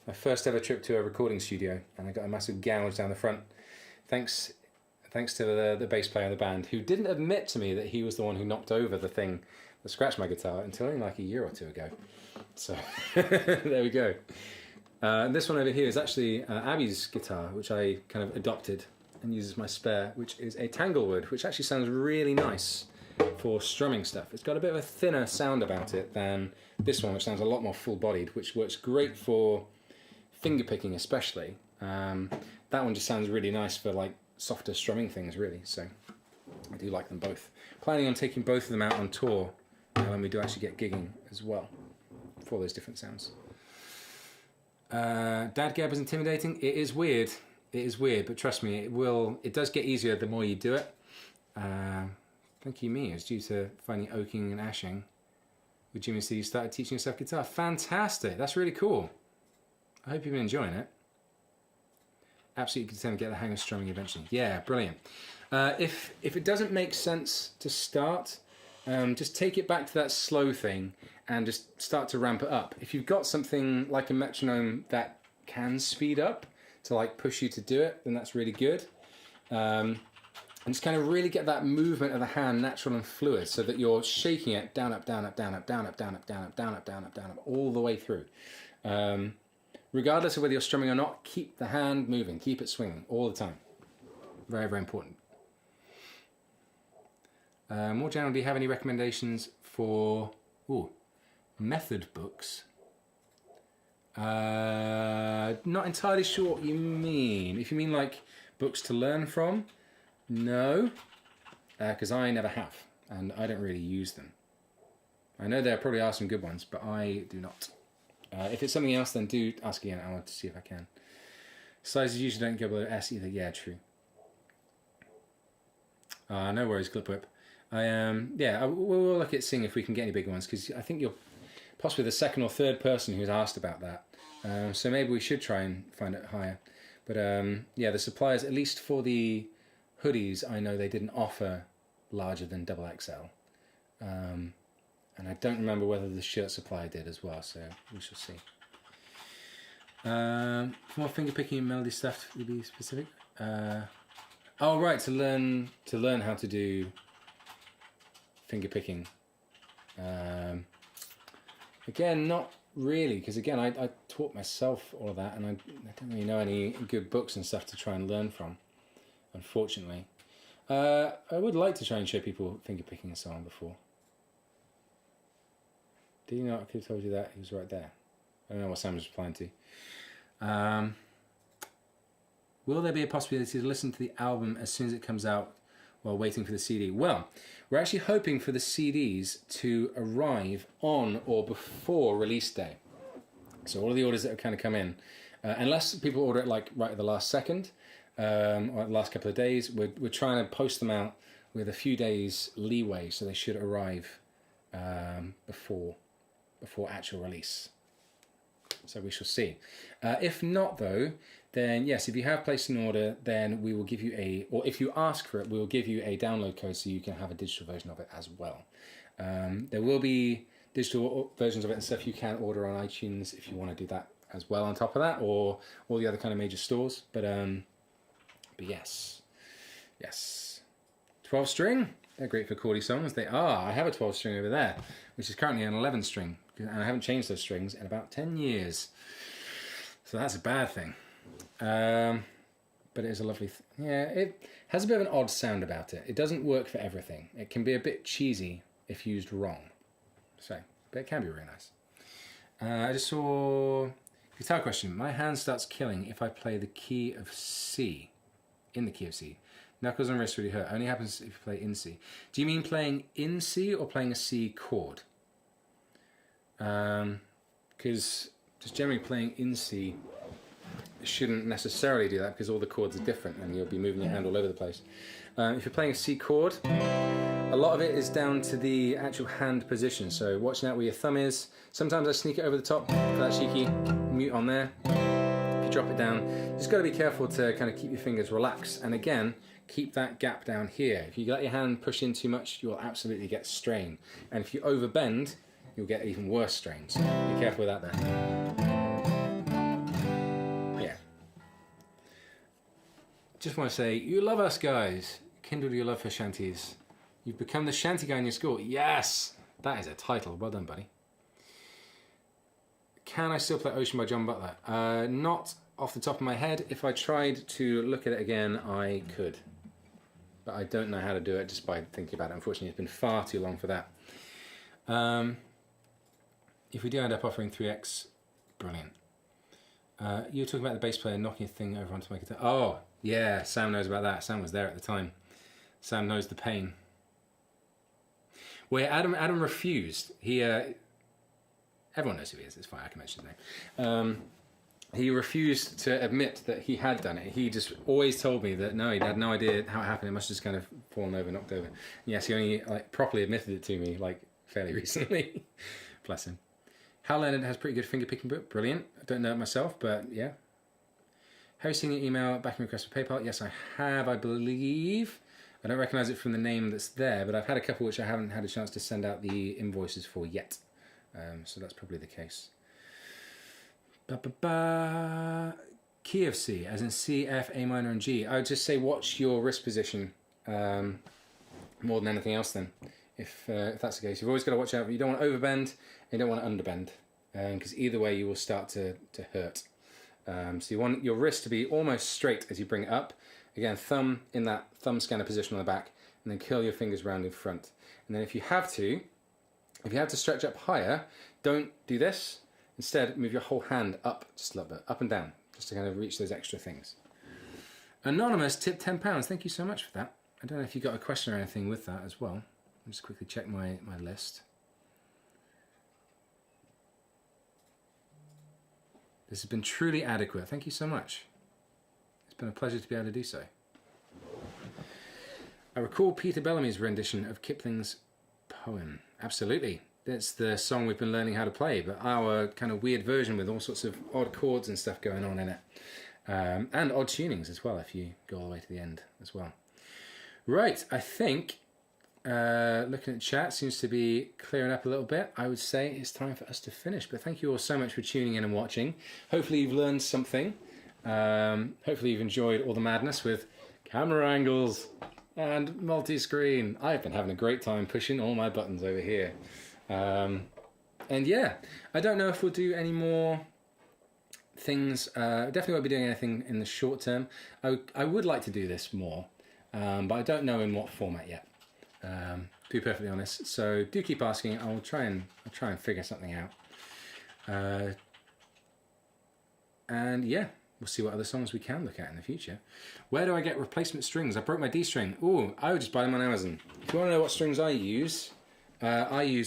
My first ever trip to a recording studio, and I got a massive gouge down the front. Thanks to the bass player in the band, who didn't admit to me that he was the one who knocked over the thing that scratched my guitar until only like a year or two ago. So there we go. This one over here is actually Abby's guitar, which I kind of adopted and uses my spare, which is a Tanglewood, which actually sounds really nice for strumming stuff. It's got a bit of a thinner sound about it than this one, which sounds a lot more full-bodied, which works great for fingerpicking especially. That one just sounds really nice for like softer strumming things really, so I do like them both. Planning on taking both of them out on tour when we do actually get gigging as well for those different sounds. DADGAD was intimidating. It is weird. It is weird, but trust me, it does get easier the more you do it. Thank you, me. It's due to finding oaking and ashing. With Jimmy C, you started teaching yourself guitar. Fantastic. That's really cool. I hope you've been enjoying it. Absolutely determined to get the hang of strumming eventually. Yeah, brilliant. If it doesn't make sense to start, just take it back to that slow thing and just start to ramp it up. If you've got something like a metronome that can speed up to like push you to do it, then that's really good. And just kind of really get that movement of the hand natural and fluid so that you're shaking it down, up, down, up, down, up, down, up, down, up, down, up, down, up, down, up, down, up, all the way through. Regardless of whether you're strumming or not, keep the hand moving, keep it swinging all the time. Very, very important. More general, do you have any recommendations for method books? Not entirely sure what you mean. If you mean like books to learn from, no, because I never have, and I don't really use them. I know there probably are some good ones, but I do not. If it's something else, then do ask again. I want to see if I can. Sizes usually don't go below S either. Yeah, true. No worries, Clip Whip. We'll look at seeing if we can get any bigger ones, because I think you're possibly the second or third person who's asked about that. So maybe we should try and find it higher. But yeah, the suppliers, at least for the hoodies, I know they didn't offer larger than XXL. And I don't remember whether the shirt supplier did as well, so we shall see. More finger picking and melody stuff, to be specific. Oh right, to learn how to do finger picking. Again, not really, because again, I taught myself all of that, and I don't really know any good books and stuff to try and learn from, unfortunately. I would like to try and show people finger picking and so on before. Did you not? I could have told you that. He was right there. I don't know what Sam was replying to. Will there be a possibility to listen to the album as soon as it comes out while waiting for the CD? Well, we're actually hoping for the CDs to arrive on or before release day. So all of the orders that have kind of come in, unless people order it like right at the last second or the last couple of days, we're trying to post them out with a few days leeway, so they should arrive before actual release. So we shall see. If not though, then yes, if you have placed an order, then we will give you or if you ask for it, we will give you a download code so you can have a digital version of it as well. There will be digital versions of it and stuff you can order on iTunes if you want to do that as well on top of that, or all the other kind of major stores. But yes. 12 string, they're great for chordy songs. They are. I have a 12 string over there, which is currently an 11 string, and I haven't changed those strings in about 10 years. So that's a bad thing. But it is a lovely yeah, it has a bit of an odd sound about it. It doesn't work for everything. It can be a bit cheesy if used wrong. So, but it can be really nice. I just saw guitar question. My hand starts killing if I play the key of C, in the key of C. Knuckles and wrists really hurt. Only happens if you play in C. Do you mean playing in C or playing a C chord? Because just generally playing in C shouldn't necessarily do that, because all the chords are different and you'll be moving your hand all over the place. If you're playing a C chord, a lot of it is down to the actual hand position. So watching out where your thumb is. Sometimes I sneak it over the top for that cheeky mute on there. If you drop it down, you just got to be careful to kind of keep your fingers relaxed. And again, keep that gap down here. If you let your hand push in too much, you will absolutely get strain. And if you overbend, you'll get even worse strain. So be careful with that there. Yeah. Just want to say, you love us guys. Kindle your love for shanties. You've become the shanty guy in your school. Yes! That is a title. Well done, buddy. Can I still play Ocean by John Butler? Not off the top of my head. If I tried to look at it again, I could. But I don't know how to do it just by thinking about it. Unfortunately, it's been far too long for that. If we do end up offering 3x, brilliant. You were talking about the bass player knocking a thing over onto my guitar. Oh, yeah, Sam knows about that. Sam was there at the time. Sam knows the pain. Well, Adam refused. He, everyone knows who he is. It's fine. I can mention his name. He refused to admit that he had done it. He just always told me that no, he had no idea how it happened. It must have just kind of fallen over, knocked over. And yes, he only properly admitted it to me fairly recently. Bless him. Hal Leonard has pretty good finger picking, but brilliant. I don't know it myself, but yeah. Have you seen your email backing request for PayPal? Yes, I have, I believe. I don't recognise it from the name that's there, but I've had a couple which I haven't had a chance to send out the invoices for yet. So that's probably the case. Key of C, as in C, F, A minor, and G. I would just say watch your wrist position more than anything else then, if that's the case. You've always got to watch out. You don't want to overbend, and you don't want to underbend, because either way you will start to hurt. So you want your wrist to be almost straight as you bring it up. Again, thumb in that thumb scanner position on the back, and then curl your fingers round in front. And then if you have to stretch up higher, don't do this. Instead, move your whole hand up just a little bit, up and down, just to kind of reach those extra things. Anonymous tipped £10. Thank you so much for that. I don't know if you got a question or anything with that as well. I'll just quickly check my list. This has been truly adequate. Thank you so much. It's been a pleasure to be able to do so. I recall Peter Bellamy's rendition of Kipling's poem. Absolutely. That's the song we've been learning how to play, but our kind of weird version with all sorts of odd chords and stuff going on in it. And odd tunings as well, if you go all the way to the end as well. Right, I think, looking at chat, seems to be clearing up a little bit. I would say it's time for us to finish, but thank you all so much for tuning in and watching. Hopefully you've learned something. Hopefully you've enjoyed all the madness with camera angles and multi-screen. I've been having a great time pushing all my buttons over here. And yeah, I don't know if we'll do any more things. Definitely won't be doing anything in the short term. I would like to do this more, but I don't know in what format yet, to be perfectly honest. So do keep asking. I'll try and figure something out. And yeah, we'll see what other songs we can look at in the future. Where do I get replacement strings? I broke my D string. Ooh, I would just buy them on Amazon. If you want to know what strings I use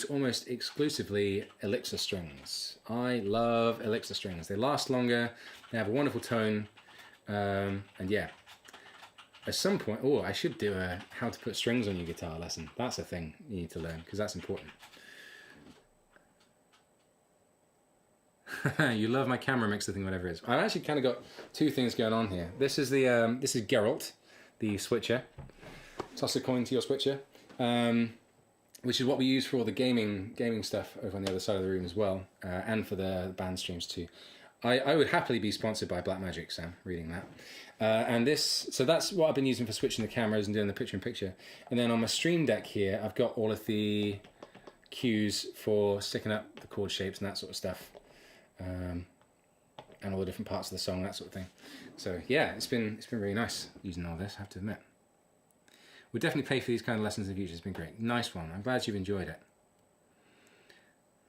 almost exclusively Elixir strings. I love Elixir strings. They last longer, they have a wonderful tone, and yeah. At some point, I should do a how to put strings on your guitar lesson. That's a thing you need to learn, because that's important. You love my camera mixer thing, whatever it is. I've actually kind of got two things going on here. This is Geralt, the switcher. Toss a coin to your switcher. Which is what we use for all the gaming stuff over on the other side of the room as well, and for the band streams too. I would happily be sponsored by Blackmagic, Sam, reading that. So that's what I've been using for switching the cameras and doing the picture-in-picture. And then on my Stream Deck here, I've got all of the cues for sticking up the chord shapes and that sort of stuff, and all the different parts of the song, that sort of thing. So yeah, it's been really nice using all this, I have to admit. We'll definitely pay for these kind of lessons in the future. It's been great. Nice one. I'm glad you've enjoyed it.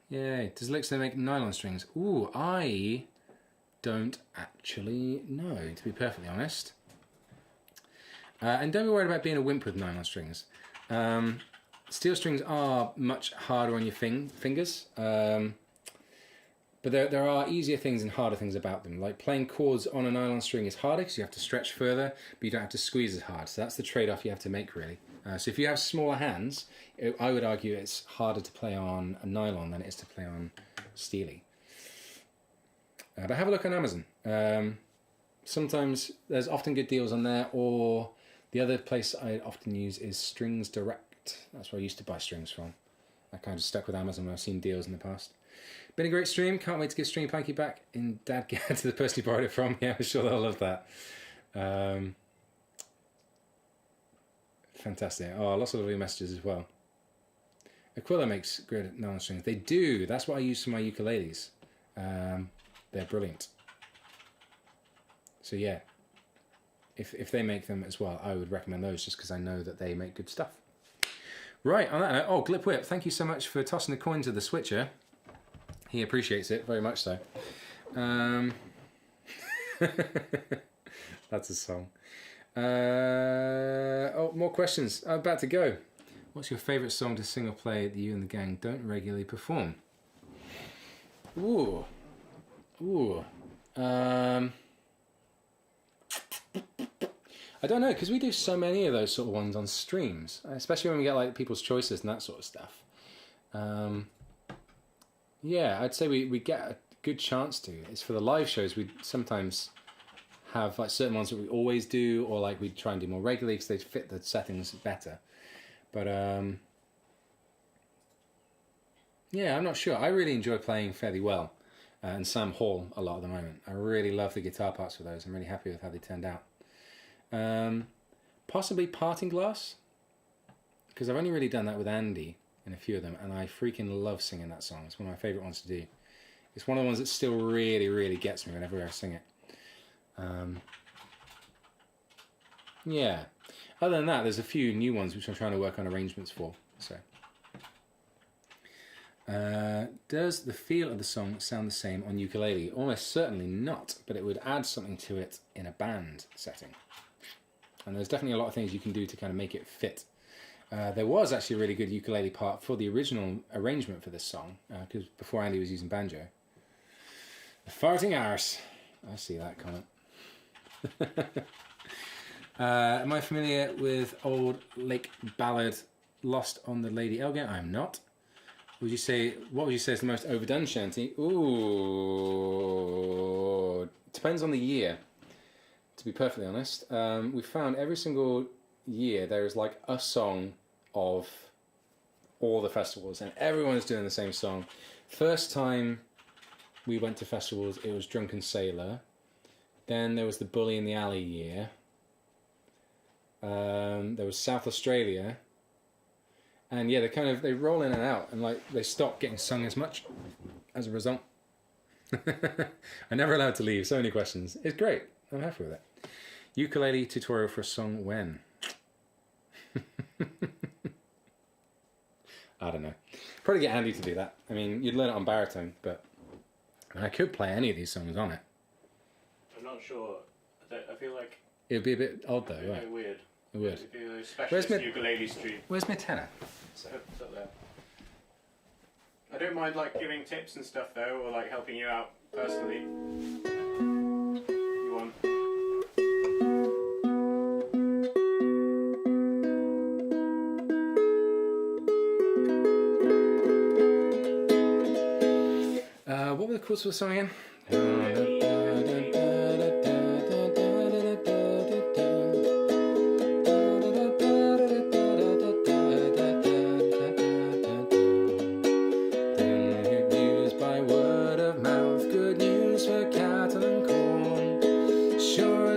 Yay. Does Elixir make nylon strings? Ooh, I don't actually know, to be perfectly honest. And don't be worried about being a wimp with nylon strings. Steel strings are much harder on your fingers. But there are easier things and harder things about them. Like playing chords on a nylon string is harder because you have to stretch further, but you don't have to squeeze as hard. So that's the trade-off you have to make, really. So if you have smaller hands, I would argue it's harder to play on a nylon than it is to play on steely. But have a look on Amazon. Sometimes there's often good deals on there, or the other place I often use is Strings Direct. That's where I used to buy strings from. I kind of stuck with Amazon when I've seen deals in the past. Been a great stream. Can't wait to give Stringy Planky back in DADGAD to the person who borrowed it from. Yeah, I'm sure they'll love that. Fantastic. Oh, lots of lovely messages as well. Aquila makes great nylon strings. They do. That's what I use for my ukuleles. they're brilliant. So yeah, if they make them as well, I would recommend those just because I know that they make good stuff. Right, on that note, oh, Glip Whip, thank you so much for tossing the coin to the switcher. He appreciates it very much so. That's a song. Oh, more questions. I'm about to go. What's your favourite song to sing or play that you and the gang don't regularly perform? Ooh. Ooh. I don't know, because we do so many of those sort of ones on streams, especially when we get like people's choices and that sort of stuff. Yeah, I'd say we get a good chance to. It's for the live shows, we sometimes have like certain ones that we always do, or like we try and do more regularly because they fit the settings better. But yeah, I'm not sure. I really enjoy playing Fairly Well and Sam Hall a lot at the moment. I really love the guitar parts for those. I'm really happy with how they turned out. Possibly Parting Glass, because I've only really done that with Andy in a few of them, and I freaking love singing that song. It's one of my favourite ones to do. It's one of the ones that still really, really gets me whenever I sing it. Yeah. Other than that, there's a few new ones which I'm trying to work on arrangements for. So, does the feel of the song sound the same on ukulele? Almost certainly not, but it would add something to it in a band setting. And there's definitely a lot of things you can do to kind of make it fit. There was actually a really good ukulele part for the original arrangement for this song, because before Andy was using banjo. The farting arse. I see that comment. Am I familiar with old lake ballad Lost on the Lady Elgin? I'm not. What would you say is the most overdone shanty? Ooh, depends on the year, to be perfectly honest. We found every single year there is like a song of all the festivals, and everyone's doing the same song. First time we went to festivals, it was Drunken Sailor. Then there was the Bully in the Alley year. There was South Australia. And yeah, they roll in and out, and like they stop getting sung as much as a result. I'm never allowed to leave. So many questions. It's great. I'm happy with it. Ukulele tutorial for a song when? I don't know. Probably get Andy to do that. I mean, you'd learn it on baritone, but I could play any of these songs on it. I'm not sure. I feel like It'd be a bit odd though, it'd be right? weird. It would. It'd be a specialist ukulele stream. Where's my tenor? So it's up there. I don't mind like giving tips and stuff though, or like helping you out personally. You want? What were the chords for the song again?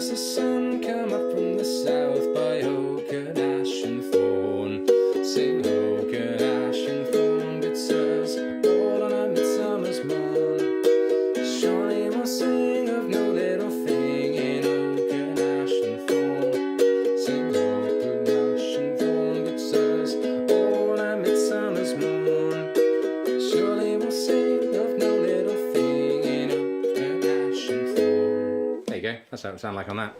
The sun come up from the south by Oak Ash Thorn. Sing Oak Ash Thorn, it says all on a midsummer's morn. Surely we'll sing of no little thing in Oak Ash Thorn. Sing Oak Ash Thorn, it says all on a midsummer's morn. Surely we'll sing of no little thing in Oak Ash Thorn. There you go. That's how it sounds like on that.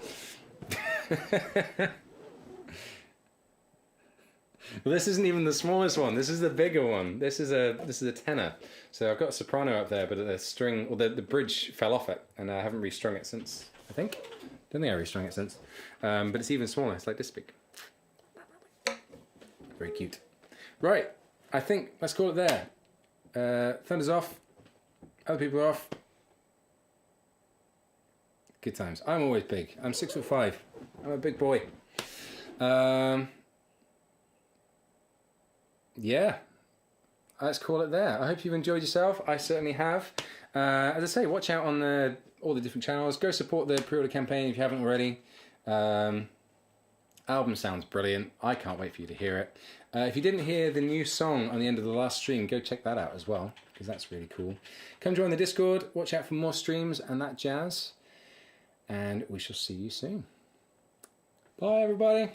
Well, this isn't even the smallest one. This is the bigger one. This is a tenor. So I've got a soprano up there, but the string or the bridge fell off it, and I haven't restrung it since. I think. Don't think I restrung it since. But it's even smaller. It's like this big. Very cute. Right. I think let's call it there. Thunder's off. Other people are off. Good times. I'm always big. I'm 6'5". I'm a big boy. Yeah. Let's call it there. I hope you've enjoyed yourself. I certainly have. As I say, watch out on all the different channels. Go support the pre-order campaign if you haven't already. Album sounds brilliant. I can't wait for you to hear it. If you didn't hear the new song on the end of the last stream, go check that out as well, because that's really cool. Come join the Discord, watch out for more streams and that jazz, and we shall see you soon. Bye, everybody.